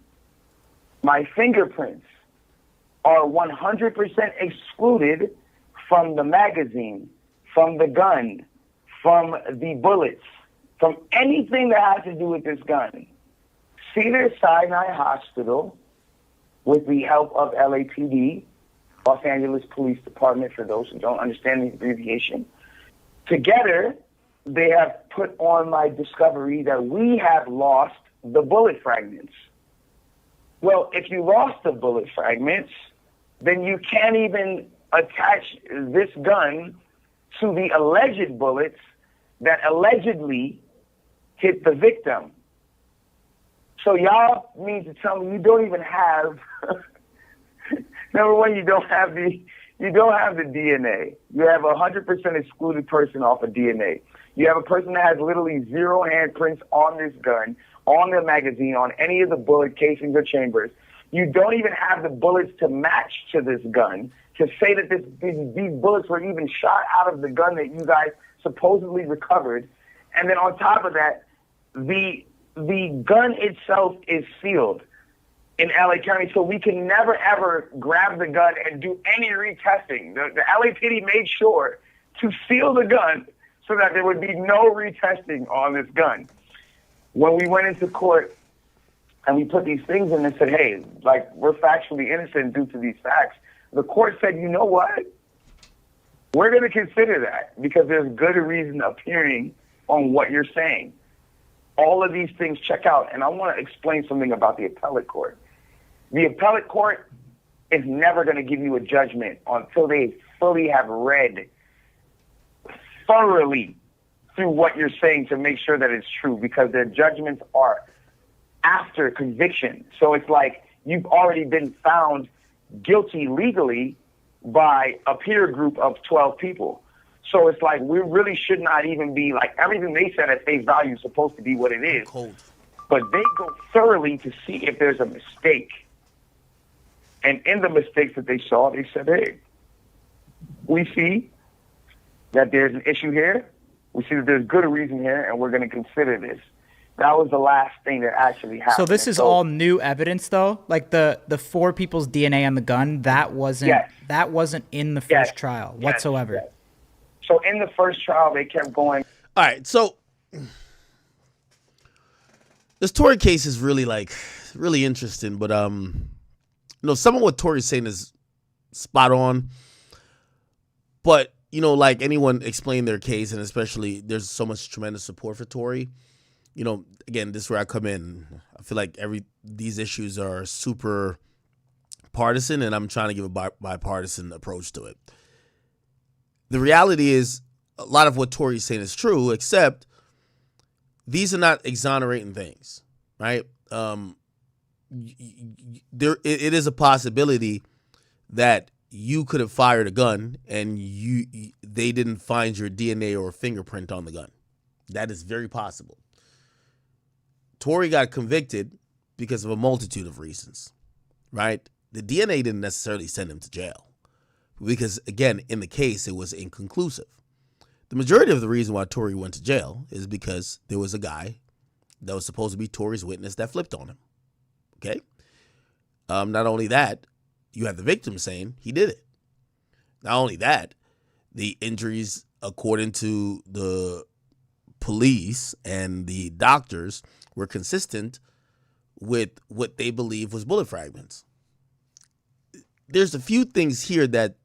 My fingerprints are 100% excluded from the magazine, from the gun, from the bullets, from anything that has to do with this gun. Cedars-Sinai Hospital, with the help of LAPD, Los Angeles Police Department, for those who don't understand the abbreviation, together they have put on my discovery that we have lost the bullet fragments. Well, if you lost the bullet fragments, then you can't even attach this gun to the alleged bullets that allegedly hit the victim. So y'all mean to tell me you don't even have number one, you don't have the DNA. You have a 100% excluded person off of DNA. You have a person that has literally 0 handprints on this gun, on the magazine, on any of the bullet casings or chambers. You don't even have the bullets to match to this gun to say that these bullets were even shot out of the gun that you guys supposedly recovered. And then on top of that, the gun itself is sealed in LA County, so we can never, ever grab the gun and do any retesting. The LAPD made sure to seal the gun so that there would be no retesting on this gun. When we went into court and we put these things in and said, hey, like, we're factually innocent due to these facts, the court said, you know what? We're going to consider that because there's good reason appearing on what you're saying. All of these things check out. And I want to explain something about the appellate court. The appellate court is never going to give you a judgment until they fully have read thoroughly through what you're saying to make sure that it's true, because their judgments are after conviction. So it's like you've already been found guilty legally by a peer group of 12 people. So it's like we really should not even be like everything they said at face value is supposed to be what it is. Cold. But they go thoroughly to see if there's a mistake. And in the mistakes that they saw, they said, hey, we see that there's an issue here. We see that there's good reason here, and we're going to consider this. That was the last thing that actually happened. So this is all new evidence, though? Like the 4 people's DNA on the gun, that wasn't in the first trial whatsoever? Yes. So in the first trial, they kept going. All right, so this Tory case is really interesting, but some of what Tory's saying is spot on. But like anyone explain their case, and especially there's so much tremendous support for Tory. Again, this is where I come in. I feel like these issues are super partisan, and I'm trying to give a bipartisan approach to it. The reality is a lot of what Tory's saying is true, except these are not exonerating things, right? It is a possibility that you could have fired a gun and they didn't find your DNA or fingerprint on the gun. That is very possible. Tory got convicted because of a multitude of reasons, right? The DNA didn't necessarily send him to jail because, again, in the case, it was inconclusive. The majority of the reason why Tory went to jail is because there was a guy that was supposed to be Tory's witness that flipped on him, okay? Not only that, you have the victim saying he did it. Not only that, the injuries, according to the police and the doctors, were consistent with what they believe was bullet fragments. There's a few things here that,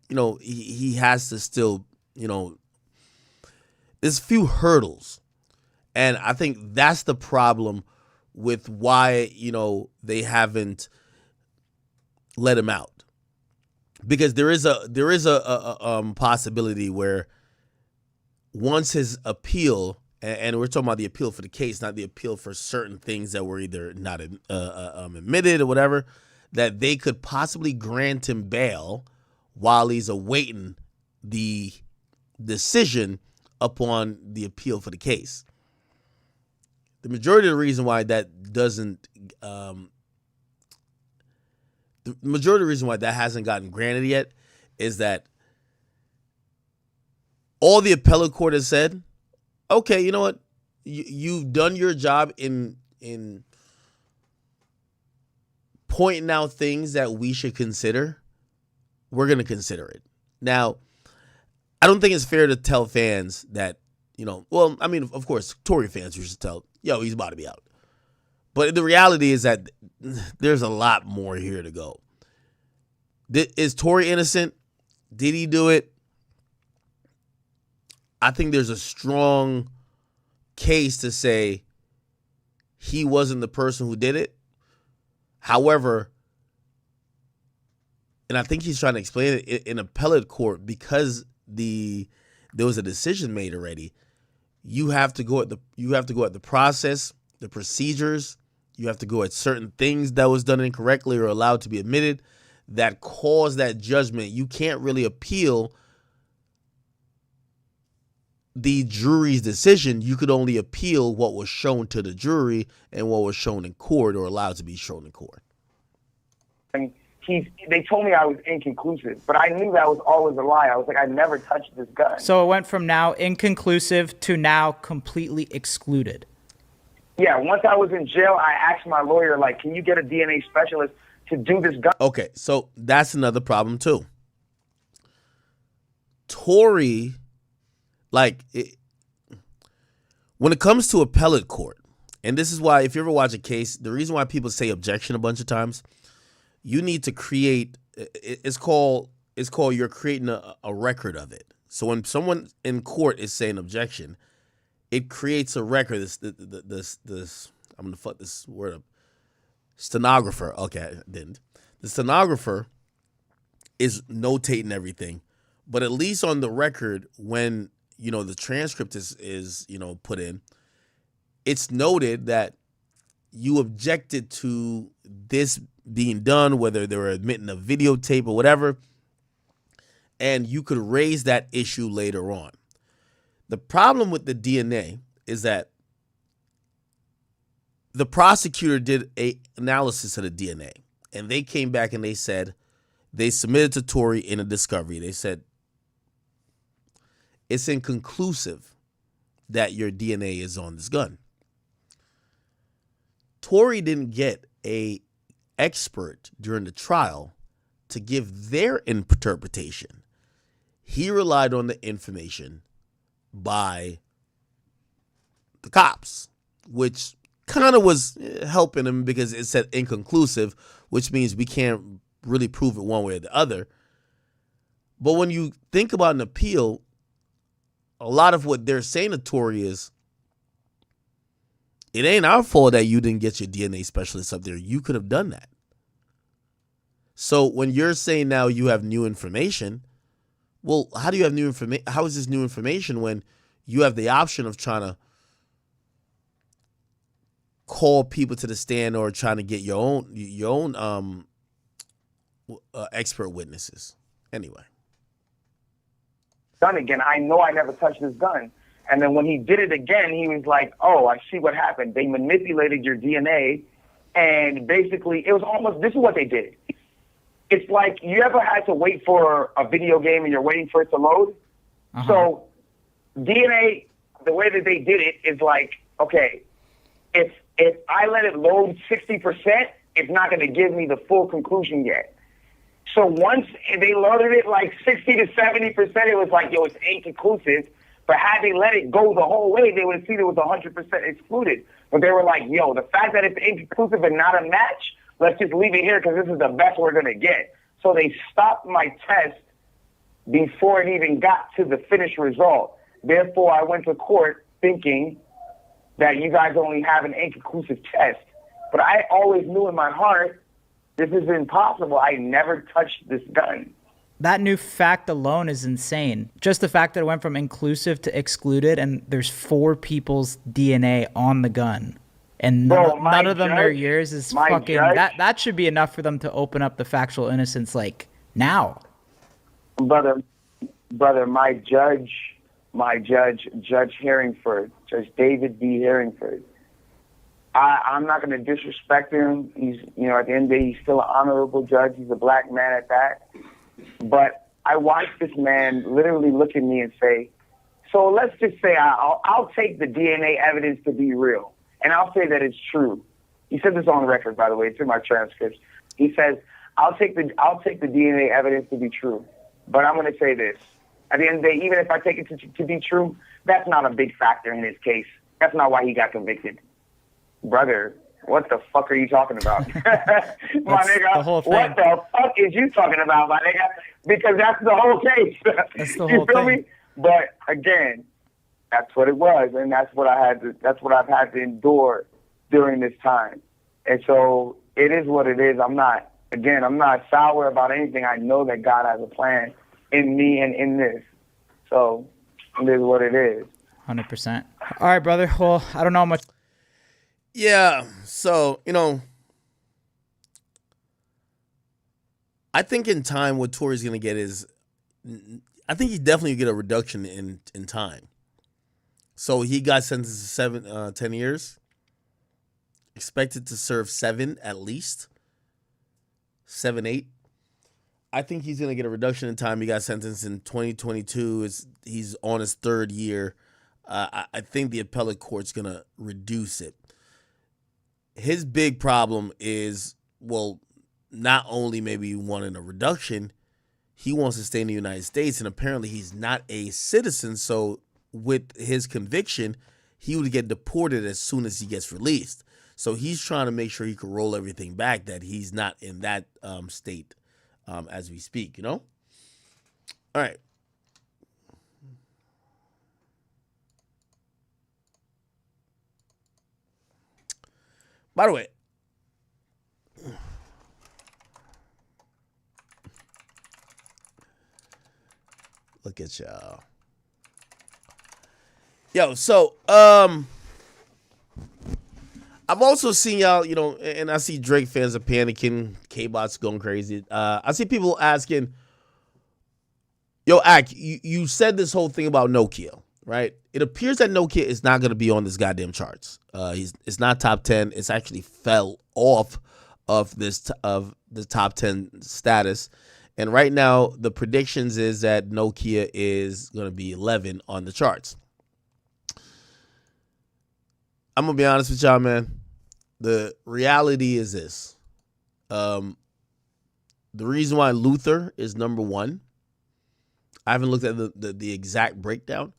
he has to still, there's a few hurdles. And I think that's the problem with why, they haven't let him out. Because there is a possibility where once his appeal, and we're talking about the appeal for the case, not the appeal for certain things that were either not admitted or whatever, that they could possibly grant him bail while he's awaiting the decision upon the appeal for the case. The majority of the reason why that doesn't, the majority of the reason why that hasn't gotten granted yet is that all the appellate court has said, okay, you know what? You've done your job in pointing out things that we should consider. We're going to consider it. Now, I don't think it's fair to tell fans that, of course, Tory fans used to tell, he's about to be out. But the reality is that there's a lot more here to go. Is Tory innocent? Did he do it? I think there's a strong case to say he wasn't the person who did it. However, and I think he's trying to explain it in appellate court, because there was a decision made already. You have to go at the process, the procedures. You have to go at certain things that was done incorrectly or allowed to be admitted that caused that judgment. You can't really appeal the jury's decision. You could only appeal what was shown to the jury and what was shown in court or allowed to be shown in court. They told me I was inconclusive, but I knew that was always a lie. I was like, I never touched this gun. So it went from now inconclusive to now completely excluded. Yeah, once I was in jail, I asked my lawyer, like, can you get a DNA specialist to do this gun? Okay, so that's another problem too. Tory, when it comes to appellate court, and this is why if you ever watch a case, the reason why people say objection a bunch of times, you need to create, it's called you're creating a record of it. So when someone in court is saying objection, it creates a record. This I'm gonna fuck this word up. Stenographer. Okay, I didn't. The stenographer is notating everything, but at least on the record, when the transcript is put in, it's noted that you objected to this being done, whether they were admitting a videotape or whatever, and you could raise that issue later on. The problem with the DNA is that the prosecutor did an analysis of the DNA, and they came back and they said, they submitted to Tory in a discovery. They said, it's inconclusive that your DNA is on this gun. Tory didn't get an expert during the trial to give their interpretation. He relied on the information by the cops, which kind of was helping him because it said inconclusive, which means we can't really prove it one way or the other. But when you think about an appeal, a lot of what they're saying to Tory is, it ain't our fault that you didn't get your DNA specialist up there. You could have done that. So when you're saying now you have new information, well, how do you have new information? How is this new information when you have the option of trying to call people to the stand or trying to get your own expert witnesses? Anyway. Done again. I know I never touched this gun. And then when he did it again, he was like, oh, I see what happened. They manipulated your DNA. And basically, it was almost, this is what they did. It's like you ever had to wait for a video game and you're waiting for it to load? Uh-huh. So DNA, the way that they did it is like, okay, if I let it load 60%, it's not going to give me the full conclusion yet. So once they loaded it like 60 to 70%, it was like, yo, it's inconclusive. But had they let it go the whole way, they would have seen it was 100% excluded. But they were like, yo, the fact that it's inconclusive and not a match, let's just leave it here because this is the best we're going to get. So they stopped my test before it even got to the finished result. Therefore, I went to court thinking that you guys only have an inconclusive test. But I always knew in my heart, this is impossible. I never touched this gun. That new fact alone is insane. Just the fact that it went from inclusive to excluded, and there's 4 people's DNA on the gun, and none of them are yours, is fucking. That should be enough for them to open up the factual innocence like now. Brother, my judge, Judge Harringford, Judge David B. Harringford. I'm not going to disrespect him. He's, at the end of the day, he's still an honorable judge. He's a black man at that. But I watched this man literally look at me and say, so let's just say I'll take the DNA evidence to be real, and I'll say that it's true. He said this on record, by the way. It's in my transcripts. He says, I'll take the DNA evidence to be true, but I'm going to say this. At the end of the day, even if I take it to be true, that's not a big factor in his case. That's not why he got convicted. Brother, what the fuck are you talking about? My nigga, what the fuck is you talking about, my nigga? Because that's the whole case. That's the whole you feel thing. me? But again, that's what it was, and that's what I've had to endure during this time. And so it is what it is. I'm not sour about anything. I know that God has a plan in me and in this. So it is what it is. 100%. All right, brother. Well, I don't know how much. Yeah, so, I think in time what Tory's going to get is, I think he definitely get a reduction in time. So he got sentenced to 10 years, expected to serve 7 at least. 7, 8. I think he's going to get a reduction in time. He got sentenced in 2022. He's on his 3rd year. I think the appellate court's going to reduce it. His big problem is, well, not only maybe wanting a reduction, he wants to stay in the United States, and apparently he's not a citizen. So with his conviction, he would get deported as soon as he gets released. So he's trying to make sure he can roll everything back, that he's not in that state as we speak, you know? All right. By the way, look at y'all. Yo, so I've also seen y'all, you know, and I see Drake fans are panicking, K-Bot's going crazy. I see people asking, yo, Ak, you said this whole thing about Nokia, right? It appears that Nokia is not going to be on this goddamn charts. It's not top 10. It's actually fell off of the top 10 status. And right now, the predictions is that Nokia is going to be 11 on the charts. I'm going to be honest with y'all, man. The reality is this. The reason why Luther is number 1, I haven't looked at the exact breakdown,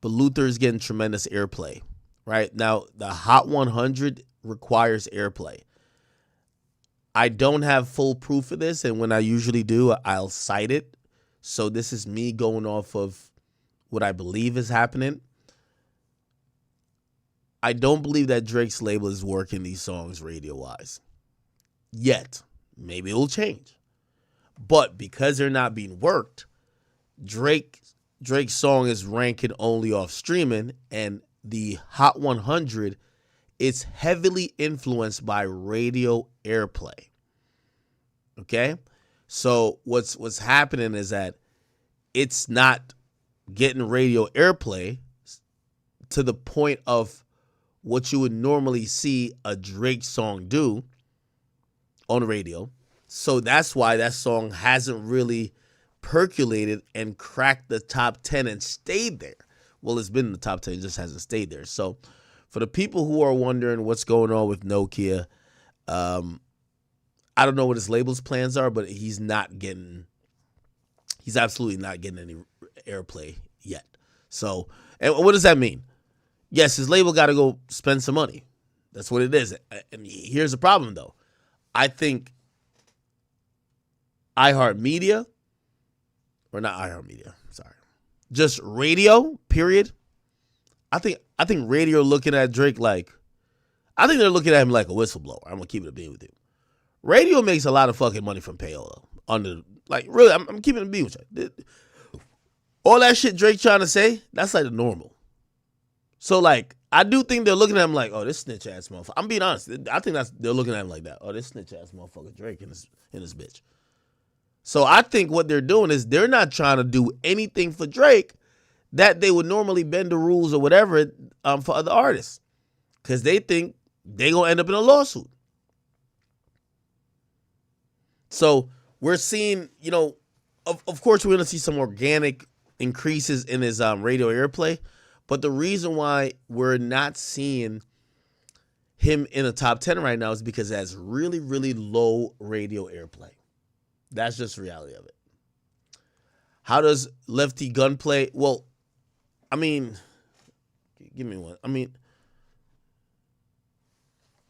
but Luther is getting tremendous airplay. Right now, the Hot 100 requires airplay. I don't have full proof of this, and when I usually do, I'll cite it. So this is me going off of what I believe is happening. I don't believe that Drake's label is working these songs radio-wise yet. Maybe it'll change. But because they're not being worked, Drake's song is ranking only off streaming, and the Hot 100 is heavily influenced by radio airplay. Okay? So what's happening is that it's not getting radio airplay to the point of what you would normally see a Drake song do on the radio. So that's why that song hasn't really percolated and cracked the top 10 and stayed there. Well, it's been in the top 10, it just hasn't stayed there. So for the people who are wondering what's going on with Nokia, I don't know what his label's plans are, but he's absolutely not getting any airplay yet. So, and what does that mean? Yes, his label got to go spend some money. That's what it is. And here's the problem, though. I think iHeartMedia, or not iHeartMedia, sorry, just radio, period. I think radio looking at Drake like, I think they're looking at him like a whistleblower. I'm going to keep it a bean with you. Radio makes a lot of fucking money from payola. Really, I'm keeping it a bean with you. All that shit Drake trying to say, that's like the normal. So, like, I do think they're looking at him like, oh, this snitch-ass motherfucker. I'm being honest. I think they're looking at him like that. Oh, this snitch-ass motherfucker Drake in this bitch. So I think what they're doing is they're not trying to do anything for Drake that they would normally bend the rules or whatever for other artists. Because they think they're going to end up in a lawsuit. So we're seeing, you know, of course we're going to see some organic increases in his radio airplay. But the reason why we're not seeing him in the top 10 right now is because it has really, really low radio airplay. That's just the reality of it. How does Lefty Gunplay? Well, I mean, give me one.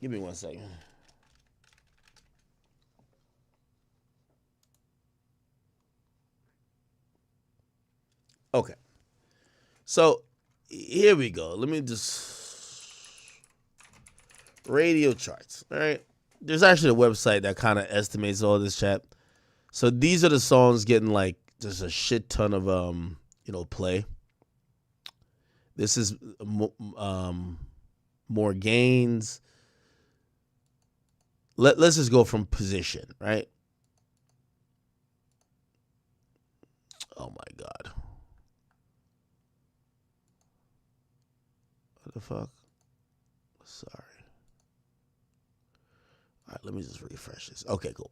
Give me 1 second. Okay. So here we go. Let me just radio charts. All right. There's actually a website that kind of estimates all this, chat. So these are the songs getting like just a shit ton of play. This is more gains. Let's just go from position, right? Oh my God. What the fuck? Sorry. All right, let me just refresh this. Okay, cool.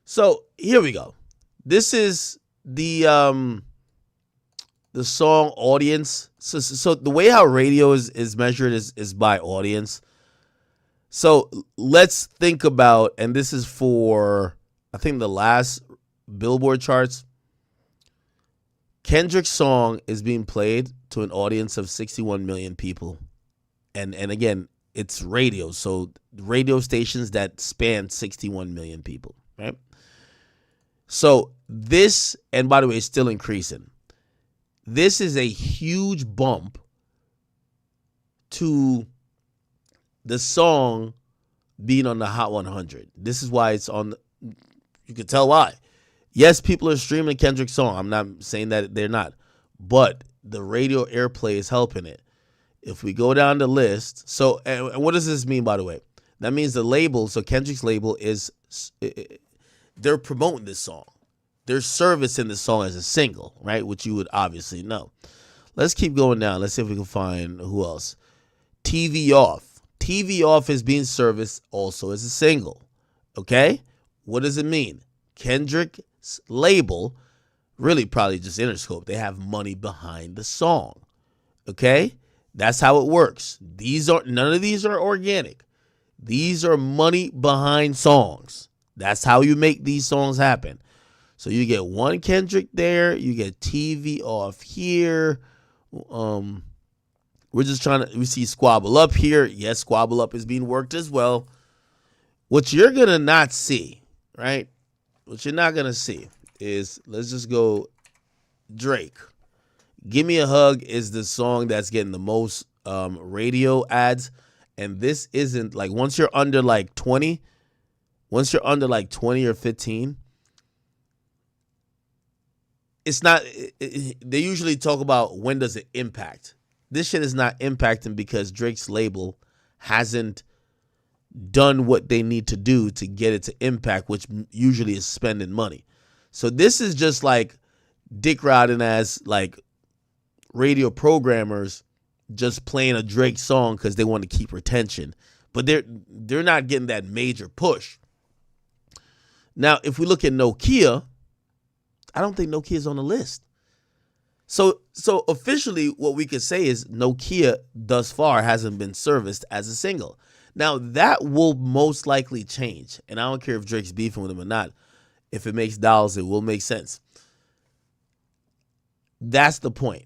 So here we go. This is the song audience. So the way how radio is measured is by audience. So let's think about, and this is for, I think, the last Billboard charts. Kendrick's song is being played to an audience of 61 million people. And again, it's radio. So radio stations that span 61 million people, right? So this, and by the way, it's still increasing. This is a huge bump to the song being on the Hot 100. This is why it's on. You can tell why. Yes, people are streaming Kendrick's song. I'm not saying that they're not. But the radio airplay is helping it. If we go down the list, so, and what does this mean, by the way? That means the label, so Kendrick's label is, they're promoting this song. They're servicing this song as a single, right? Which you would obviously know. Let's keep going down. Let's see if we can find who else. TV Off. TV Off is being serviced also as a single. Okay? What does it mean? Kendrick's label, really probably just Interscope, they have money behind the song. Okay? That's how it works. None of these are organic. These are money behind songs. That's how you make these songs happen. So you get one Kendrick there, you get TV Off here. We're just trying to, we see Squabble Up here. Yes, Squabble Up is being worked as well. What you're going to not see, right? What you're not going to see is, let's just go Drake. Give Me a Hug is the song that's getting the most radio ads. And this isn't, like, once you're under like 20 or 15, it's not, they usually talk about when does it impact. This shit is not impacting because Drake's label hasn't done what they need to do to get it to impact, which usually is spending money. So this is just like dick riding as like radio programmers just playing a Drake song because they want to keep retention. But they're not getting that major push. Now, if we look at Nokia, I don't think Nokia is on the list. So officially what we could say is Nokia thus far hasn't been serviced as a single. Now, that will most likely change. And I don't care if Drake's beefing with him or not. If it makes dollars, it will make sense. That's the point.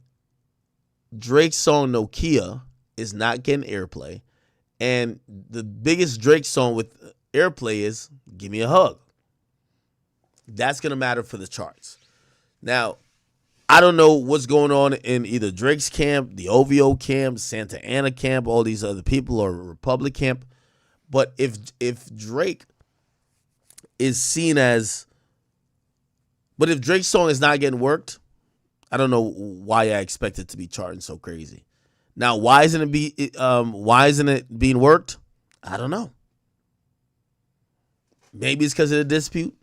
Drake's song Nokia is not getting airplay. And the biggest Drake song with airplay is Give Me a Hug. That's going to matter for the charts. Now, I don't know what's going on in either Drake's camp, the OVO camp, Santa Ana camp, all these other people, or Republic camp. But if Drake is seen as, but if Drake's song is not getting worked, I don't know why I expect it to be charting so crazy. Now, why isn't it being worked? I don't know. Maybe it's because of the dispute.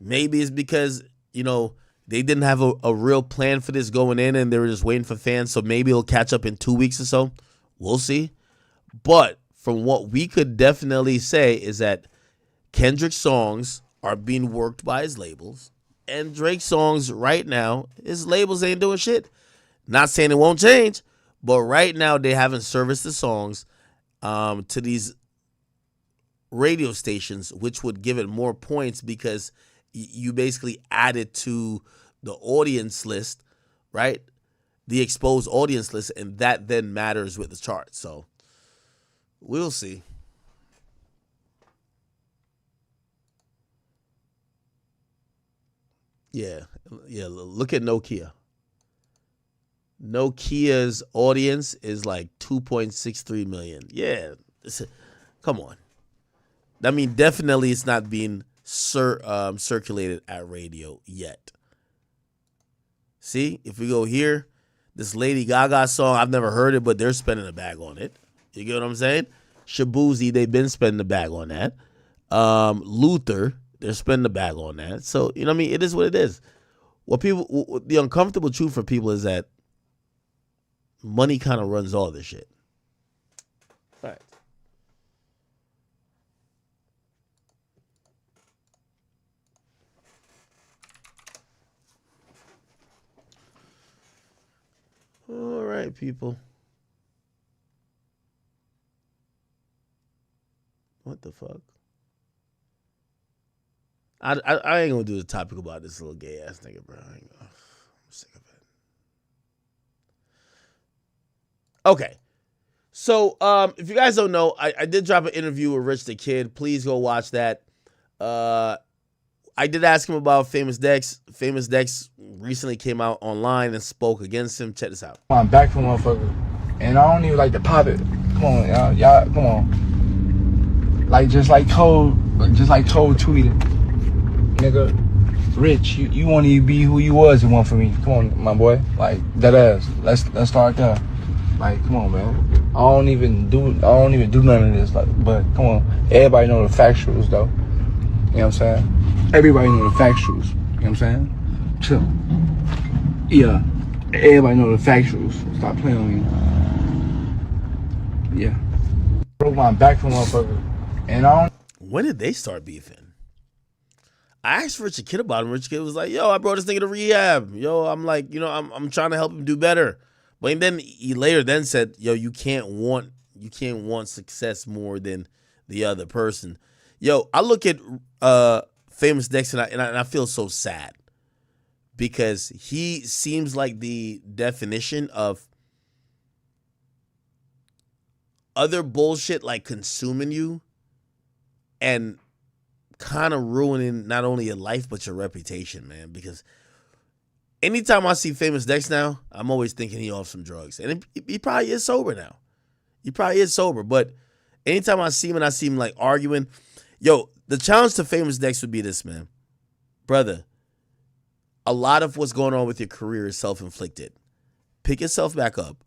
Maybe it's because, they didn't have a real plan for this going in and they were just waiting for fans. So maybe it'll catch up in 2 weeks or so. We'll see. But from what we could definitely say is that Kendrick's songs are being worked by his labels. And Drake's songs right now, his labels ain't doing shit. Not saying it won't change, but right now they haven't serviced the songs to these radio stations, which would give it more points because you basically added to the audience list, right? The exposed audience list, and that then matters with the chart. So we'll see. Yeah. Look at Nokia. Nokia's audience is like 2.63 million. Yeah. Come on. I mean, definitely it's not being circulated at radio yet. See, if we go here, this Lady Gaga song, I've never heard it, but they're spending a bag on it. You get what I'm saying? Shabuzi, they've been spending a bag on that. Luther, they're spending a bag on that. So, you know what I mean? It is what it is. The uncomfortable truth for people is that money kind of runs all this shit. All right. right, people. What the fuck? I ain't gonna do the topic about this little gay ass nigga, bro. I'm sick of it. Okay. So, if you guys don't know, I did drop an interview with Rich the Kid. Please go watch that. I did ask him about Famous Dex. Famous Dex recently came out online and spoke against him. Check this out. I'm back from motherfucker, and I don't even like to pop it. Come on, y'all, come on. Like just like Cole tweeted, nigga. Rich, you want to be who you was and want for me. Come on, my boy. Like that ass. Let's start there. Like, come on, man. I don't even do none of this. Like, but come on, everybody know the factuals though. You know what I'm saying? Everybody know the factuals. You know what I'm saying? Chill. Yeah. Everybody know the factuals. Stop playing on me. Yeah. Broke my back from motherfucker. And I don't. When did they start beefing? I asked Rich the Kid about him. Rich Kid was like, yo, I brought this nigga to rehab. Yo, I'm like, I'm trying to help him do better. But then he later then said, yo, you can't want success more than the other person. Yo, I look at Famous Dex and I feel so sad because he seems like the definition of other bullshit like consuming you and kind of ruining not only your life but your reputation, man. Because anytime I see Famous Dex now, I'm always thinking he off some drugs. And he probably is sober now. He probably is sober. But anytime I see him and I see him like arguing, yo, the challenge to Famous Dex would be this, man. Brother, a lot of what's going on with your career is self-inflicted. Pick yourself back up.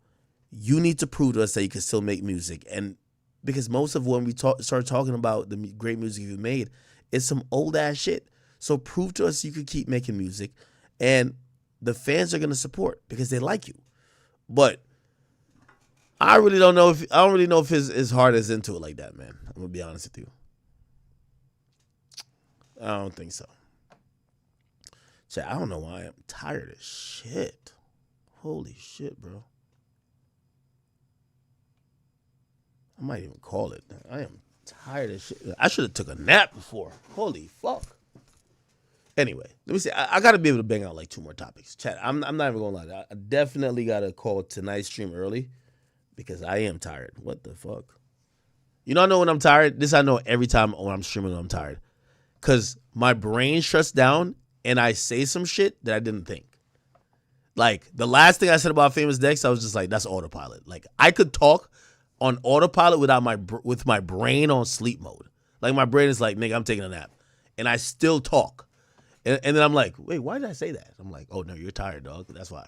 You need to prove to us that you can still make music. And because most of when we start talking about the great music you've made, it's some old-ass shit. So prove to us you can keep making music. And the fans are going to support because they like you. But I don't really know if his heart is into it like that, man. I'm going to be honest with you. I don't think so. Chat, I don't know why I'm tired as shit. Holy shit, bro. I might even call it. I am tired as shit. I should have took a nap before. Holy fuck. Anyway, let me see. I got to be able to bang out like 2 more topics. Chat, I'm not even going to lie. I definitely got to call tonight's stream early because I am tired. What the fuck? You know I know when I'm tired? This I know every time when I'm streaming when I'm tired. Because my brain shuts down and I say some shit that I didn't think. Like, the last thing I said about Famous Dex, I was just like, that's autopilot. Like, I could talk on autopilot with my brain on sleep mode. Like, my brain is like, nigga, I'm taking a nap. And I still talk. And then I'm like, wait, why did I say that? I'm like, oh, no, you're tired, dog. That's why.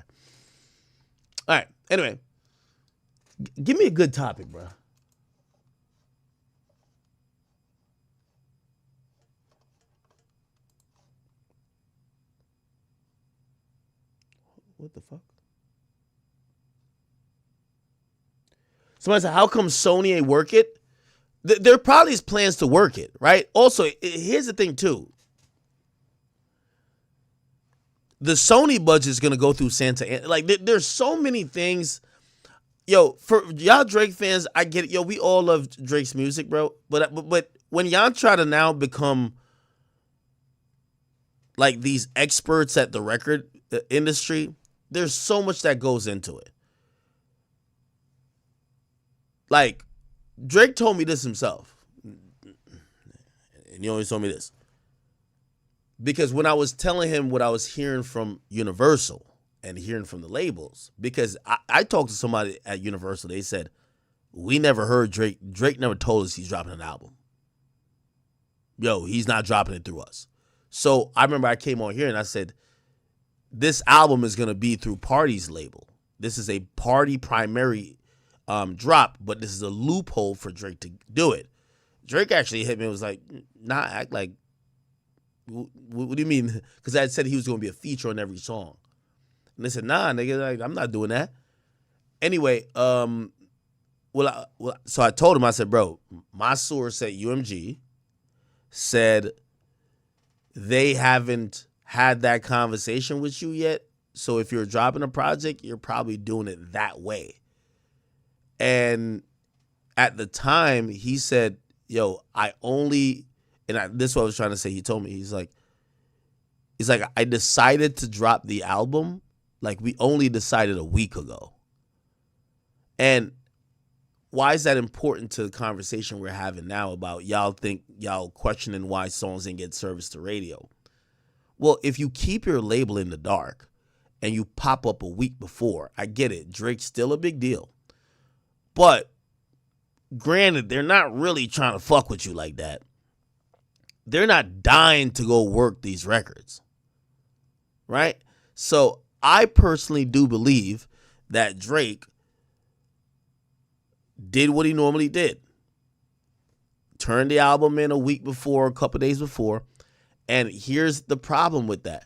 All right. Anyway, give me a good topic, bro. What the fuck? Somebody said, how come Sony ain't work it? There probably is plans to work it, right? Also, here's the thing, too. The Sony budget is going to go through Santa. Like, there's so many things. Yo, for y'all Drake fans, I get it. Yo, we all love Drake's music, bro. But when y'all try to now become like these experts at the record industry, there's so much that goes into it. Like, Drake told me this himself. And he always told me this. Because when I was telling him what I was hearing from Universal and hearing from the labels, because I talked to somebody at Universal, they said, we never heard Drake. Drake never told us he's dropping an album. Yo, he's not dropping it through us. So I remember I came on here and I said, this album is going to be through Party's label. This is a Party primary drop, but this is a loophole for Drake to do it. Drake actually hit me and was like, nah, act like, what do you mean? Because I said he was going to be a feature on every song. And they said, nah, nigga, like, I'm not doing that. Anyway, so I told him, I said, bro, my source at UMG said they haven't had that conversation with you yet, So if you're dropping a project, you're probably doing it that way. And at the time, he said, yo, this is what I was trying to say. He told me, he's like, I decided to drop the album. Like, we only decided a week ago. And why is that important to the conversation we're having now about y'all questioning why songs didn't get service to radio? Well, if you keep your label in the dark and you pop up a week before, I get it. Drake's still a big deal. But granted, they're not really trying to fuck with you like that. They're not dying to go work these records. Right? So I personally do believe that Drake did what he normally did. Turned the album in a week before, a couple days before. And here's the problem with that.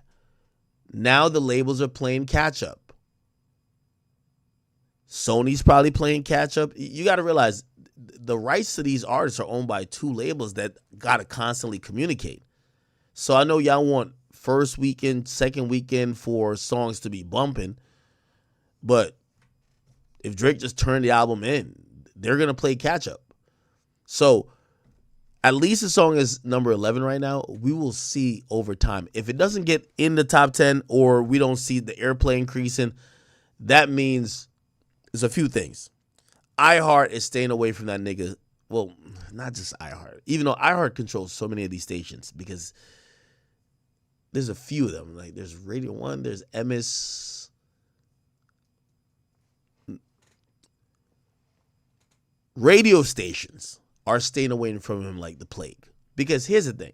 Now the labels are playing catch up. Sony's probably playing catch up. You got to realize the rights to these artists are owned by two labels that got to constantly communicate. So I know y'all want first weekend, second weekend for songs to be bumping. But if Drake just turned the album in, they're going to play catch up. So at least the song is number 11 right now. We will see over time. If it doesn't get in the top 10 or we don't see the airplay increasing, that means there's a few things. iHeart is staying away from that nigga. Well, not just iHeart. Even though iHeart controls so many of these stations because there's a few of them. Like there's Radio 1, there's MS. Radio stations are staying away from him like the plague. Because here's the thing.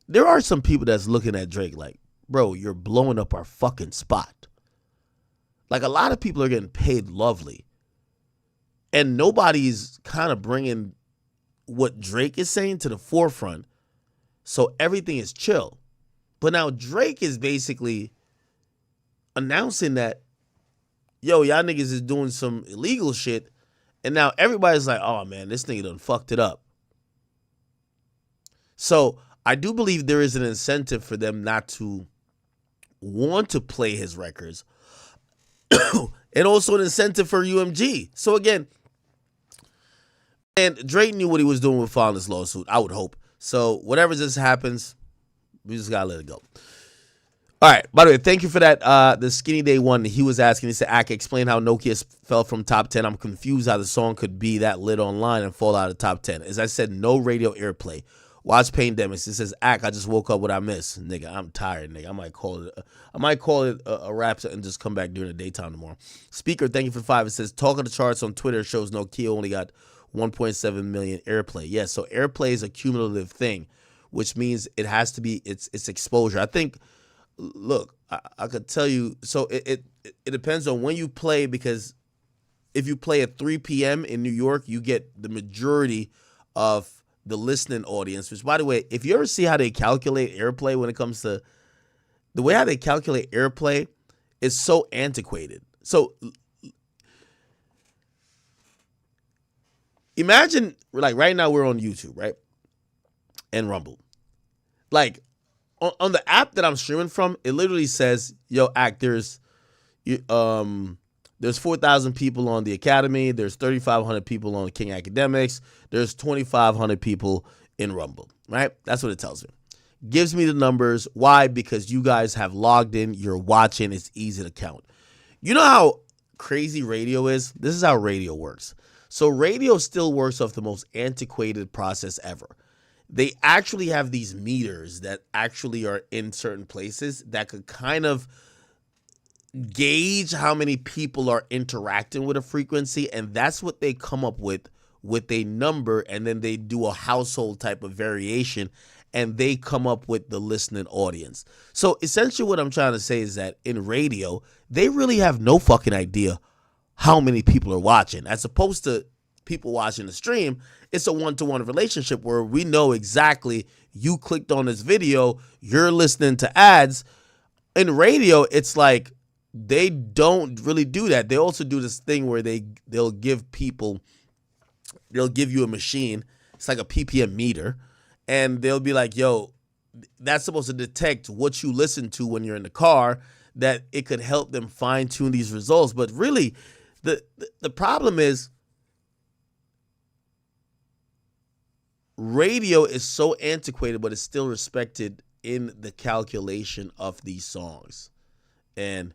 There are some people that's looking at Drake like, bro, you're blowing up our fucking spot. Like a lot of people are getting paid lovely. And nobody's kind of bringing what Drake is saying to the forefront. So everything is chill. But now Drake is basically announcing that, yo, y'all niggas is doing some illegal shit. And now everybody's like, oh, man, this nigga done fucked it up. So I do believe there is an incentive for them not to want to play his records. And also an incentive for UMG. So again, and Drake knew what he was doing with filing this lawsuit, I would hope. So whatever just happens, we just got to let it go. All right. By the way, thank you for that. The Skinny Day one, he was asking, he said, Ak, explain how Nokia fell from top 10. I'm confused how the song could be that lit online and fall out of top 10. As I said, no radio airplay. Watch Pandemics. It says, Ak, I just woke up what I missed. Nigga, I'm tired, nigga. I might call it a wrap and just come back during the daytime tomorrow. Speaker, thank you for 5. It says, talk of the charts on Twitter shows Nokia only got 1.7 million airplay. Yes, so airplay is a cumulative thing, which means it has to be its exposure. I think, look, I could tell you, so it depends on when you play, because if you play at 3 p.m. in New York, you get the majority of the listening audience, which, by the way, if you ever see how they calculate airplay when it comes to the way how they calculate airplay is so antiquated. So imagine, like, right now we're on YouTube, right? And Rumble. Like, on the app that I'm streaming from, it literally says, yo, Ak, there's 4,000 people on the Academy. There's 3,500 people on King Academics. There's 2,500 people in Rumble, right? That's what it tells me. Gives me the numbers. Why? Because you guys have logged in. You're watching. It's easy to count. You know how crazy radio is? This is how radio works. So radio still works off the most antiquated process ever. They actually have these meters that actually are in certain places that could kind of gauge how many people are interacting with a frequency, and that's what they come up with a number, and then they do a household type of variation, and they come up with the listening audience. So essentially what I'm trying to say is that in radio, they really have no fucking idea how many people are watching. As opposed to people watching the stream, it's a one-to-one relationship where we know exactly you clicked on this video, you're listening to ads. In radio, it's like they don't really do that. They also do this thing where they'll give you a machine. It's like a PPM meter, and they'll be like, yo, that's supposed to detect what you listen to when you're in the car. that it could help them fine tune these results. But really, the problem is radio is so antiquated, but it's still respected in the calculation of these songs. And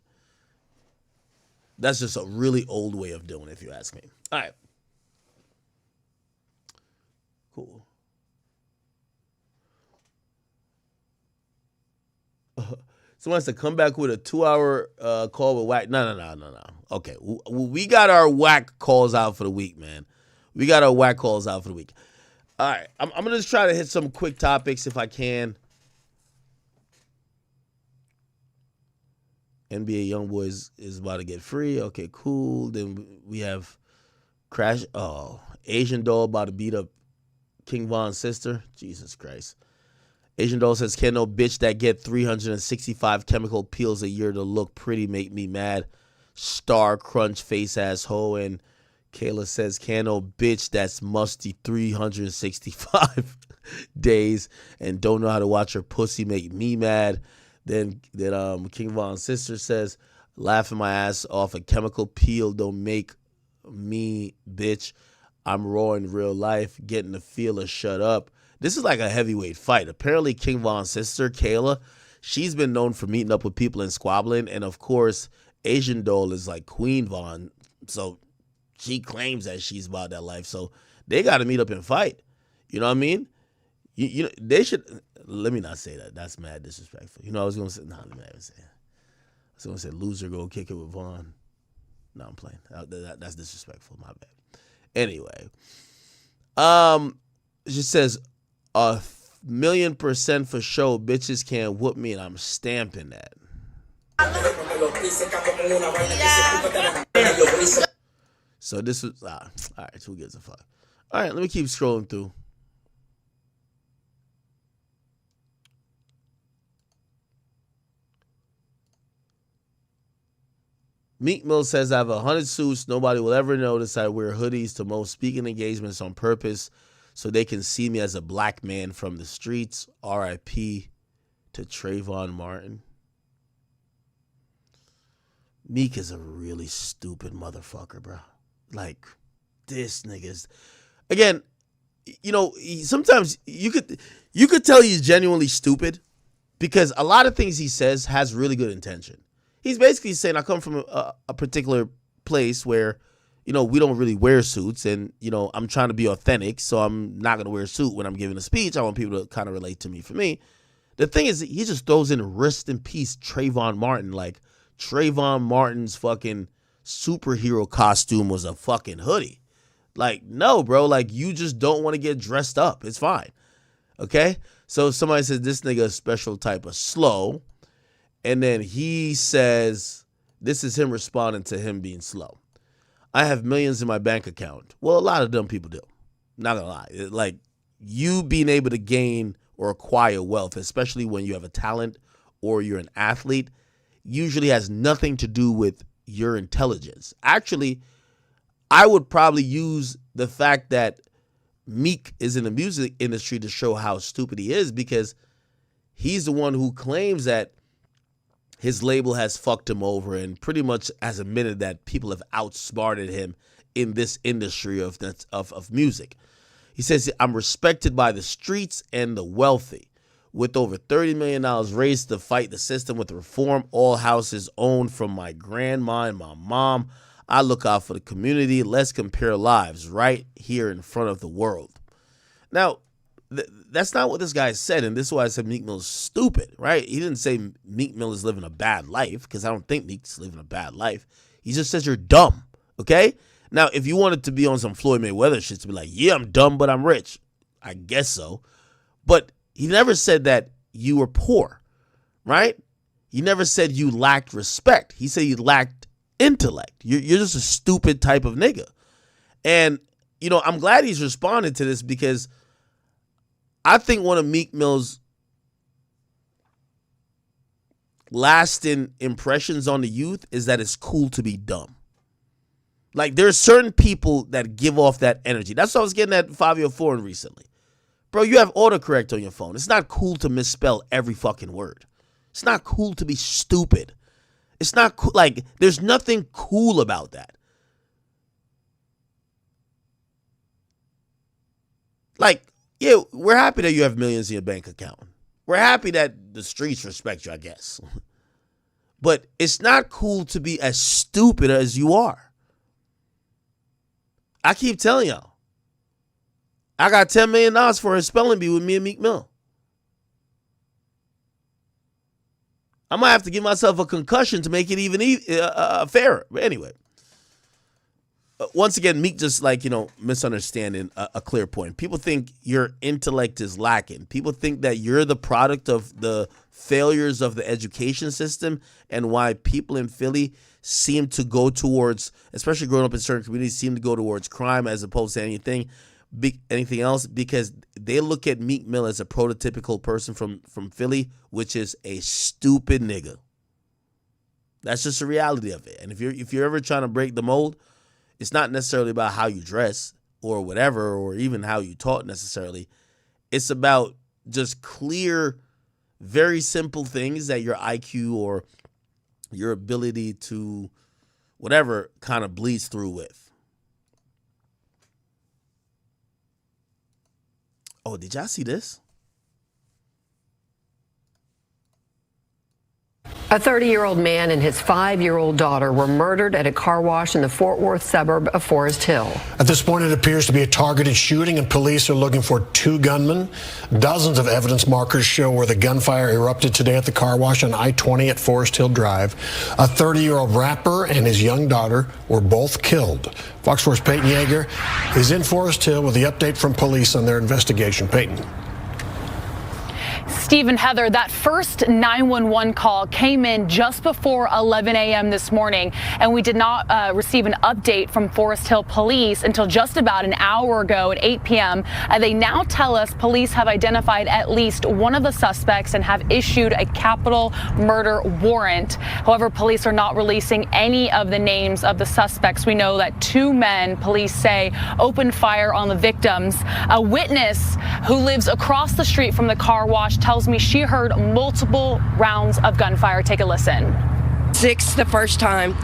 that's just a really old way of doing it, if you ask me. All right. Cool. Someone has to come back with a 2-hour call with whack. No. Okay, we got our whack calls out for the week, man. We got our whack calls out for the week. All right, I'm going to just try to hit some quick topics if I can. NBA YoungBoy is about to get free. Okay, cool. Then we have Crash. Oh, Asian Doll about to beat up King Von's sister. Jesus Christ. Asian Doll says, can no bitch that get 365 chemical peels a year to look pretty make me mad? Star crunch face ass hoe. And Kayla says, can no bitch that's musty 365 days and don't know how to watch her pussy make me mad? Then King Von's sister says, laughing my ass off, a chemical peel don't make me bitch. I'm raw in real life, getting the feel of shut up. This is like a heavyweight fight. Apparently, King Von's sister, Kayla, she's been known for meeting up with people and squabbling. And, of course, Asian Doll is like Queen Von. So she claims that she's about that life. So they got to meet up and fight. You know what I mean? You know, they should. Let me not say that. That's mad disrespectful. You know, I was going to say, let me not even say that. I was going to say, loser, go kick it with Von. No, I'm playing. That's disrespectful. My bad. Anyway. She says, 1,000,000% for sure, bitches can't whoop me, and I'm stamping that. So this was, all right, who gives a fuck? All right, let me keep scrolling through. Meek Mill says, I have 100 suits. Nobody will ever notice I wear hoodies to most speaking engagements on purpose so they can see me as a black man from the streets. R.I.P. to Trayvon Martin. Meek is a really stupid motherfucker, bro. Like, this nigga's... Again, you know, sometimes you could tell he's genuinely stupid because a lot of things he says has really good intention. He's basically saying, I come from a particular place where, you know, we don't really wear suits and, you know, I'm trying to be authentic, so I'm not going to wear a suit when I'm giving a speech. I want people to kind of relate to me. For me, the thing is, he just throws in rest in peace Trayvon Martin. Like, Trayvon Martin's fucking superhero costume was a fucking hoodie. Like, no, bro. Like, you just don't want to get dressed up. It's fine. Okay? So somebody says, this nigga a special type of slow. And then he says, this is him responding to him being slow. I have millions in my bank account. Well, a lot of dumb people do. Not gonna lie. Like, you being able to gain or acquire wealth, especially when you have a talent or you're an athlete, usually has nothing to do with your intelligence. Actually, I would probably use the fact that Meek is in the music industry to show how stupid he is, because he's the one who claims that his label has fucked him over and pretty much has admitted that people have outsmarted him in this industry of music. He says, I'm respected by the streets and the wealthy. With over $30 million raised to fight the system with reform, all houses owned from my grandma and my mom. I look out for the community. Let's compare lives right here in front of the world. Now, that's not what this guy said, and this is why I said Meek Mill is stupid, right? He didn't say Meek Mill is living a bad life, because I don't think Meek's living a bad life. He just says you're dumb, okay? Now, if you wanted to be on some Floyd Mayweather shit to be like, yeah, I'm dumb, but I'm rich, I guess so. But he never said that you were poor, right? He never said you lacked respect. He said you lacked intellect. You're just a stupid type of nigga. And, you know, I'm glad he's responded to this, because I think one of Meek Mill's lasting impressions on the youth is that it's cool to be dumb. Like, there's certain people that give off that energy. That's what I was getting at Fabio Foreign recently. Bro, you have autocorrect on your phone. It's not cool to misspell every fucking word. It's not cool to be stupid. It's not cool. Like, there's nothing cool about that. Like, yeah, we're happy that you have millions in your bank account. We're happy that the streets respect you, I guess. But it's not cool to be as stupid as you are. I keep telling y'all. I got $10 million for a spelling bee with me and Meek Mill. I might have to give myself a concussion to make it even fairer. But anyway. Once again, Meek just misunderstanding a clear point. People think your intellect is lacking. People think that you're the product of the failures of the education system and why people in Philly seem to go towards, especially growing up in certain communities, seem to go towards crime as opposed to anything else, because they look at Meek Mill as a prototypical person from Philly, which is a stupid nigga. That's just the reality of it. And if you're ever trying to break the mold, it's not necessarily about how you dress or whatever, or even how you talk necessarily. It's about just clear, very simple things that your IQ or your ability to whatever kind of bleeds through with. Oh, did y'all see this? A 30-year-old man and his 5-year-old daughter were murdered at a car wash in the Fort Worth suburb of Forest Hill. At this point, it appears to be a targeted shooting, and police are looking for 2 gunmen. Dozens of evidence markers show where the gunfire erupted today at the car wash on I-20 at Forest Hill Drive. A 30-year-old rapper and his young daughter were both killed. Fox 4's Peyton Yeager is in Forest Hill with the update from police on their investigation. Peyton. Steve and Heather, that first 911 call came in just before 11 a.m. this morning, and we did not receive an update from Forest Hill Police until just about an hour ago at 8 p.m. They now tell us police have identified at least one of the suspects and have issued a capital murder warrant. However, police are not releasing any of the names of the suspects. We know that 2 men, police say, opened fire on the victims. A witness who lives across the street from the car wash tells me she heard multiple rounds of gunfire. Take a listen. 6 the first time,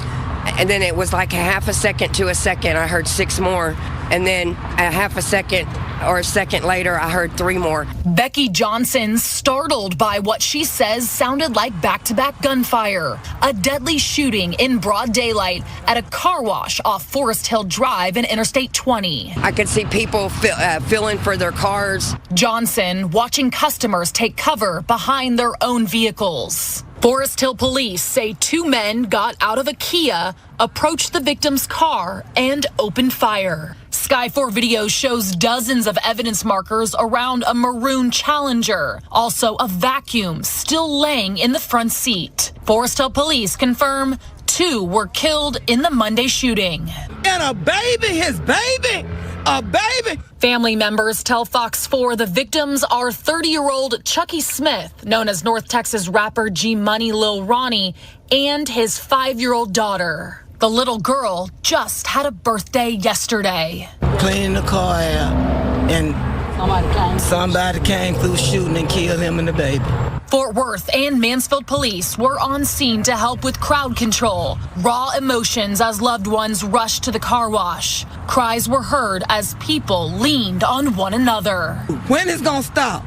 and then it was like a half a second to a second. I heard 6 more, and then a half a second or a second later, I heard 3 more. Becky Johnson startled by what she says sounded like back-to-back gunfire. A deadly shooting in broad daylight at a car wash off Forest Hill Drive and Interstate 20. I could see people filling for their cars. Johnson watching customers take cover behind their own vehicles. Forest Hill police say 2 men got out of a Kia, approached the victim's car, and opened fire. Sky 4 video shows dozens of evidence markers around a maroon Challenger. Also, a vacuum still laying in the front seat. Forest Hill police confirm 2 were killed in the Monday shooting. And a baby, his baby, a baby. Family members tell Fox 4 the victims are 30-year-old Chucky Smith, known as North Texas rapper G Money Lil Ronnie, and his 5-year-old daughter. The little girl just had a birthday yesterday. Cleaning the car out, and somebody came through shooting and killed him and the baby. Fort Worth and Mansfield police were on scene to help with crowd control. Raw emotions as loved ones rushed to the car wash. Cries were heard as people leaned on one another. When is it gonna stop?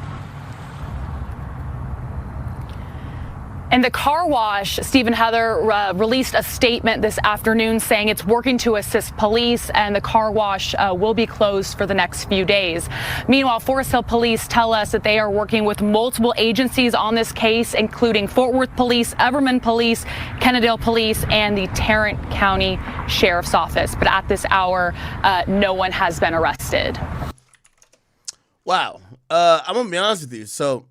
And the car wash, Steve and Heather, released a statement this afternoon saying it's working to assist police, and the car wash will be closed for the next few days. Meanwhile, Forest Hill police tell us that they are working with multiple agencies on this case, including Fort Worth Police, Everman Police, Kennedale Police, and the Tarrant County Sheriff's Office. But at this hour, no one has been arrested. Wow. I'm going to be honest with you. So,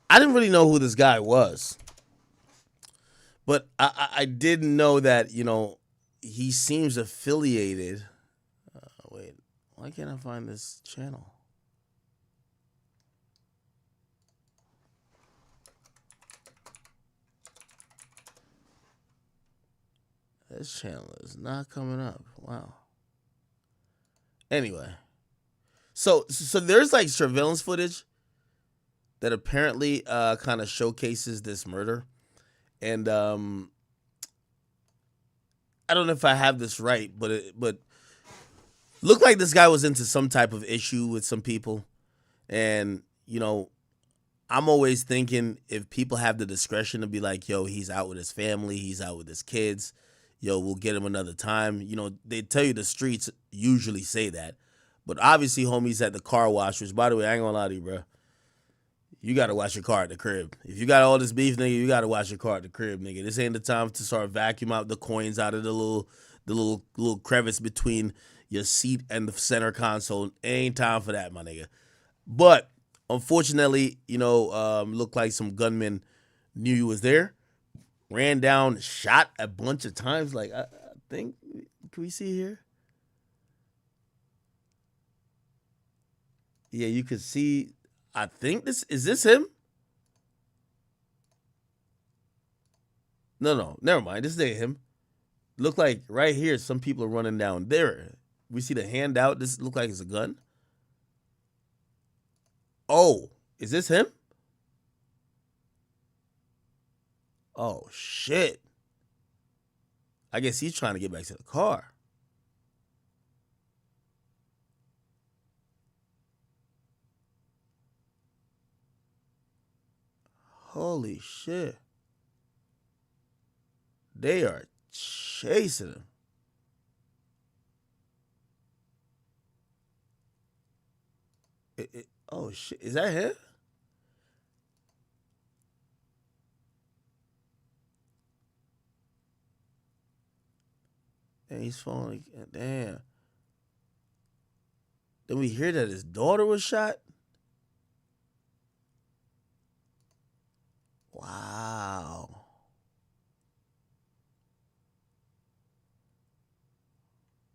I didn't really know who this guy was, but I did know that, he seems affiliated. Wait, why can't I find this channel? This channel is not coming up. Wow. Anyway. So there's like surveillance footage that apparently kind of showcases this murder. And I don't know if I have this right, but looked like this guy was into some type of issue with some people. And, you know, I'm always thinking if people have the discretion to be like, yo, he's out with his family, he's out with his kids, yo, we'll get him another time. You know, they tell you the streets usually say that. But obviously, homie's at the car wash, which, by the way, I ain't gonna lie to you, bro. You got to wash your car at the crib. If you got all this beef, nigga, you got to wash your car at the crib, nigga. This ain't the time to start vacuum out the coins out of the little crevice between your seat and the center console. Ain't time for that, my nigga. But unfortunately, you know, looked like some gunmen knew you was there, ran down, shot a bunch of times. Like, I think, can we see here? Yeah, you could see. I think is this him? No, never mind. This ain't him. Look like right here, some people are running down there. We see the hand out. This look like it's a gun. Oh, is this him? Oh, shit. I guess he's trying to get back to the car. Holy shit. They are chasing him. Oh shit. Is that him? And he's falling. Damn. Then we hear that his daughter was shot. Wow.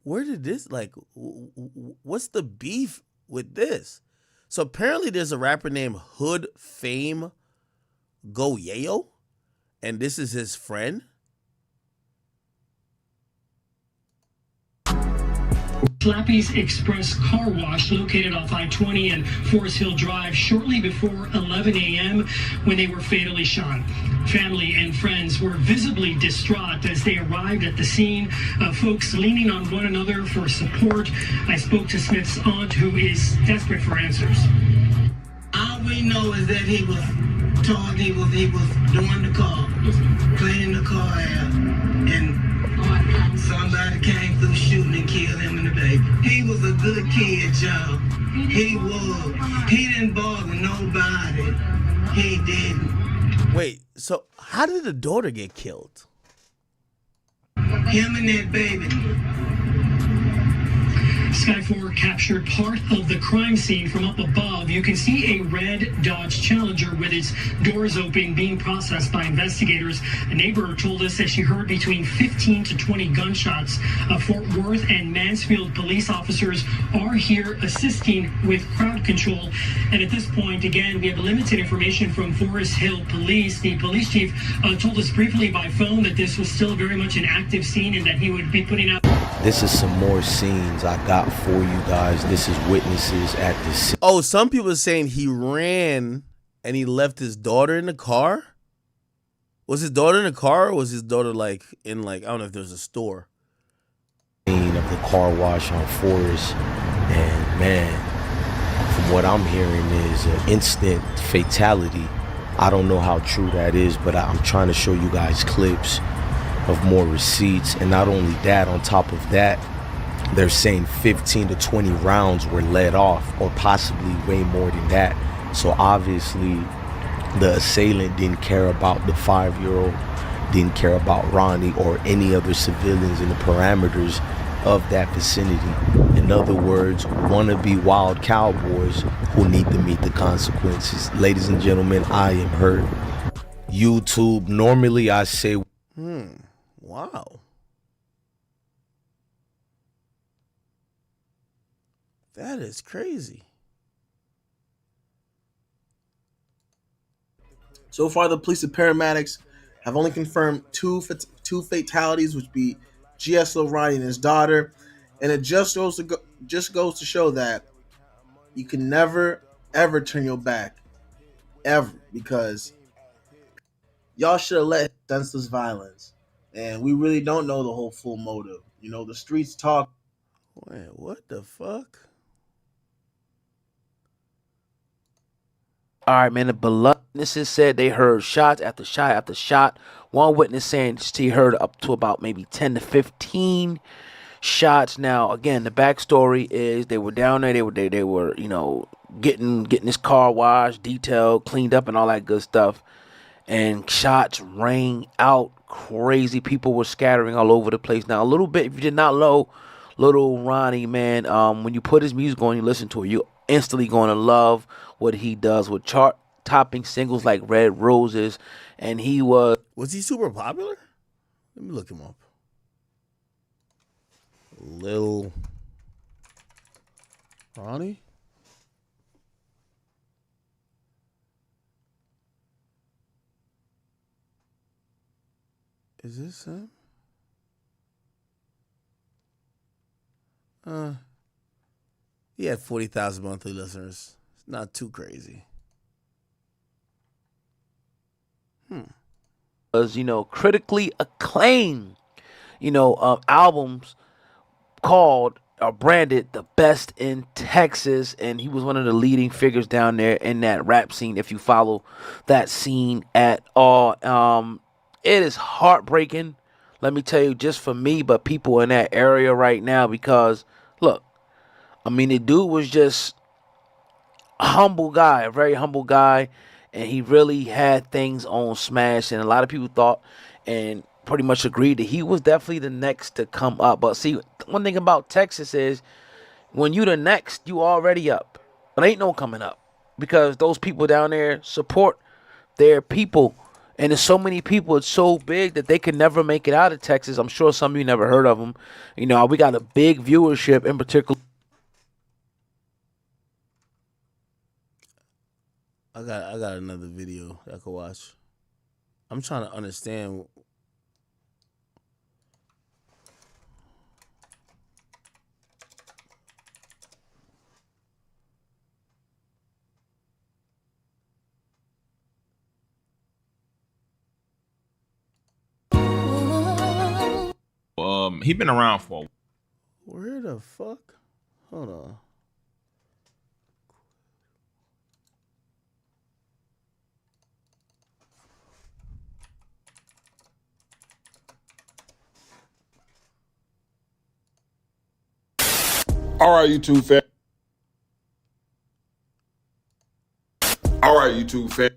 Where did this, like, what's the beef with this? So apparently there's a rapper named Hood Fame Goyeo, and this is his friend. Slappy's Express Car Wash located off I-20 and Forest Hill Drive shortly before 11 a.m. when they were fatally shot. Family and friends were visibly distraught as they arrived at the scene, folks leaning on one another for support. I spoke to Smith's aunt, who is desperate for answers. All we know is that he was told he was doing the car, cleaning the car out, and somebody came through shooting and killed him and the baby. He was a good kid, y'all. He was. He didn't bother nobody. He didn't. Wait, so how did the daughter get killed? Him and that baby. Sky 4 captured part of the crime scene from up above. You can see a red Dodge Challenger with its doors open being processed by investigators. A neighbor told us that she heard between 15 to 20 gunshots. Fort Worth and Mansfield police officers are here assisting with crowd control. And at this point, again, we have limited information from Forest Hill Police. The police chief told us briefly by phone that this was still very much an active scene and that he would be putting out. This is some more scenes I got for you guys. This is witnesses at the scene. Oh, some people are saying he ran and he left his daughter in the car. Was his daughter in the car, or was his daughter like in, like, I don't know if there's a store? Of the car wash on Forest, and man, from what I'm hearing is an instant fatality. I don't know how true that is, but I'm trying to show you guys clips of more receipts. And not only that, on top of that, they're saying 15 to 20 rounds were let off, or possibly way more than that. So obviously the assailant didn't care about the 5-year-old, didn't care about Ronnie or any other civilians in the parameters of that vicinity. In other words, wannabe wild cowboys who need to meet the consequences. Ladies and gentlemen, I am hurt. YouTube, normally I say, Wow. That is crazy. So far, the police and paramedics have only confirmed two fatalities, which be GS Lil Ronnie and his daughter. And it just goes to show that you can never, ever turn your back ever, because y'all should have let senseless violence, and we really don't know the whole full motive. You know, the streets talk. Wait, what the fuck? All right, man. The beloved witnesses said they heard shots after shot after shot. One witness saying he heard up to about maybe 10 to 15 shots. Now, again, the backstory is they were down there. They were, you know, getting this car washed, detailed, cleaned up, and all that good stuff. And shots rang out crazy. People were scattering all over the place. Now, a little bit, if you did not know Lil Ronnie, man, when you put his music on, you listen to it, you're instantly going to love what he does with chart-topping singles like Red Roses. And he was he super popular? Let me look him up. Lil Ronnie? Is this him? He had 40,000 monthly listeners. It's not too crazy. Was, you know, critically acclaimed, you know, albums called or branded the best in Texas, and he was one of the leading figures down there in that rap scene, if you follow that scene at all. It is heartbreaking, let me tell you, just for me, but people in that area right now, because look, I mean, the dude was just a humble guy, a very humble guy, and he really had things on smash, and a lot of people thought and pretty much agreed that he was definitely the next to come up. But see, one thing about Texas is when you the next, you already up. But ain't no coming up, because those people down there support their people. And there's so many people, it's so big that they could never make it out of Texas. I'm sure some of you never heard of them. You know, we got a big viewership in particular. I got another video I could watch. I'm trying to understand. He been around for. Where the fuck? Hold on. All right, YouTube fan. All right, YouTube fan.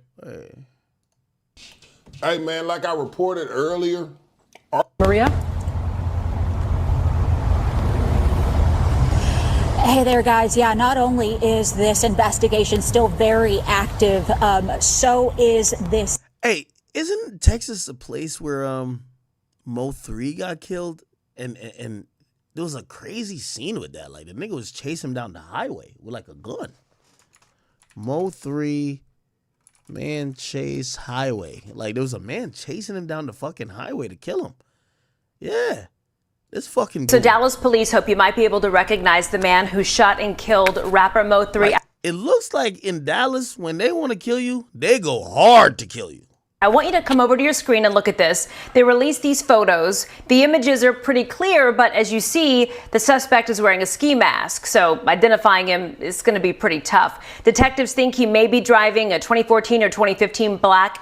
Hey, man, like I reported earlier. Maria? Hey there, guys. Yeah, not only is this investigation still very active, so is this. Hey, isn't Texas a place where Mo 3 got killed? And there was a crazy scene with that. Like, the nigga was chasing him down the highway with like a gun. Mo 3 man chase highway. Like, there was a man chasing him down the fucking highway to kill him. Yeah. It's fucking So cool. Dallas police hope you might be able to recognize the man who shot and killed rapper Mo 3. Like, it looks like in Dallas, when they want to kill you, they go hard to kill you. I want you to come over to your screen and look at this. They released these photos. The images are pretty clear, but as you see, the suspect is wearing a ski mask. So identifying him is going to be pretty tough. Detectives think he may be driving a 2014 or 2015 black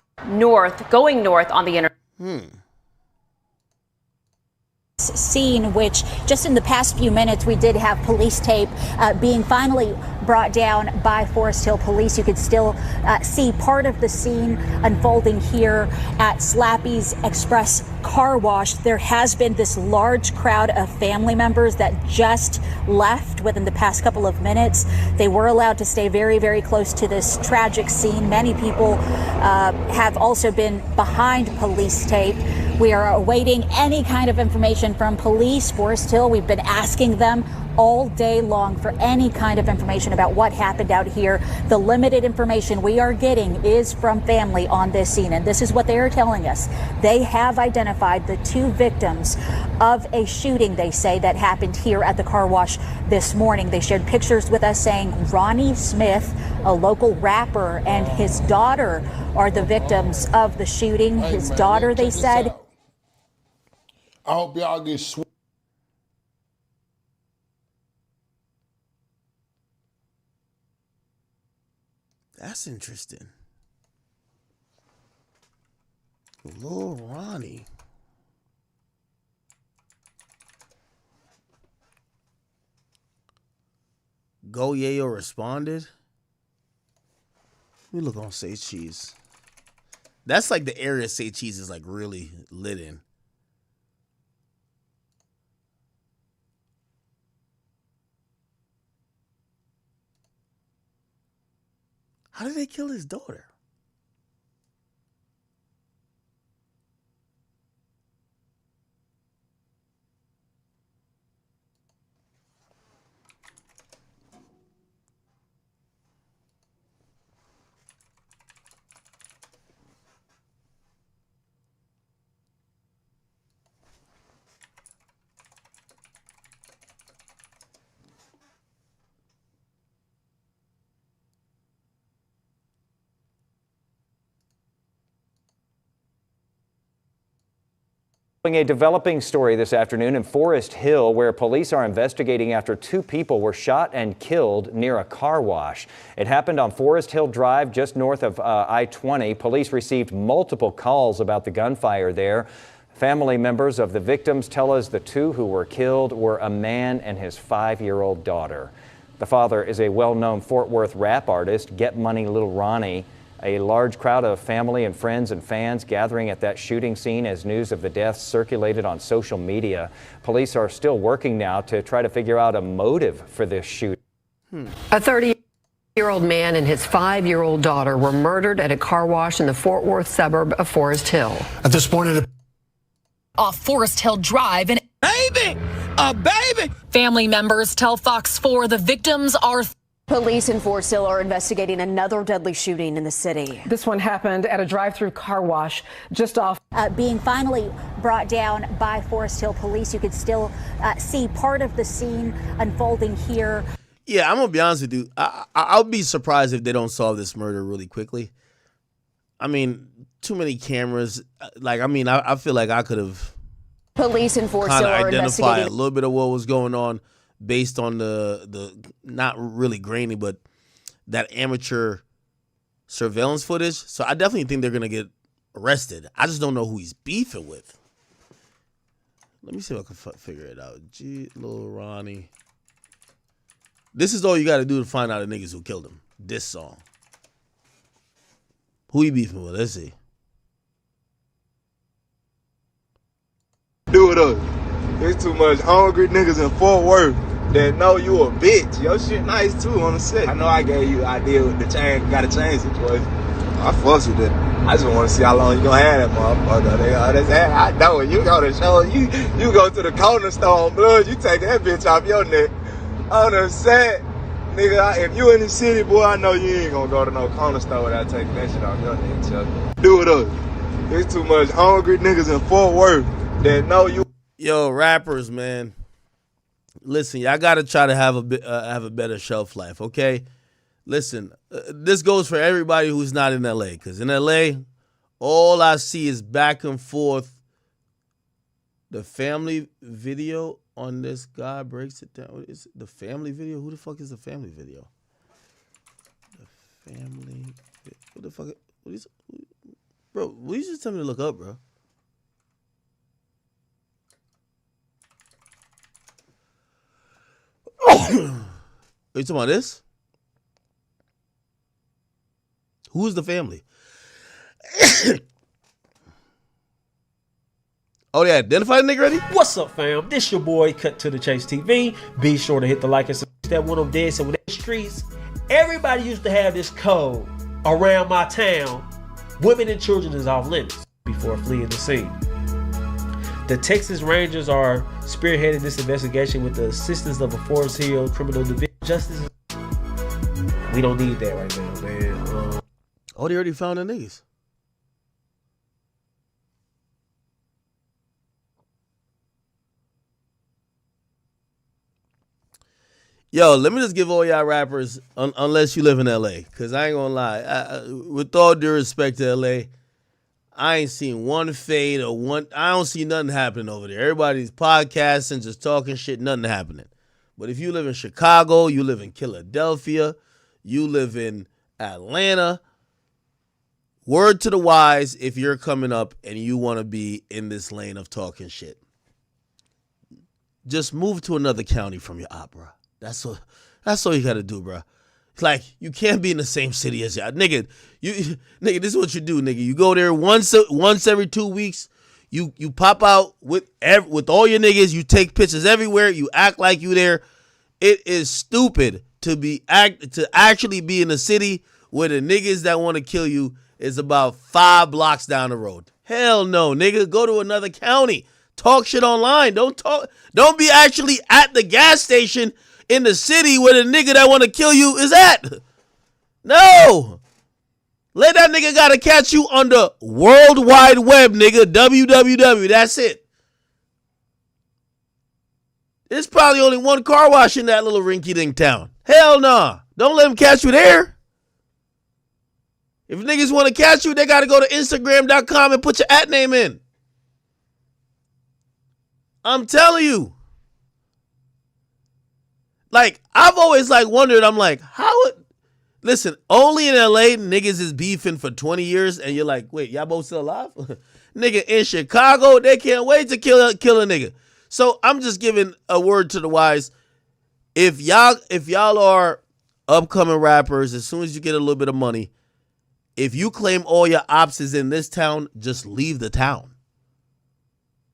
going north on the interstate. Scene, which just in the past few minutes we did have police tape being finally brought down by Forest Hill Police. You could still see part of the scene unfolding here at Slappy's Express Car Wash. There has been this large crowd of family members that just left within the past couple of minutes. They were allowed to stay very, very close to this tragic scene. Many people have also been behind police tape. We are awaiting any kind of information from police. Forest Hill, we've been asking them all day long for any kind of information about what happened out here. The limited information we are getting is from family on this scene, and this is what they are telling us. They have identified the 2 victims of a shooting, they say, that happened here at the car wash this morning. They shared pictures with us saying Ronnie Smith, a local rapper, and his daughter are the victims of the shooting. His daughter, they said. I hope y'all get sweet. That's interesting. Lil Ronnie. Go Yayo responded. Let me look on Say Cheese. That's like the area Say Cheese is like really lit in. How did they kill his daughter? A developing story this afternoon in Forest Hill, where police are investigating after 2 people were shot and killed near a car wash. It happened on Forest Hill Drive, just north of I-20. Police received multiple calls about the gunfire there. Family members of the victims tell us the 2 who were killed were a man and his 5-year-old daughter. The father is a well-known Fort Worth rap artist, Get Money Lil Ronnie. A large crowd of family and friends and fans gathering at that shooting scene as news of the deaths circulated on social media. Police are still working now to try to figure out a motive for this shooting. A 30-year-old man and his 5-year-old daughter were murdered at a car wash in the Fort Worth suburb of Forest Hill. At this point, off Forest Hill Drive, and a baby. Family members tell Fox 4 the victims are. Police in Forest Hill are investigating another deadly shooting in the city. This one happened at a drive-through car wash just off. Being finally brought down by Forest Hill police. You could still see part of the scene unfolding here. Yeah, I'm going to be honest with you. I'll be surprised if they don't solve this murder really quickly. I mean, too many cameras. I feel like I could have police in Forest Hill are identify a little bit of what was going on based on the not really grainy, but that amateur surveillance footage. So I definitely think they're going to get arrested. I just don't know who he's beefing with. Let me see if I can figure it out. Lil Ronnie. This is all you got to do to find out the niggas who killed him. This song. Who he beefing with? Let's see. Do it up. There's too much hungry niggas in Fort Worth that know you a bitch. Your shit nice too on the set. I know I gave you the idea with the change, gotta change situation. I fuss with it. I just want to see how long you gonna have that motherfucker. I know you go to show you go to the corner store on Blood, you take that bitch off your neck. On the set, nigga, if you in the city, boy, I know you ain't gonna go to no corner store without taking that shit off your neck, Chuck. Do it up. There's too much hungry niggas in Fort Worth that know you. Yo, rappers, man. Listen, y'all gotta try to have a better shelf life, okay? Listen, this goes for everybody who's not in LA, because in LA, all I see is back and forth. The family video on this guy breaks it down. What is it? The family video? Who the fuck is the family video? The family. What the fuck? Bro, will you just tell me to look up, bro? Are you talking about this? Who's the family? Oh, they identified the nigga already? What's up, fam? This your boy, Cut to the Chase TV. Be sure to hit the like and subscribe. That one of dead. So with the streets, everybody used to have this code around my town. Women and children is off limits before fleeing the scene. The Texas Rangers are spearheading this investigation with the assistance of a Forest Hill criminal division justice. We don't need that right now, man. Oh, they already found the niggas. Yo, let me just give all y'all rappers, unless you live in L.A., because I ain't going to lie. With all due respect to L.A., I ain't seen one fade or one. I don't see nothing happening over there. Everybody's podcasting, just talking shit, nothing happening. But if you live in Chicago, you live in Philadelphia, you live in Atlanta, word to the wise, if you're coming up and you want to be in this lane of talking shit, just move to another county from your opera. That's all you gotta do, bro. Like, you can't be in the same city as y'all. Nigga, this is what you do, nigga. You go there once every 2 weeks. You pop out with all your niggas. You take pictures everywhere. You act like you there. It is stupid to actually be in a city where the niggas that want to kill you is about 5 blocks down the road. Hell no, nigga. Go to another county. Talk shit online. Don't be actually at the gas station in the city where the nigga that want to kill you is at. No. Let that nigga gotta catch you on the World Wide Web, nigga. www. That's it. There's probably only one car wash in that little rinky-dink town. Hell nah. Don't let him catch you there. If niggas want to catch you, they gotta go to Instagram.com and put your @ name in. I'm telling you. Like, I've always wondered, I'm like, listen, only in LA niggas is beefing for 20 years and you're like, wait, y'all both still alive? Nigga, in Chicago, they can't wait to kill a nigga. So I'm just giving a word to the wise. If y'all are upcoming rappers, as soon as you get a little bit of money, if you claim all your ops is in this town, just leave the town.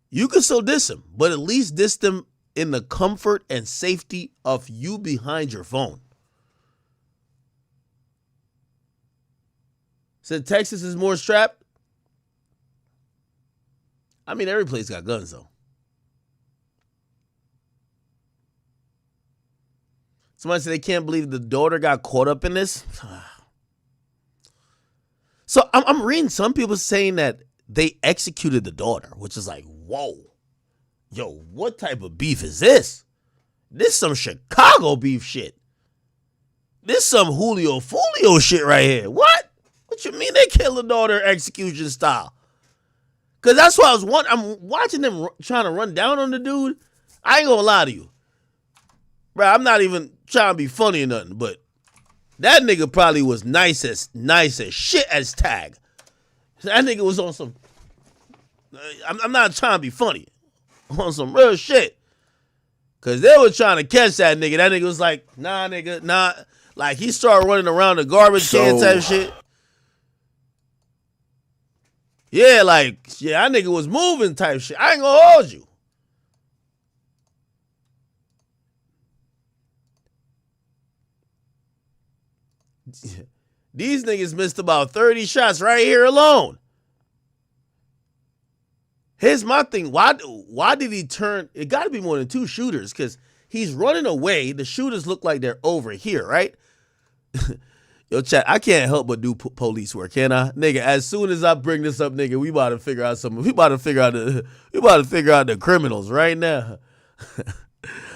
You can still diss them, but at least diss them in the comfort and safety of you behind your phone. Said Texas is more strapped. I mean, every place got guns, though. Somebody said they can't believe the daughter got caught up in this. So I'm reading some people saying that they executed the daughter, which is like, whoa. Yo, what type of beef is this? This some Chicago beef shit. This some Julio Folio shit right here. What? What you mean they killed the daughter execution style? Because that's what I'm watching them trying to run down on the dude. I ain't gonna lie to you. Bro, I'm not even trying to be funny or nothing, but that nigga probably was nice as shit as Tag. That nigga was on some... I'm not trying to be funny. On some real shit. Because they were trying to catch that nigga. That nigga was like, nah, nigga, nah. Like, he started running around the garbage can type shit. Yeah, like, that nigga was moving type shit. I ain't gonna hold you. These niggas missed about 30 shots right here alone. Here's my thing. Why did he turn? It got to be more than 2 shooters because he's running away. The shooters look like they're over here, right? Yo, chat, I can't help but do police work, can I? Nigga, as soon as I bring this up, nigga, we about to figure out something. We about to figure out the criminals right now.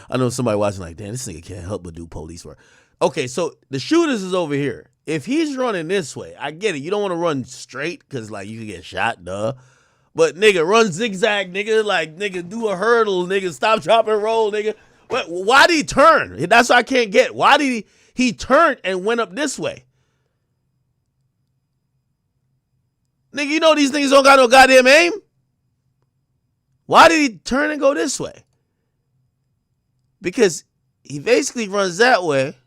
I know somebody watching like, damn, this nigga can't help but do police work. Okay, so the shooters is over here. If he's running this way, I get it. You don't want to run straight because, like, you can get shot, duh. But, nigga, run zigzag, nigga. Like, nigga, do a hurdle, nigga. Stop, drop, and roll, nigga. Why did he turn? That's what I can't get. Why did he turned and went up this way? Nigga, you know these niggas don't got no goddamn aim? Why did he turn and go this way? Because he basically runs that way,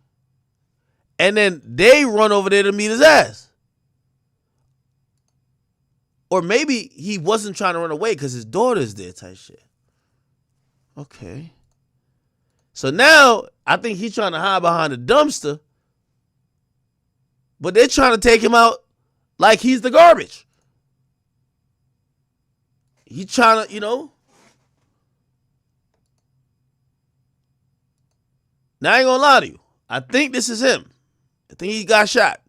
and then they run over there to meet his ass. Or maybe he wasn't trying to run away because his daughter's there type shit. Okay. So now, I think he's trying to hide behind a dumpster, but they're trying to take him out like he's the garbage. He's trying to, Now I ain't gonna lie to you. I think this is him. I think he got shot.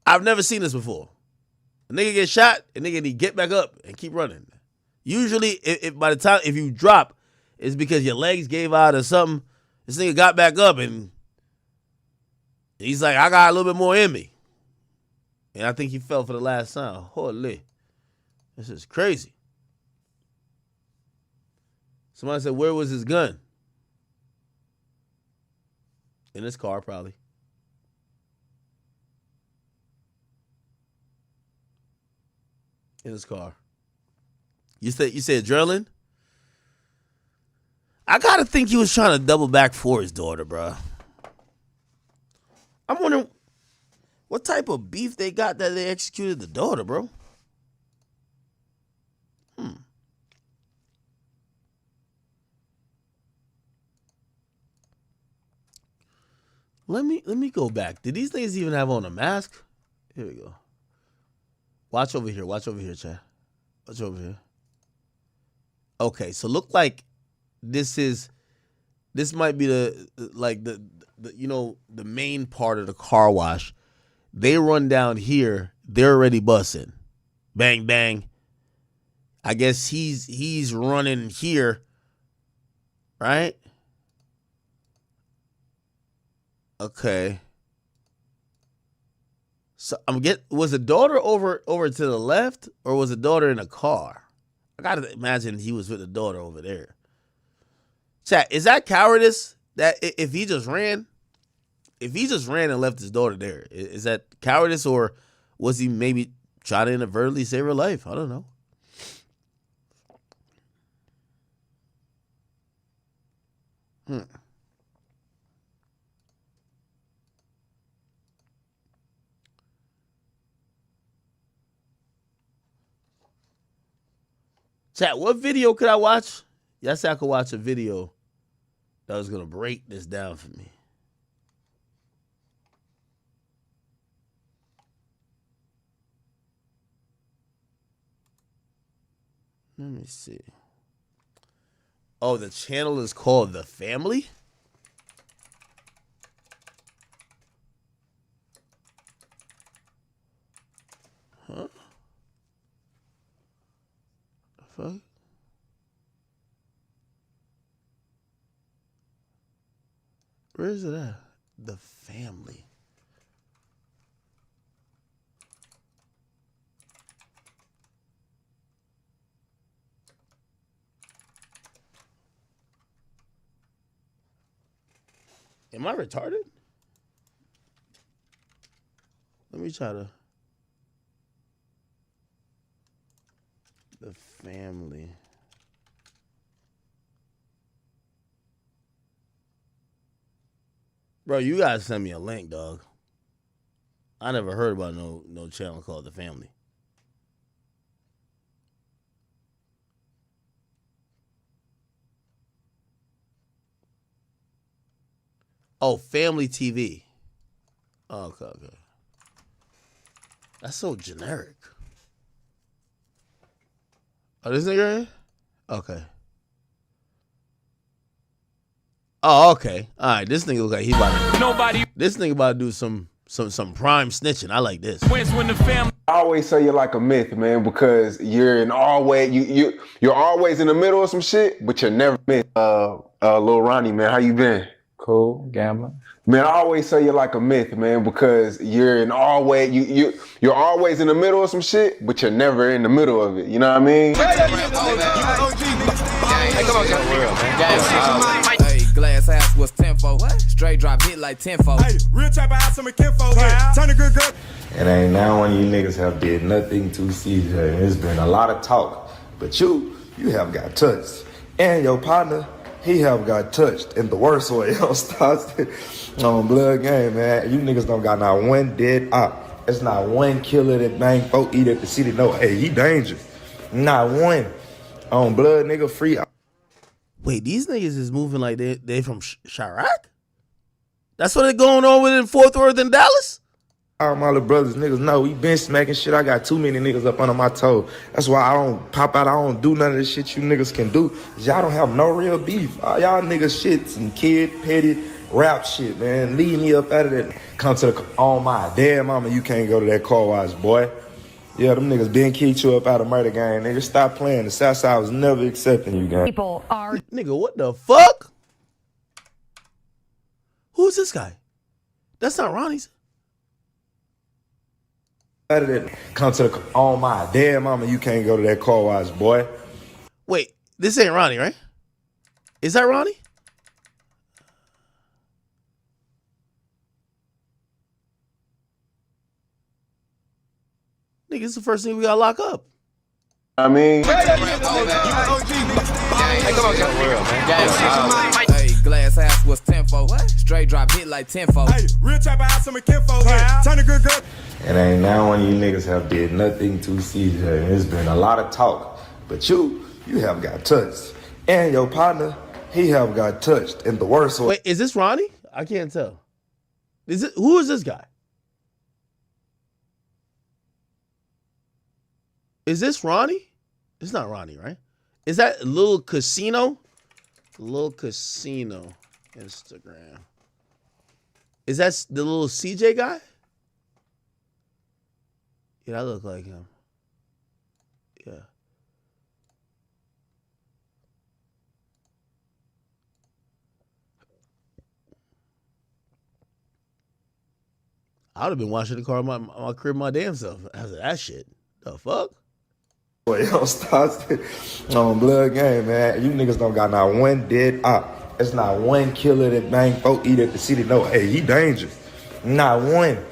I've never seen this before. A nigga get shot, a nigga need to get back up and keep running. Usually, if by the time if you drop, it's because your legs gave out or something. This nigga got back up and he's like, I got a little bit more in me. And I think he fell for the last time. Holy. This is crazy. Somebody said, where was his gun? In his car, probably. In his car. You said adrenaline? I gotta think he was trying to double back for his daughter, bro. I'm wondering what type of beef they got that they executed the daughter, bro. Let me go back. Did these things even have on a mask? Here we go. Watch over here, Chad. Watch over here. Okay, so look like this might be the the main part of the car wash. They run down here, they're already bussing. Bang bang. I guess he's running here, right? Okay. So was the daughter over to the left, or was the daughter in a car? I gotta imagine he was with the daughter over there. Chat, is that cowardice? That if he just ran and left his daughter there, is that cowardice, or was he maybe trying to inadvertently save her life? I don't know. Chat, what video could I watch? Y'all said I could watch a video that was going to break this down for me. Let me see. Oh, the channel is called The Family? Huh? The fuck? Where is it at? The Family. Am I retarded? Let me try to. The Family. Bro, you guys send me a link, dog. I never heard about no channel called The Family. Oh, Family TV. Oh, okay. That's so generic. Oh, this nigga right here? Okay. Oh, okay. All right, this nigga look like he about to... This nigga about to do some prime snitching. I like this. When the family... I always say you're like a myth, man, because you're you're always in the middle of some shit, but you're never myth. Lil Ronnie, man, how you been? Cool, gambling. Man, I always say you're like a myth, man, because you're always in the middle of some shit, but you're never in the middle of it. You know what I mean? Hey, come on, man. Hey, glass house was 10-4. Straight drop hit like 10-4. Hey, real trapper house on my kinfolk. Turn a good girl. And ain't now one of you niggas have did nothing to CJ. There's been a lot of talk, but you have got touched. And your partner, he have got touched in the worst way. On blood game, man. You niggas don't got not one dead op. It's not one killer that bang folk eat at the city. No, hey, he dangerous. Not one. On blood, nigga, free. Wait, these niggas is moving like they from Chirac? That's what they're going on with in Fort Worth and Dallas? All my little brothers, niggas know we been smacking shit. I got too many niggas up under my toe. That's why I don't pop out. I don't do none of this shit you niggas can do. Y'all don't have no real beef. All y'all niggas shit, some kid, petty, rap shit, man. Leave me up out of that. Come to the, oh my damn mama, you can't go to that car wash, boy. Yeah, them niggas been kicked you up out of murder gang. Nigga, stop playing. The Southside was never accepting you, gang. People are... Nigga, what the fuck? Who's this guy? That's not Ronnie's. Out of that. Come to the, oh my damn mama, you can't go to that car wash, boy. Wait, this ain't Ronnie, right? Is that Ronnie? Nigga, it's the first thing we gotta lock up. I mean, hey, come on, hey, glass house was tenfold. Straight drop hit like tenfold. Hey, real trapper house, some kinfolk. Turn a good girl. It ain't now when you niggas have did nothing to CJ. It's been a lot of talk, but you have got touched, and your partner, he have got touched in the worst way. Wait, is this Ronnie? I can't tell. Who is this guy? Is this Ronnie? It's not Ronnie, right? Is that Lil Casino? Lil Casino Instagram. Is that the little CJ guy? Yeah, that look like him. Yeah. I would have been washing the car in my crib my damn self after that shit. The fuck? Boy, yo, stop on blood game, man. You niggas don't got not one dead op. There's not one killer that bang folk eat at the city. No, hey, he dangerous. Not one.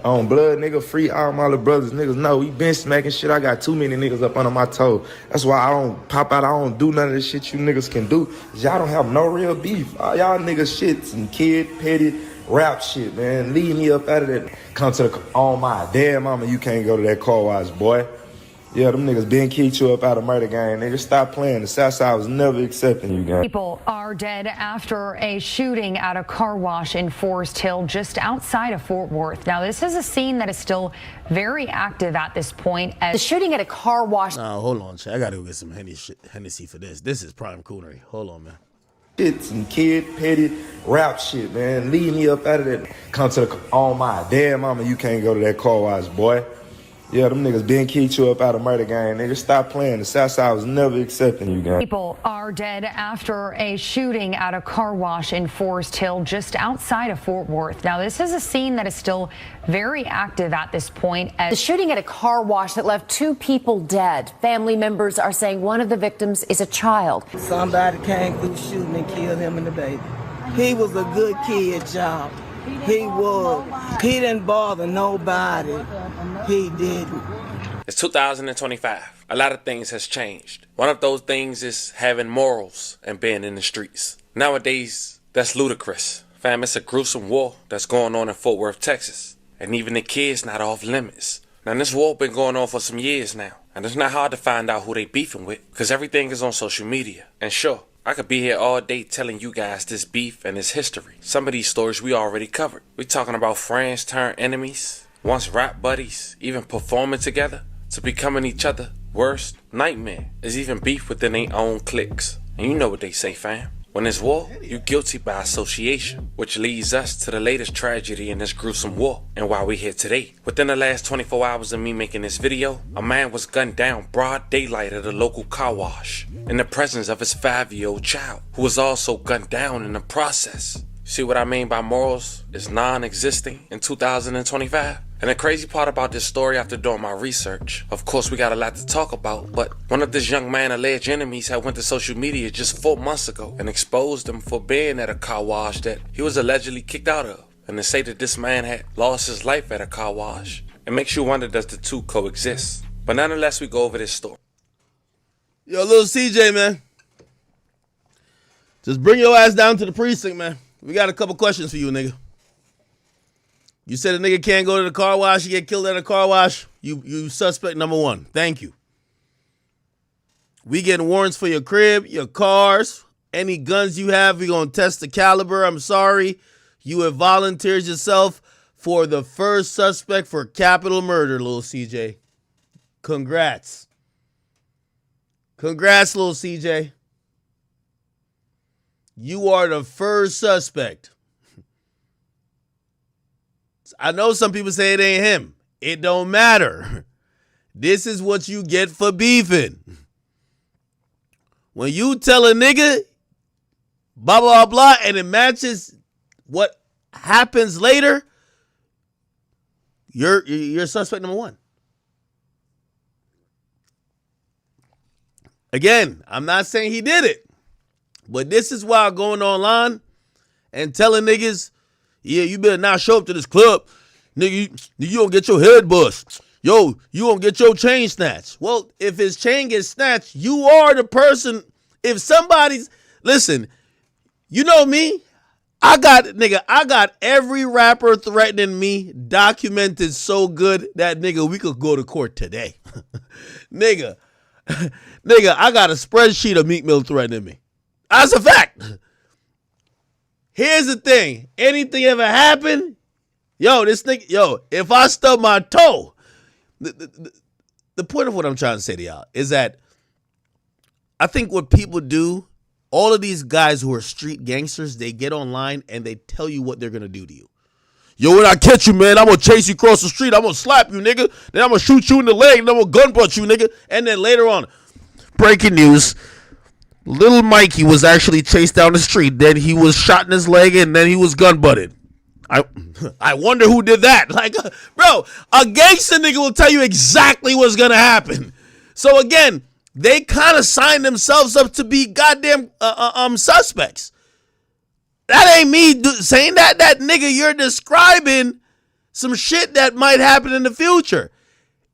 On blood, nigga, free all my little brothers. Niggas know we been smacking shit. I got too many niggas up under my toe. That's why I don't pop out. I don't do none of this shit you niggas can do. Y'all don't have no real beef. All y'all niggas shit, some kid, petty, rap shit, man. Leave me up out of that. Come to the, oh my damn mama, you can't go to that car wash, boy. Yeah, them niggas been kicked you up out of murder gang. Nigga, stop playing. The Southside was never accepting you, gang. People are dead after a shooting at a car wash in Forest Hill, just outside of Fort Worth. Now, this is a scene that is still very active at this point. As the shooting at a car wash. Nah, hold on, I gotta go get some Hennessy for this. This is prime coonery. Hold on, man. Shit, some kid, petty, rap shit, man. Leave me up out of that. Come to the, oh my damn mama, you can't go to that car wash, boy. Yeah, them niggas been kicked you up out of murder gang. Nigga, stop playing. The Southside was never accepting you, gang. People are dead after a shooting at a car wash in Forest Hill, just outside of Fort Worth. Now, this is a scene that is still very active at this point. The shooting at a car wash that left 2 people dead. Family members are saying one of the victims is a child. Somebody came through shooting and killed him and the baby. He was a good kid, y'all. He was. He didn't bother nobody. He didn't. It's 2025. A lot of things has changed. One of those things is having morals and being in the streets. Nowadays, that's ludicrous. Fam, it's a gruesome war that's going on in Fort Worth, Texas. And even the kids not off limits. Now, this war been going on for some years now. And it's not hard to find out who they beefing with, because everything is on social media. And sure, I could be here all day telling you guys this beef and its history. Some of these stories we already covered. We talking about friends turned enemies, once rap buddies, even performing together, to becoming each other worst nightmare. There's even beef within their own cliques. And you know what they say, fam. When there's war, you're guilty by association, which leads us to the latest tragedy in this gruesome war, and why we're here today. Within the last 24 hours of me making this video, a man was gunned down broad daylight at a local car wash, in the presence of his 5-year-old child, who was also gunned down in the process. See what I mean by morals is non-existing in 2025? And the crazy part about this story after doing my research, of course we got a lot to talk about, but one of this young man's alleged enemies had went to social media just 4 months ago and exposed him for being at a car wash that he was allegedly kicked out of. And to say that this man had lost his life at a car wash, it makes you wonder, does the two coexist? But nonetheless, we go over this story. Yo, little CJ, man. Just bring your ass down to the precinct, man. We got a couple questions for you, nigga. You said a nigga can't go to the car wash, you get killed at a car wash. You suspect number 1. Thank you. We getting warrants for your crib, your cars, any guns you have. We gonna test the caliber. I'm sorry. You have volunteered yourself for the first suspect for capital murder, Lil CJ. Congrats. Congrats, Lil CJ. You are the first suspect. I know some people say it ain't him. It don't matter. This is what you get for beefing. When you tell a nigga, blah, blah, blah, and it matches what happens later, you're suspect number one. Again, I'm not saying he did it, but this is why going online and telling niggas, yeah, you better not show up to this club. Nigga, you don't get your head bust. Yo, you won't get your chain snatched. Well, if his chain gets snatched, you are the person. If somebody's, listen, you know me, I got every rapper threatening me documented so good that nigga, we could go to court today. nigga, I got a spreadsheet of Meek Mill threatening me. That's a fact. Here's the thing. Anything ever happen? This nigga, if I stub my toe, the point of what I'm trying to say to y'all is that I think what people do, all of these guys who are street gangsters, they get online and they tell you what they're going to do to you. Yo, when I catch you, man, I'm going to chase you across the street. I'm going to slap you, nigga. Then I'm going to shoot you in the leg. And I'm going to gun butt you, nigga. And then later on, breaking news, little Mikey was actually chased down the street. Then he was shot in his leg and then he was gun butted. I wonder who did that. Like, bro, a gangster nigga will tell you exactly what's going to happen. So again, they kind of signed themselves up to be goddamn suspects. That ain't me saying that. That nigga, you're describing some shit that might happen in the future.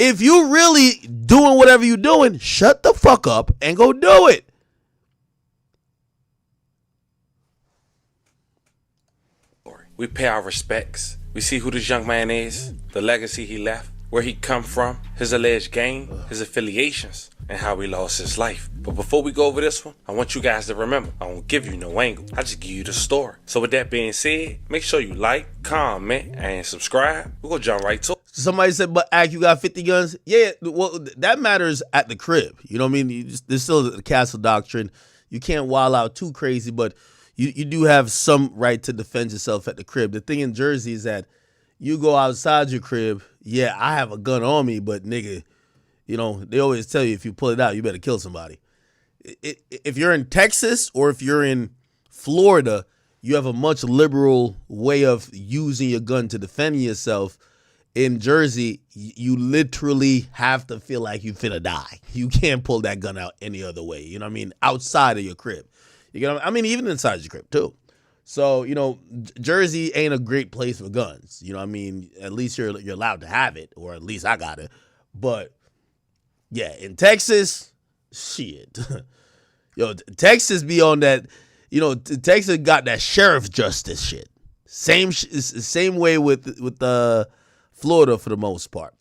If you really doing whatever you're doing, shut the fuck up and go do it. We pay our respects. We see who this young man is, the legacy he left, where he come from, his alleged gang, his affiliations, and how he lost his life. But before we go over this one, I want you guys to remember, I won't give you no angle. I just give you the story. So with that being said, make sure you like, comment, and subscribe. We're going to jump right to it. Somebody said, but Ak, you got 50 guns? Yeah, well, that matters at the crib. You know what I mean? There's still the castle doctrine. You can't wild out too crazy, but you do have some right to defend yourself at the crib. The thing in Jersey is that you go outside your crib, yeah, I have a gun on me, but nigga, they always tell you if you pull it out, you better kill somebody. If you're in Texas or if you're in Florida, you have a much liberal way of using your gun to defend yourself. In Jersey, you literally have to feel like you finna die. You can't pull that gun out any other way. You know what I mean? Outside of your crib. You know, I mean, even inside your crib too. So, Jersey ain't a great place for guns. You know what I mean? At least you're allowed to have it, or at least I got it. But yeah, in Texas, shit. Texas be on that, Texas got that sheriff justice shit. Same way with Florida for the most part.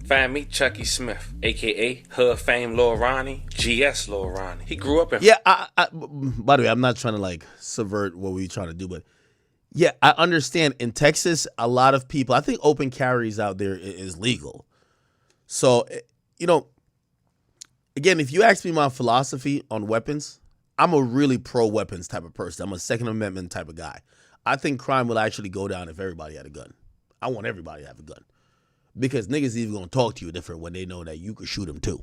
Find me, Chucky Smith, a.k.a. Hood Fame Lil Ronnie, GS Lil Ronnie. He grew up in... Yeah, by the way, I'm not trying to, subvert what we're trying to do, but yeah, I understand. In Texas, a lot of people... I think open carries out there is legal. So, again, if you ask me my philosophy on weapons, I'm a really pro-weapons type of person. I'm a Second Amendment type of guy. I think crime will actually go down if everybody had a gun. I want everybody to have a gun. Because niggas even gonna talk to you different when they know that you could shoot them too.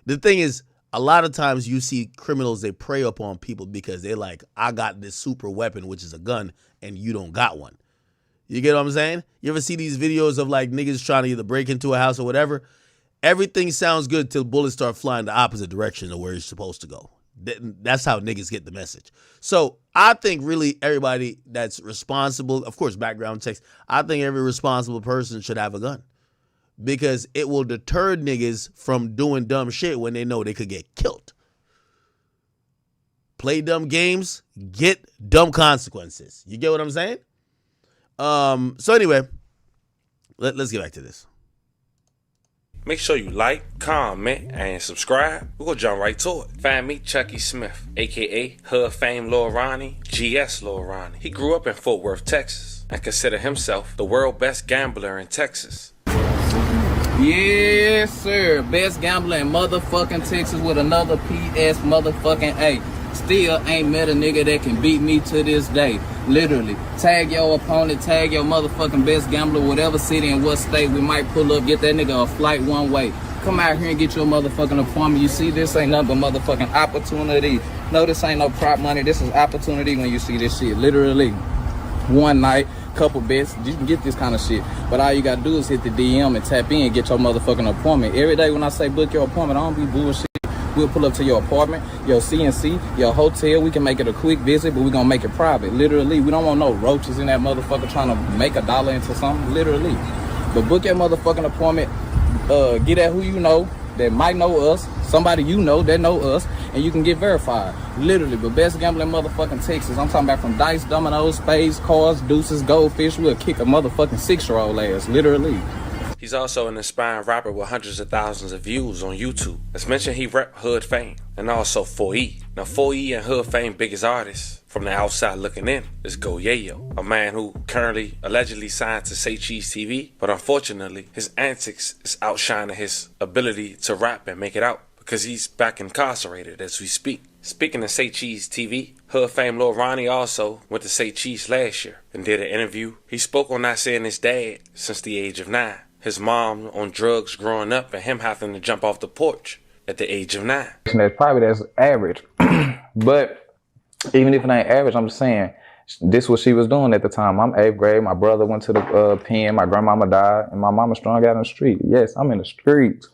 The thing is, a lot of times you see criminals, they prey upon people because they're like, I got this super weapon, which is a gun, and you don't got one. You get what I'm saying? You ever see these videos of niggas trying to either break into a house or whatever? Everything sounds good till bullets start flying the opposite direction of where you're supposed to go. That's how niggas get the message. So I think really everybody that's responsible, of course, background checks, I think every responsible person should have a gun. Because it will deter niggas from doing dumb shit when they know they could get killed. Play dumb games, get dumb consequences. You get what I'm saying? So anyway, let's get back to this. Make sure you like, comment, and subscribe. We're gonna jump right to it. Find me, Chucky Smith, aka Hood Fame Lil Ronnie, GS Lil Ronnie. He grew up in Fort Worth, Texas, and considered himself the world's best gambler in Texas. Yes, sir. Best gambler in motherfucking Texas with another PS motherfucking A. Still ain't met a nigga that can beat me to this day. Literally. Tag your opponent, tag your motherfucking best gambler, whatever city and what state. We might pull up, get that nigga a flight one way. Come out here and get your motherfucking appointment. You see, this ain't nothing but motherfucking opportunity. No, this ain't no prop money. This is opportunity when you see this shit. Literally. One night, couple bets, you can get this kind of shit. But all you gotta do is hit the DM and tap in and get your motherfucking appointment. Every day when I say book your appointment, I don't be bullshit. We'll pull up to your apartment, your CNC, your hotel. We can make it a quick visit, but we're gonna make it private. Literally, we don't want no roaches in that motherfucker trying to make $1 into something. Literally. But book your motherfucking appointment. Get at who you know that might know us, somebody you know that know us, and you can get verified. Literally, but best gambling motherfucking Texas. I'm talking about from dice, dominoes, spades, cards, deuces, goldfish. We'll kick a motherfucking 6-year-old ass. Literally. He's also an aspiring rapper with hundreds of thousands of views on YouTube. As mentioned, he rep Hood Fame and also 4E. Now 4E and Hood Fame biggest artists from the outside looking in is Go Yayo, a man who currently allegedly signed to Say Cheese TV, but unfortunately his antics is outshining his ability to rap and make it out because he's back incarcerated as we speak. Speaking of Say Cheese TV, Hood Fame Lil Ronnie also went to Say Cheese last year and did an interview. He spoke on not seeing his dad since the age of 9. His mom on drugs growing up and him having to jump off the porch at the age of 9. That's average. But even if it ain't average, I'm just saying, this what she was doing at the time. I'm 8th grade. My brother went to the pen. My grandmama died. And my mama strung out in the street. Yes, I'm in the streets.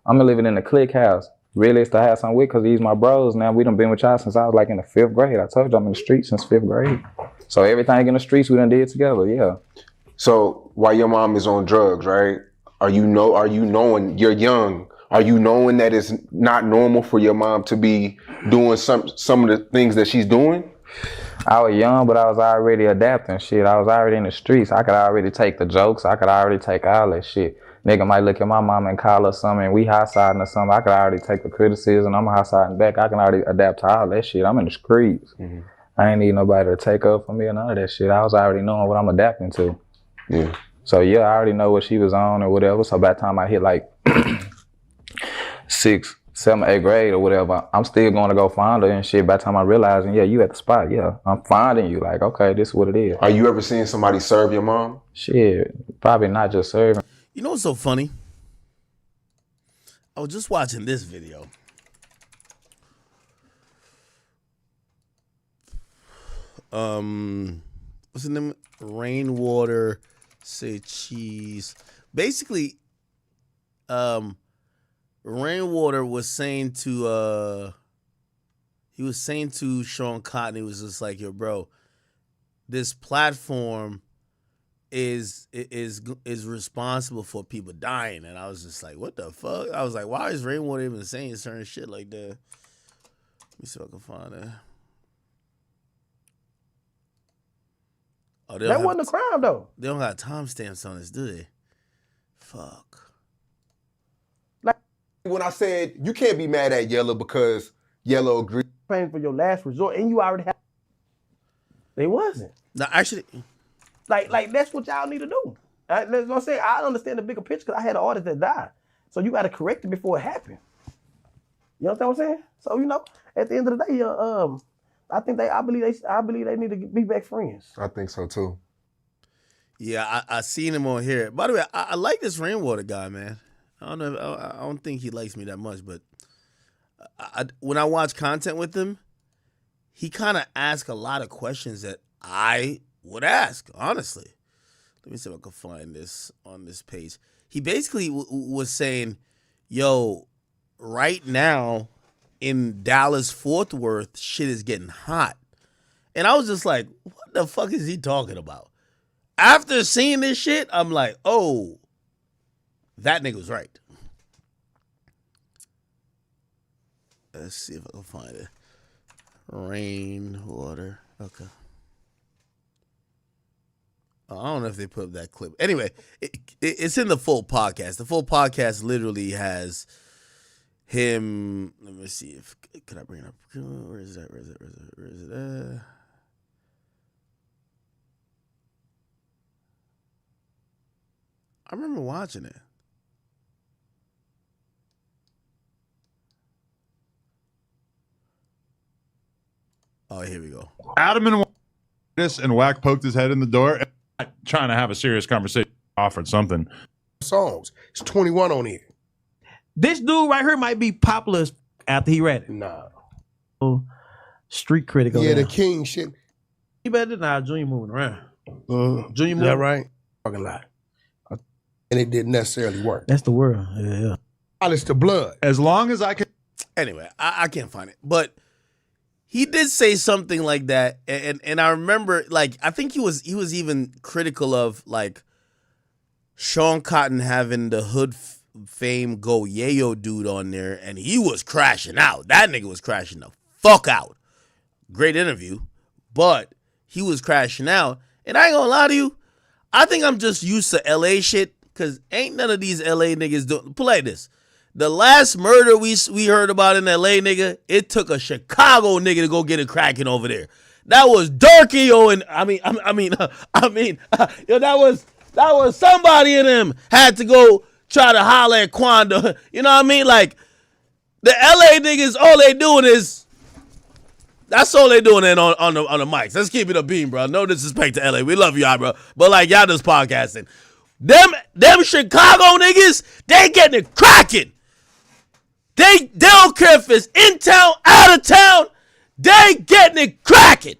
I'm living in the clique house. Really, it's to have something with because these my bros. Now, we done been with y'all since I was like in the 5th grade. I told you I'm in the streets since 5th grade. So everything in the streets we done did together, yeah. So while your mom is on drugs, right? Are you knowing you're young? Are you knowing that it's not normal for your mom to be doing some of the things that she's doing? I was young, but I was already adapting shit. I was already in the streets. I could already take the jokes. I could already take all that shit. Nigga might look at my mom and call her something and we high-siding or something. I could already take the criticism. I'm high-siding back. I can already adapt to all that shit. I'm in the streets. Mm-hmm. I ain't need nobody to take up for me or none of that shit. I was already knowing what I'm adapting to. Yeah. So yeah, I already know what she was on or whatever. So by the time I hit like 6th, 7th, 8th grade or whatever, I'm still going to go find her and shit. By the time I realize, yeah, you at the spot. Yeah, I'm finding you. Like, okay, this is what it is. Are you ever seeing somebody serve your mom? Shit, probably not just serving. You know what's so funny? I was just watching this video. What's the name? Rainwater, Say Cheese. Basically, Rainwater was saying to Sean Cotton, he was just like, yo, bro, this platform is responsible for people dying. And I was just like, what the fuck? I was like, why is Rainwater even saying certain shit like that? Let me see if I can find it. Oh, that wasn't a crime, though. They don't got timestamps on this, do they? Fuck. Like when I said you can't be mad at Yellow because Yellow agreed. Paying for your last resort, and you already have. They wasn't. No, actually. Like that's what y'all need to do. That's what I'm saying. I understand the bigger picture because I had an artist that died. So you got to correct it before it happened. You know what I'm saying? So, you know, at the end of the day, I believe they need to be back friends. I think so too. Yeah, I seen him on here. By the way, I like this Rainwater guy, man. I don't know. I don't think he likes me that much, but when I watch content with him, he kind of asks a lot of questions that I would ask, honestly. Let me see if I can find this on this page. He basically was saying, yo, right now in Dallas, Fort Worth, shit is getting hot. And I was just like, what the fuck is he talking about? After seeing this shit, I'm like, oh, that nigga was right. Let's see if I can find it. Rainwater. Okay. I don't know if they put up that clip. Anyway, it's in the full podcast. The full podcast literally has him. Let me see if could I bring it up. Where is that? Where is it? I remember watching it. Oh, here we go. Adam and Wack poked his head in the door, trying to have a serious conversation. Offered something. Songs. It's 21 on here. This dude right here might be popular after he read it. Nah. Street critical. Yeah, the king shit. He better than Junior moving around. Junior Is moving. that right? Fucking lie. And it didn't necessarily work. That's the world. Yeah. It's the blood. As long as I can. Anyway, I can't find it, but he did say something like that, and I remember, like, I think he was even critical of, like, Sean Cotton having the hood fame Go Yayo dude on there, and he was crashing out. That nigga was crashing the fuck out. Great interview, but he was crashing out, and I ain't gonna lie to you, I think I'm just used to LA shit, because ain't none of these LA niggas doing, play this. The last murder we heard about in LA, nigga, it took a Chicago nigga to go get it cracking over there. That was Darky, yo, and yo, that was somebody in them had to go try to holler at Quando. You know what I mean? Like, the LA niggas, all they doing is, that's all they doing on the mics. Let's keep it a beam, bro. No disrespect to LA. We love y'all, bro. But like, y'all just podcasting. Them Chicago niggas, they getting it cracking. They don't care if it's in town, out of town. They getting it cracking.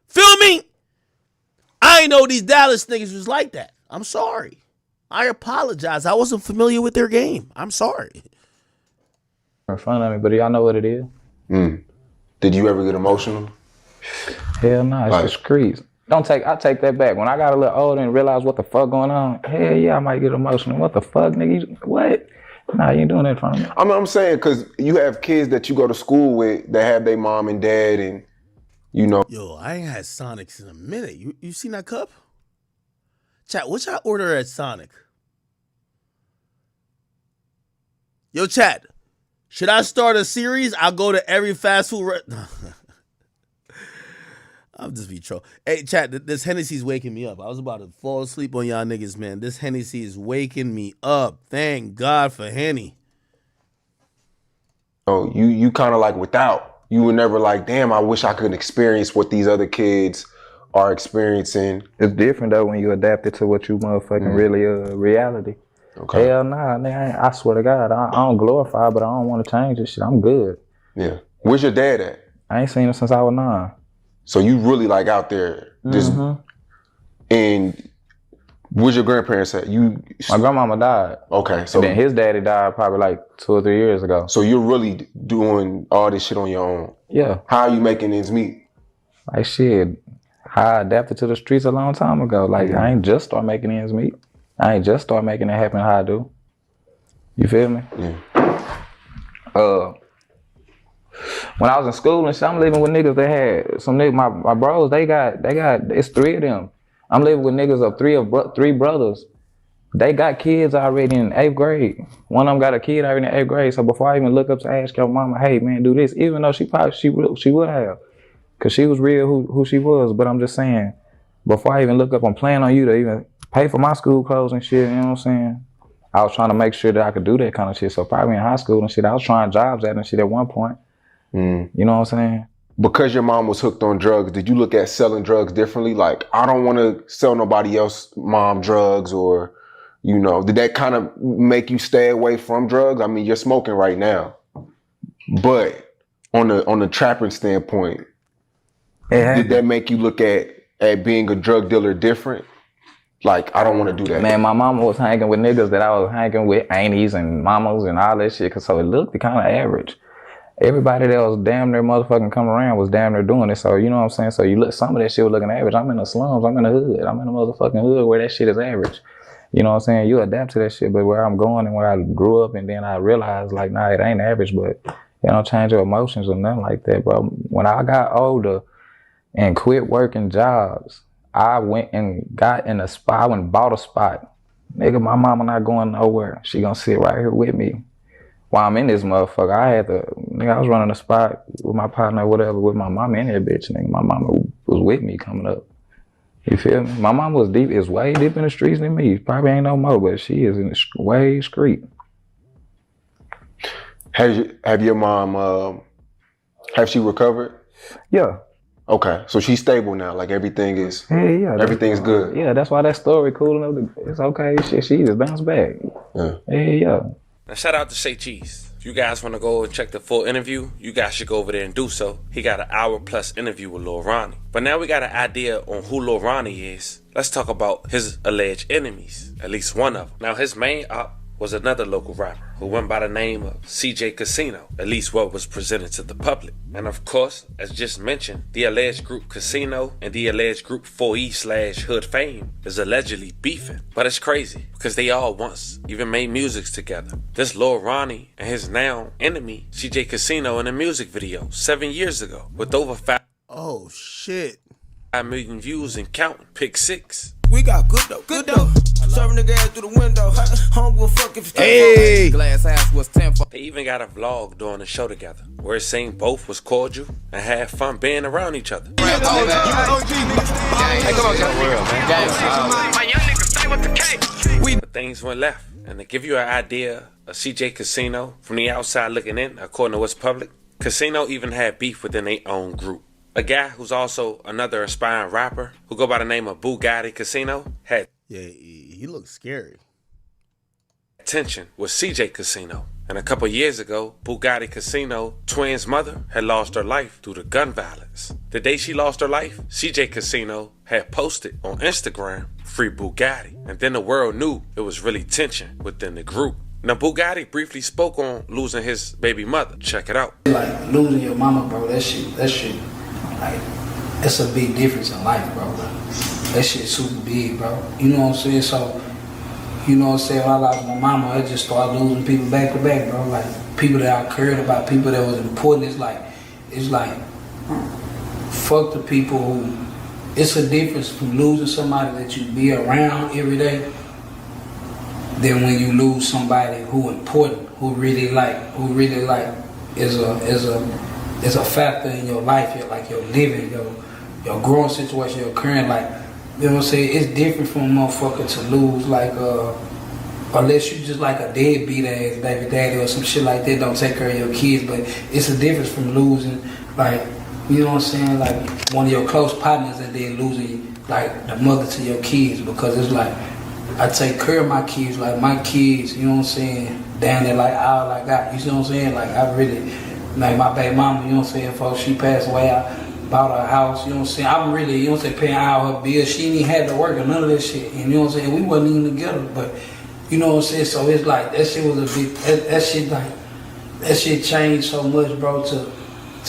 Feel me? I ain't know these Dallas niggas was like that. I'm sorry. I apologize. I wasn't familiar with their game. I'm sorry. In front of me, but y'all know what it is. Did you ever get emotional? Hell no, it's the streets. I take that back. When I got a little older and realized what the fuck going on, hell yeah, I might get emotional. What the fuck, nigga? What? Nah, you ain't doing that in front of me. I'm saying, because you have kids that you go to school with that have their mom and dad, and you know. Yo, I ain't had Sonics in a minute. You seen that cup? Chat, what y'all order at Sonic? Yo, chat, should I start a series? I'll go to every fast food I'll just be troll. Hey, chat, this Hennessy's waking me up. I was about to fall asleep on y'all niggas, man. This Hennessy is waking me up. Thank God for Henny. Oh, you kind of like without. You were never like, damn, I wish I could experience what these other kids are experiencing. It's different though when you adapt it to what you motherfucking really reality. Okay. Hell nah, nigga, I swear to God, I don't glorify, but I don't want to change this shit. I'm good. Yeah. Where's your dad at? I ain't seen him since I was 9. So you really like out there, just and where's your grandparents at? My grandmama died. Okay, so and then his daddy died probably like 2 or 3 years ago. So you're really doing all this shit on your own. Yeah. How are you making ends meet? Like shit, I adapted to the streets a long time ago. Like I ain't just start making ends meet. I ain't just start making it happen how I do. You feel me? Yeah. When I was in school and shit, I'm living with niggas that had some niggas. My bros, they got. It's 3 of them. I'm living with niggas of 3 brothers. They got kids already in 8th grade. One of them got a kid already in 8th grade. So before I even look up to ask your mama, hey man, do this, even though she would have, cause she was real who she was. But I'm just saying, before I even look up, I'm planning on you to even pay for my school clothes and shit. You know what I'm saying? I was trying to make sure that I could do that kind of shit. So probably in high school and shit, I was trying jobs at and shit at one point. You know what I'm saying? Because your mom was hooked on drugs, did you look at selling drugs differently? Like, I don't want to sell nobody else mom drugs, or, you know, did that kind of make you stay away from drugs? I mean, you're smoking right now, but on the trapping standpoint, did that make you look at being a drug dealer different? Like, I don't want to do that. Man, my mama was hanging with niggas that I was hanging with, aunties and mamas and all that shit, so it looked kind of average. Everybody that was damn near motherfucking coming around was damn near doing it. So, you know what I'm saying? So you look, some of that shit was looking average. I'm in the slums. I'm in the hood. I'm in the motherfucking hood where that shit is average. You know what I'm saying? You adapt to that shit, but where I'm going and where I grew up, and then I realized, like, nah, it ain't average, but you don't change your emotions or nothing like that, bro. When I got older and quit working jobs, I went and got in a spot. I went and bought a spot. Nigga, my mama not going nowhere. She gonna sit right here with me while I'm in this motherfucker. I was running a spot with my partner or whatever with my mama in that bitch. Nigga, my mama was with me coming up. You feel me? My mama is way deep in the streets than me. Probably ain't no more, but she is in the way street. Have your mom, have she recovered? Yeah. Okay, so she's stable now. Like everything is, everything's good. Yeah, that's why that story cool enough. It's okay. She just bounced back. Yeah. Now shout out to Say Cheese. If you guys want to go and check the full interview, you guys should go over there and do so. He got an hour-plus interview with Lil Ronnie. But now we got an idea on who Lil Ronnie is. Let's talk about his alleged enemies, at least one of them. Now his main op was another local rapper who went by the name of CJ Casino, at least what was presented to the public. And of course, as just mentioned, the alleged group Casino and the alleged group 4E/Hood Fame is allegedly beefing. But it's crazy because they all once even made music together. This Lil Ronnie and his now enemy CJ Casino in a music video 7 years ago with over 5 million views and counting. Pick 6. We got good though. Serving the gas through the window. Home will fuck if Hey! Glass house was 10 for. They even got a vlog doing the show together where it seemed both was cordial and had fun being around each other. But things went left. And to give you an idea of CJ Casino from the outside looking in, according to what's public, Casino even had beef within their own group. A guy who's also another aspiring rapper who go by the name of Bugatti Casino had he looks scary. tension with CJ Casino. And a couple years ago, Bugatti Casino twins' mother had lost her life due to gun violence. The day she lost her life, CJ Casino had posted on Instagram, "Free Bugatti." And then the world knew it was really tension within the group. Now Bugatti briefly spoke on losing his baby mother. Check it out. Like losing your mama, bro, that shit, like, it's a big difference in life, bro. That shit super big, bro. You know what I'm saying? So, you know what I'm saying? When I lost my mama, I just started losing people back to back, bro. Like, people that I cared about, people that was important. It's like, fuck the people who, it's a difference from losing somebody that you be around every day than when you lose somebody who important, who really is a factor in your life, your living, your growing situation, your current life. You know what I'm saying? It's different from a motherfucker to lose unless you just like a deadbeat ass baby daddy or some shit like that, don't take care of your kids, but it's a difference from losing, you know what I'm saying, like one of your close partners and then losing the mother to your kids, because it's like, I take care of my kids, like my kids, you know what I'm saying, down there all I got, you know what I'm saying, I really, my baby mama, you know what I'm saying, folks, she passed away, I bought her a house, you know what I'm saying, I'm really, you know what I'm saying, paying all her bills, she ain't even had to work or none of that shit, and you know what I'm saying, we wasn't even together, but, you know what I'm saying, so it's like, that shit was a big, that shit changed so much, bro, to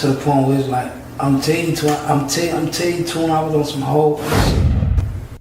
the point where it's like, I'm telling you, I was on some whole shit.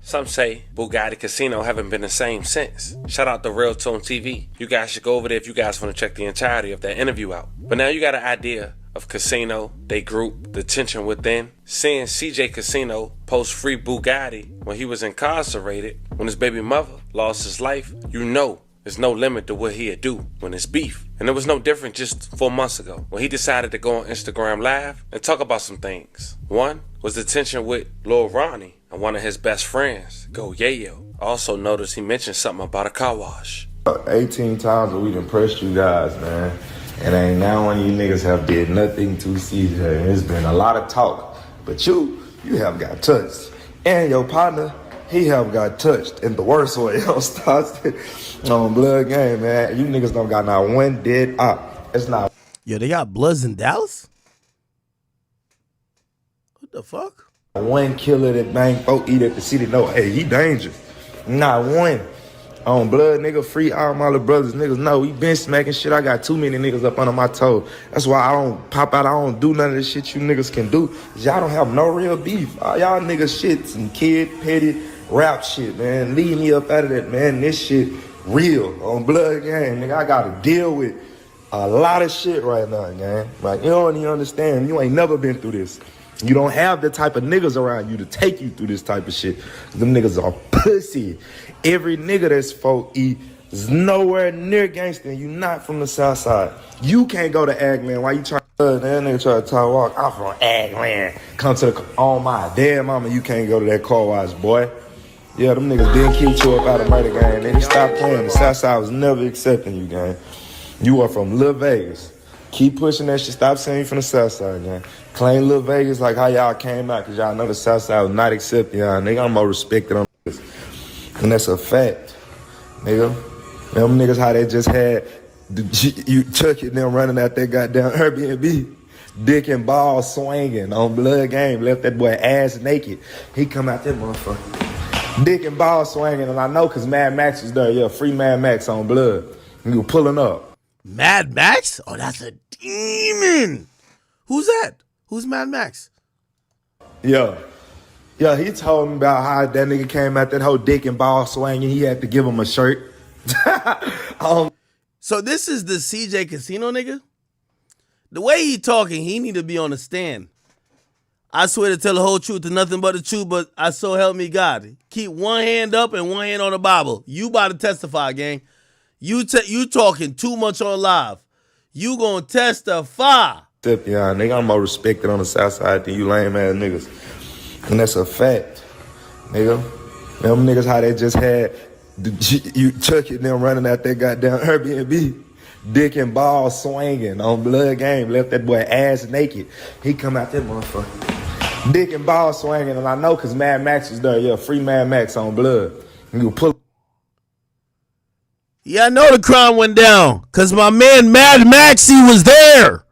Some say Bugatti Casino haven't been the same since. Shout out to Real Tone TV. You guys should go over there if you guys want to check the entirety of that interview out. But now you got an idea of Casino, they group, the tension within. Seeing CJ Casino post Free Bugatti when he was incarcerated, when his baby mother lost his life, you know there's no limit to what he'd do when it's beef. And it was no different just 4 months ago when he decided to go on Instagram Live and talk about some things. One was the tension with Lil Ronnie and one of his best friends, Go Yayo. Also noticed he mentioned something about a car wash. 18 times a week impressed you guys, man. And ain't now one of you niggas have did nothing to CJ. It's been a lot of talk, but you have got touched. And your partner, he have got touched in the worst way. On Blood Game, man. You niggas don't got not one dead op. It's not. Yo, they got Bloods in Dallas? What the fuck? One killer that bang folk eat at the city. No, hey, he dangerous. Not one. On Blood, nigga, free all my little brothers. Niggas know we been smacking shit. I got too many niggas up under my toe. That's why I don't pop out. I don't do none of this shit you niggas can do. Y'all don't have no real beef. All y'all niggas shit, some kid, petty, rap shit, man. Leave me up out of that, man. This shit real. On Blood Game, nigga, I gotta deal with a lot of shit right now, man. Like, you don't even understand. You ain't never been through this. You don't have the type of niggas around you to take you through this type of shit. Them niggas are pussy. Every nigga that's 4E is nowhere near gangster. You not from the south side. You can't go to Agland. Why you trying to that nigga try to talk walk? I'm from Agland. Come to the oh my damn mama, you can't go to that car wash, boy. Yeah, them niggas didn't keep you up out of murder gang. They stop playing. The south side was never accepting you, gang. You are from Lil Vegas. Keep pushing that shit. Stop saying you from the south side, gang. Claim Lil Vegas like how y'all came out, because y'all know the south side was not accepting y'all. Nigga, I'm more respected on this. And that's a fact, nigga. Them niggas how they just had you Chucky and them running out that goddamn Airbnb. Dick and ball swinging on Blood Game. Left that boy ass naked. He come out that motherfucker. Dick and ball swinging, and I know because Mad Max was there. Yeah, free Mad Max on Blood. You were pulling up. Mad Max? Oh, that's a demon. Who's that? Who's Mad Max? Yeah. Yeah, he told me about how that nigga came out that whole dick and ball swinging. He had to give him a shirt. So this is the CJ Casino nigga? The way he talking, he need to be on the stand. I swear to tell the whole truth and nothing but the truth, but I so help me God. Keep one hand up and one hand on the Bible. You about to testify, gang. You talking too much on live. You gonna testify. Yeah, nigga, I'm more respected on the south side than you lame ass niggas. And that's a fact, nigga. Them niggas how they just had you Chucky and them running out that goddamn Airbnb. Dick and ball swinging on Blood Game. Left that boy ass naked. He come out that motherfucker. Dick and ball swinging, and I know because Mad Max was there. Yeah, free Mad Max on Blood. You pull. Yeah, I know the crime went down because my man Mad Maxie was there.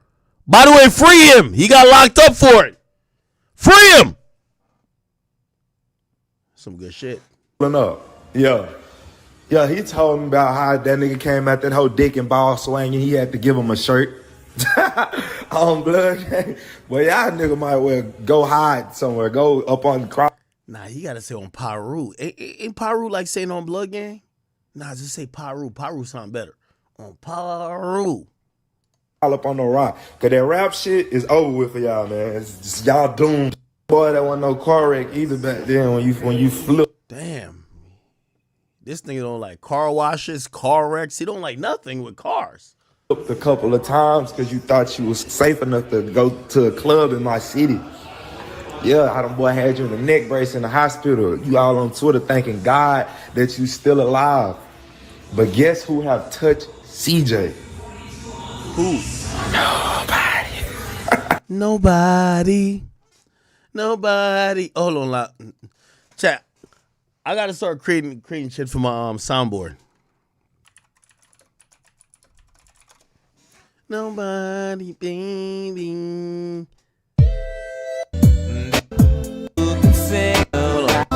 By the way, free him. He got locked up for it. Free him. Some good shit. Pulling up. Yeah. Yeah, he told me about how that nigga came out that whole dick and ball swinging. He had to give him a shirt on Blood Game. Well, y'all nigga might well go hide somewhere. Go up on the crowd. Nah, you got to say on Paru. Ain't Paru like saying on Blood Game? Nah, just say Paru. Paru sound better. On Paru. All up on the rock. Because that rap shit is over with for y'all, man. It's just y'all doomed. Boy, that wasn't no car wreck either back then when you flip. Damn. This nigga don't like car washes, car wrecks. He don't like nothing with cars. A couple of times because you thought you was safe enough to go to a club in my city. Yeah, how them boy had you in the neck brace in the hospital. You all on Twitter thanking God that you still alive. But guess who have touched CJ? Who? Nobody. Nobody. Hold on, chat. I gotta start creating shit for my soundboard. Nobody, baby. Hold on.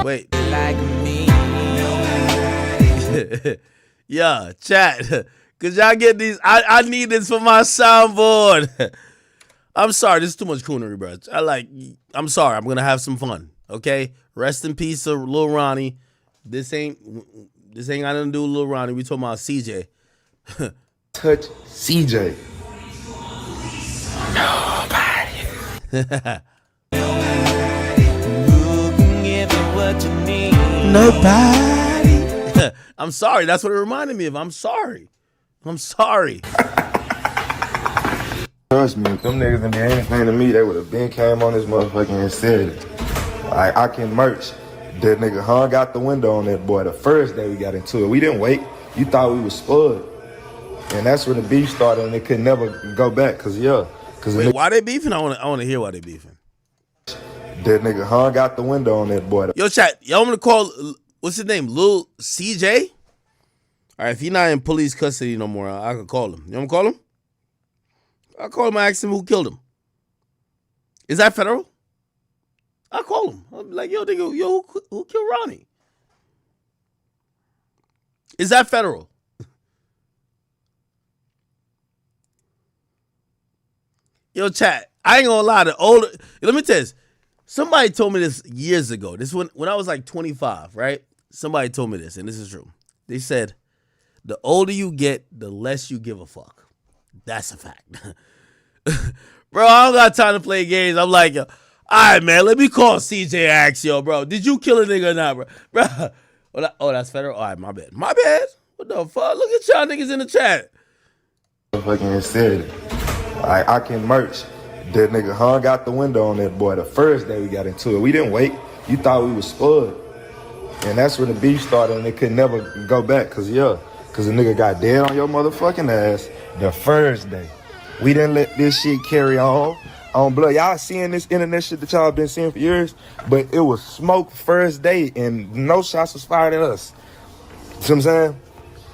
Wait. Like me. Yeah, chat. Cause y'all get these. I need this for my soundboard. I'm sorry, this is too much coonery, bro. I'm sorry, I'm gonna have some fun. Okay? Rest in peace to Lil Ronnie. This ain't got nothing to do with Lil Ronnie. We talking about CJ. Touch CJ. Nobody. I'm sorry. That's what it reminded me of. I'm sorry. Trust me, if them niggas didn't do anything to me, they would have been came on this motherfucker and said it. Like, I can merch. That nigga hung out the window on that boy the first day we got into it. We didn't wait. You thought we was spud. And that's when the beef started and they could never go back. Wait, why they beefing? I want to hear why they beefing. That nigga hung out the window on that boy. Yo, chat, y'all want me to call, what's his name, Lil CJ? All right, if he's not in police custody no more, I can call him. You want me to call him? I'll call him and ask him who killed him. Is that federal? I'll call him. I'll be like, yo, nigga, who killed Ronnie? Is that federal? Yo, chat, I ain't gonna lie, let me tell you this. Somebody told me this years ago. This when I was like 25, right? Somebody told me this, and this is true. They said, the older you get, the less you give a fuck. That's a fact. Bro, I don't got time to play games. I'm like, all right, man, let me call CJ and ask, yo, bro, did you kill a nigga or not, bro? Oh, that's federal? All right, my bad. My bad? What the fuck? Look at y'all niggas in the chat. Fucking said, I can merch. That nigga hung out the window on that boy the first day we got into it. We didn't wait. You thought we was spoiled. And that's when the beef started and it could never go back. Cause the nigga got dead on your motherfucking ass the first day. We didn't let this shit carry on blood. Y'all seeing this internet shit that y'all been seeing for years, but it was smoke first day and no shots was fired at us. See what I'm saying?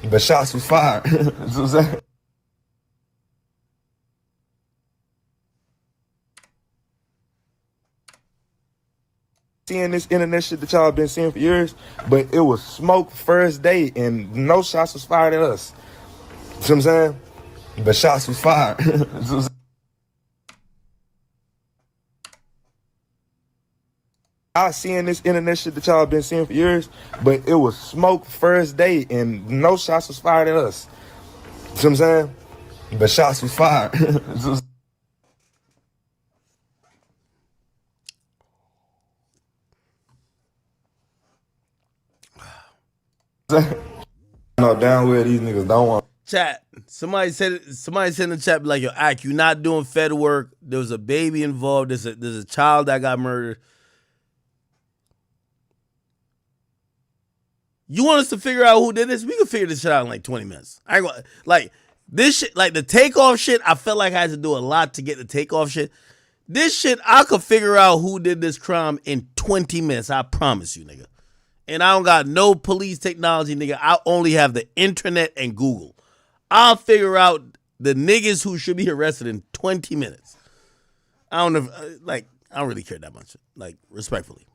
But shots was fired. See what I'm saying? Seeing this internet shit that y'all been seeing for years, but it was smoke first day and no shots was fired at us. See what I'm saying? But shots was fired. I seeing this internet shit that y'all been seeing for years, but it was smoke first day and no shots was fired at us. See what I'm saying? But shots was fired. No, down where these niggas don't want. Chat. Somebody said in the chat, like, yo, Ak, you not doing fed work. There was a baby involved. There's a child that got murdered. You want us to figure out who did this? We can figure this shit out in like 20 minutes. I ain't gonna, like this shit, like the takeoff shit. I felt like I had to do a lot to get the takeoff shit. This shit, I could figure out who did this crime in 20 minutes. I promise you, nigga. And I don't got no police technology, nigga. I only have the internet and Google. I'll figure out the niggas who should be arrested in 20 minutes. I don't know, I don't really care that much, like, respectfully.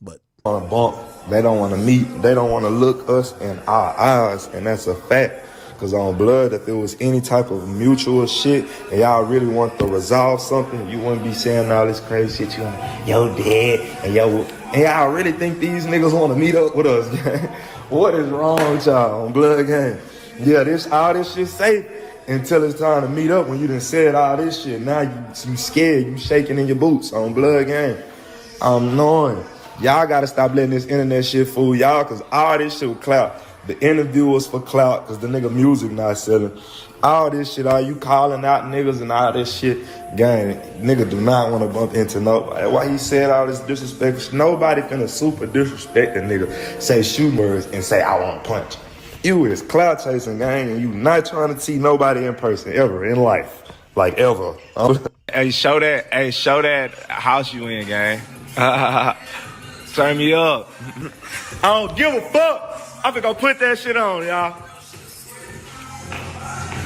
But on a bump, they don't want to meet, they don't want to look us in our eyes, and that's a fact. Because on blood, if it was any type of mutual shit and y'all really want to resolve something, you wouldn't be saying all this crazy shit. You want, yo, dad, and y'all really think these niggas want to meet up with us, gang? What is wrong with y'all on blood, gang? Yeah, all this shit safe until it's time to meet up when you done said all this shit. Now you scared, you shaking in your boots on blood, gang. I'm knowing. Y'all got to stop letting this internet shit fool y'all, because all this shit with clout. The interview was for clout because the nigga music not selling. All this shit, all you calling out niggas and all this shit, gang, nigga do not want to bump into nobody. Why he said all this disrespect? Nobody finna super disrespect a nigga, say shoot words and say I want to punch. You is clout chasing, gang, and you not trying to see nobody in person ever in life. Like ever. Hey, show that house you in, gang. Turn me up. I don't give a fuck. I'm gonna go put that shit on, y'all.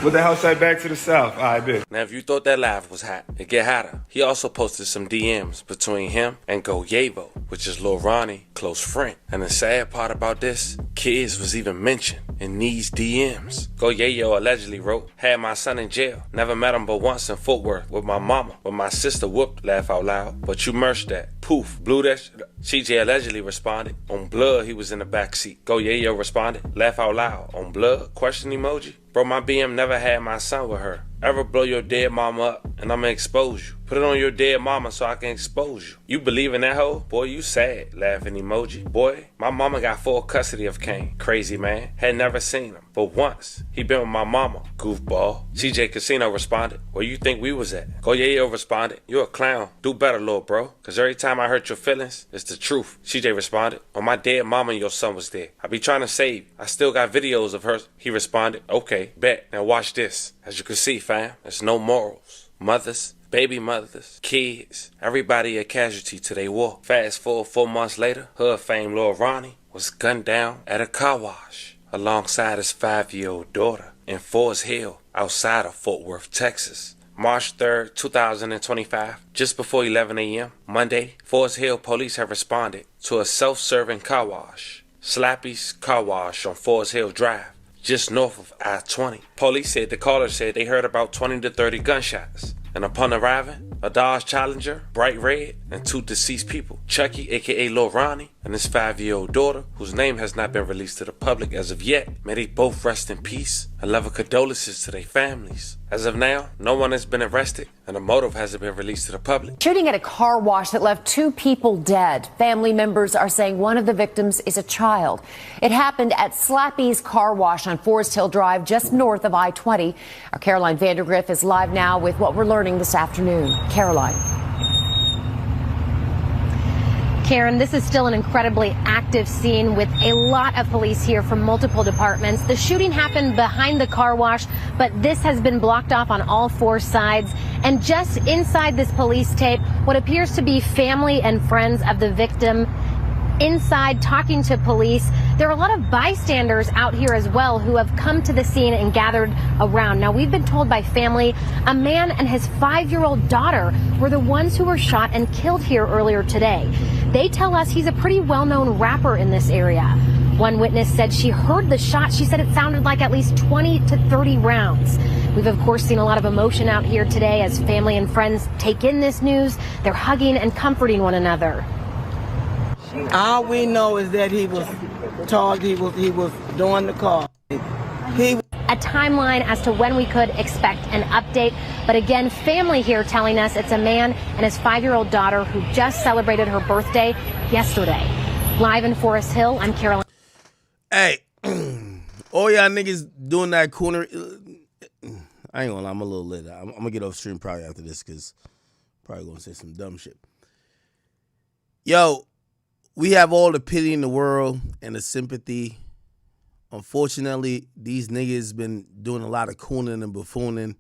What the hell say back to the south? All right, bitch. Now, if you thought that live was hot, it get hotter. He also posted some DMs between him and Goyebo, which is Lil Ronnie, close friend. And the sad part about this, kids was even mentioned in these DMs. Goyebo allegedly wrote, had my son in jail. Never met him but once in Fort Worth with my mama. When my sister whooped, laugh out loud. But you merged that. Poof, blew that shit up. CJ allegedly responded. On blood, he was in the backseat. Goyebo responded, laugh out loud. On blood, question emoji. Bro, my BM never had my son with her. Ever blow your dead mama up and I'ma expose you. Put it on your dead mama so I can expose you. You believe in that hoe? Boy, you sad. Laughing emoji. Boy, my mama got full custody of Kane. Crazy man. Had never seen him. But once, he been with my mama. Goofball. CJ Casino responded, where you think we was at? Goyeo responded, you a clown. Do better, little bro. Cause every time I hurt your feelings, it's the truth. CJ responded, when my dead mama and your son was there. I be trying to save you. I still got videos of her. He responded, okay, bet. Now watch this. As you can see, fam, there's no morals. Mothers, baby mothers, kids, everybody a casualty to they war. Fast forward 4 months later, hood fame Lil Ronnie was gunned down at a car wash alongside his 5-year-old daughter in Forest Hill outside of Fort Worth, Texas. March 3rd, 2025, just before 11 a.m. Monday, Forest Hill police have responded to a self-serving car wash, Slappy's Car Wash on Forest Hill Drive, just north of I-20. Police said the caller said they heard about 20 to 30 gunshots, and upon arriving, a Dodge Challenger, bright red, and 2 deceased people, Chucky, aka Lil Ronnie, and his 5-year-old daughter, whose name has not been released to the public as of yet. May they both rest in peace, and love condolences to their families. As of now, no one has been arrested, and the motive hasn't been released to the public. Shooting at a car wash that left 2 people dead. Family members are saying one of the victims is a child. It happened at Slappy's Car Wash on Forest Hill Drive, just north of I-20. Our Caroline Vandergriff is live now with what we're learning this afternoon. Caroline. Karen, this is still an incredibly active scene with a lot of police here from multiple departments. The shooting happened behind the car wash, but this has been blocked off on all 4 sides. And just inside this police tape, what appears to be family and friends of the victim inside talking to police. There are a lot of bystanders out here as well who have come to the scene and gathered around. Now, we've been told by family a man and his 5-year-old daughter were the ones who were shot and killed here earlier today. They tell us he's a pretty well-known rapper in this area. One witness said she heard the shot. She said it sounded like at least 20 to 30 rounds. We've, of course, seen a lot of emotion out here today as family and friends take in this news. They're hugging and comforting one another. All we know is that he was told he was doing the call. A timeline as to when we could expect an update. But again, family here telling us it's a man and his 5-year-old daughter who just celebrated her birthday yesterday. Live in Forest Hill, I'm Caroline. Hey, all y'all niggas doing that corner. I ain't gonna lie, I'm a little lit. I'm gonna get off stream probably after this because probably gonna say some dumb shit. Yo, we have all the pity in the world and the sympathy. Unfortunately, these niggas been doing a lot of cooning and buffooning.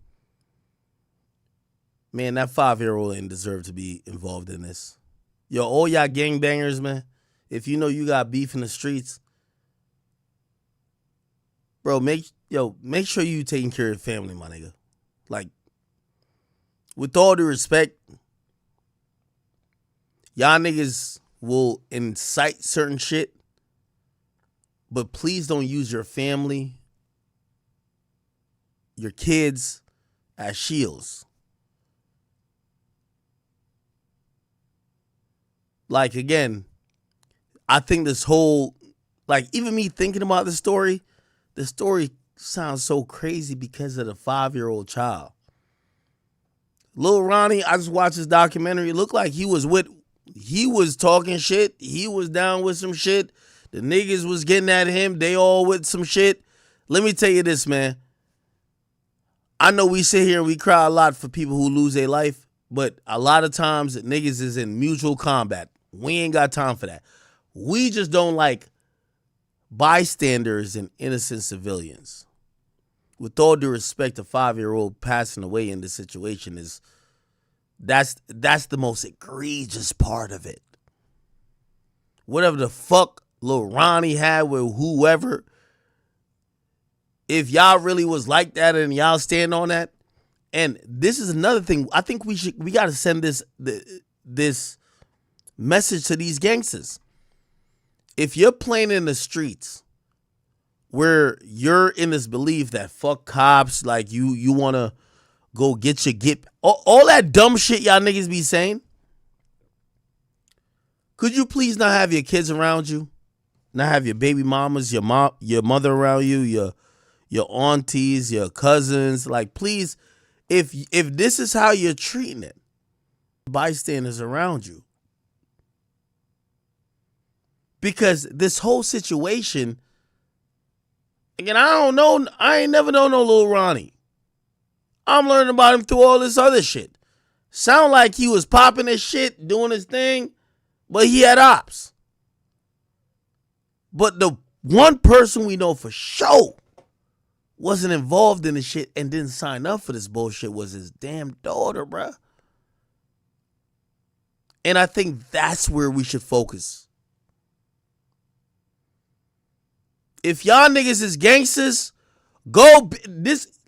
Man, that 5-year-old ain't deserve to be involved in this. Yo, all y'all gangbangers, man, if you know you got beef in the streets, bro, make sure you taking care of your family, my nigga. Like, with all due respect, y'all niggas will incite certain shit, but please don't use your family, your kids, as shields. Like, again, I think this whole, like, even me thinking about the story sounds so crazy because of the 5-year-old child. Lil Ronnie, I just watched his documentary. It looked like he was talking shit. He was down with some shit. The niggas was getting at him. They all with some shit. Let me tell you this, man. I know we sit here and we cry a lot for people who lose their life, but a lot of times niggas is in mutual combat. We ain't got time for that. We just don't like bystanders and innocent civilians. With all due respect, a 5-year-old passing away in this situation that's the most egregious part of it. Whatever the fuck Lil Ronnie had with whoever, if y'all really was like that and y'all stand on that, and this is another thing, I think we got to send this message to these gangsters. If you're playing in the streets where you're in this belief that fuck cops, like you want to go get all that dumb shit y'all niggas be saying, could you please not have your kids around you? Not have your baby mamas, your mother around you, your aunties, your cousins. Like, please, if this is how you're treating it, bystanders around you. Because this whole situation, again, I ain't never known no Lil Ronnie. I'm learning about him through all this other shit. Sound like he was popping his shit, doing his thing, but he had ops. But the one person we know for sure wasn't involved in this shit and didn't sign up for this bullshit was his damn daughter, bruh. And I think that's where we should focus. If y'all niggas is gangsters,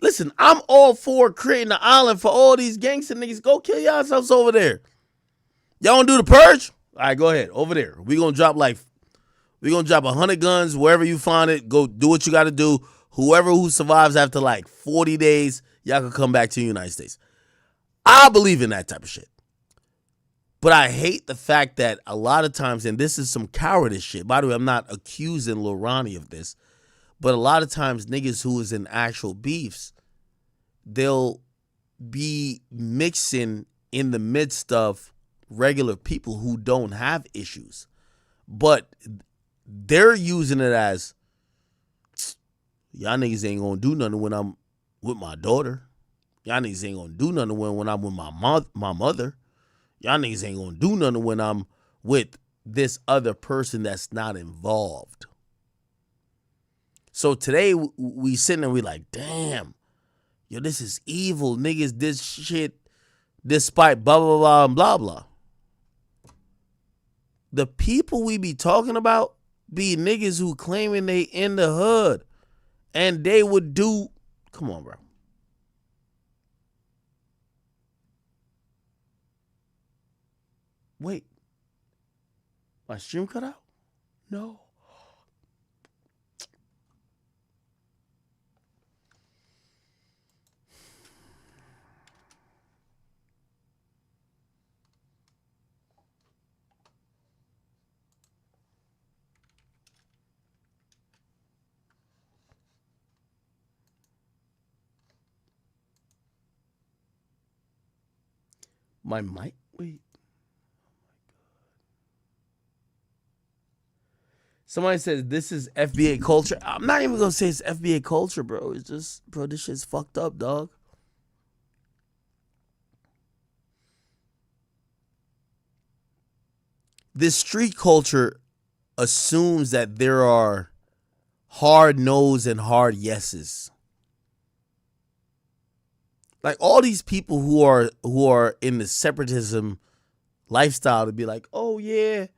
listen, I'm all for creating an island for all these gangster niggas. Go kill yourselves over there. Y'all want to do the purge? All right, go ahead. Over there. We're going to drop 100 guns wherever you find it. Go do what you got to do. Whoever who survives after like 40 days, y'all can come back to the United States. I believe in that type of shit. But I hate the fact that a lot of times, and this is some cowardice shit. By the way, I'm not accusing Lil Ronnie of this, but a lot of times niggas who is in actual beefs, they'll be mixing in the midst of regular people who don't have issues. But they're using it as, y'all niggas ain't gonna do nothing when I'm with my daughter. Y'all niggas ain't gonna do nothing when I'm with my mother. Y'all niggas ain't gonna do nothing when I'm with this other person that's not involved. So today we sitting and we like, damn, yo, this is evil. Niggas this shit despite blah, blah, blah, and blah, blah. The people we be talking about be niggas who claiming they in the hood and they would do, come on, bro. Wait, my stream cut out? No. My mic? Wait. Somebody says this is FBA culture. I'm not even gonna say it's FBA culture, bro. It's just, bro, this shit's fucked up, dog. This street culture assumes that there are hard no's and hard yeses. Like all these people who are in the separatism lifestyle to be like, oh yeah,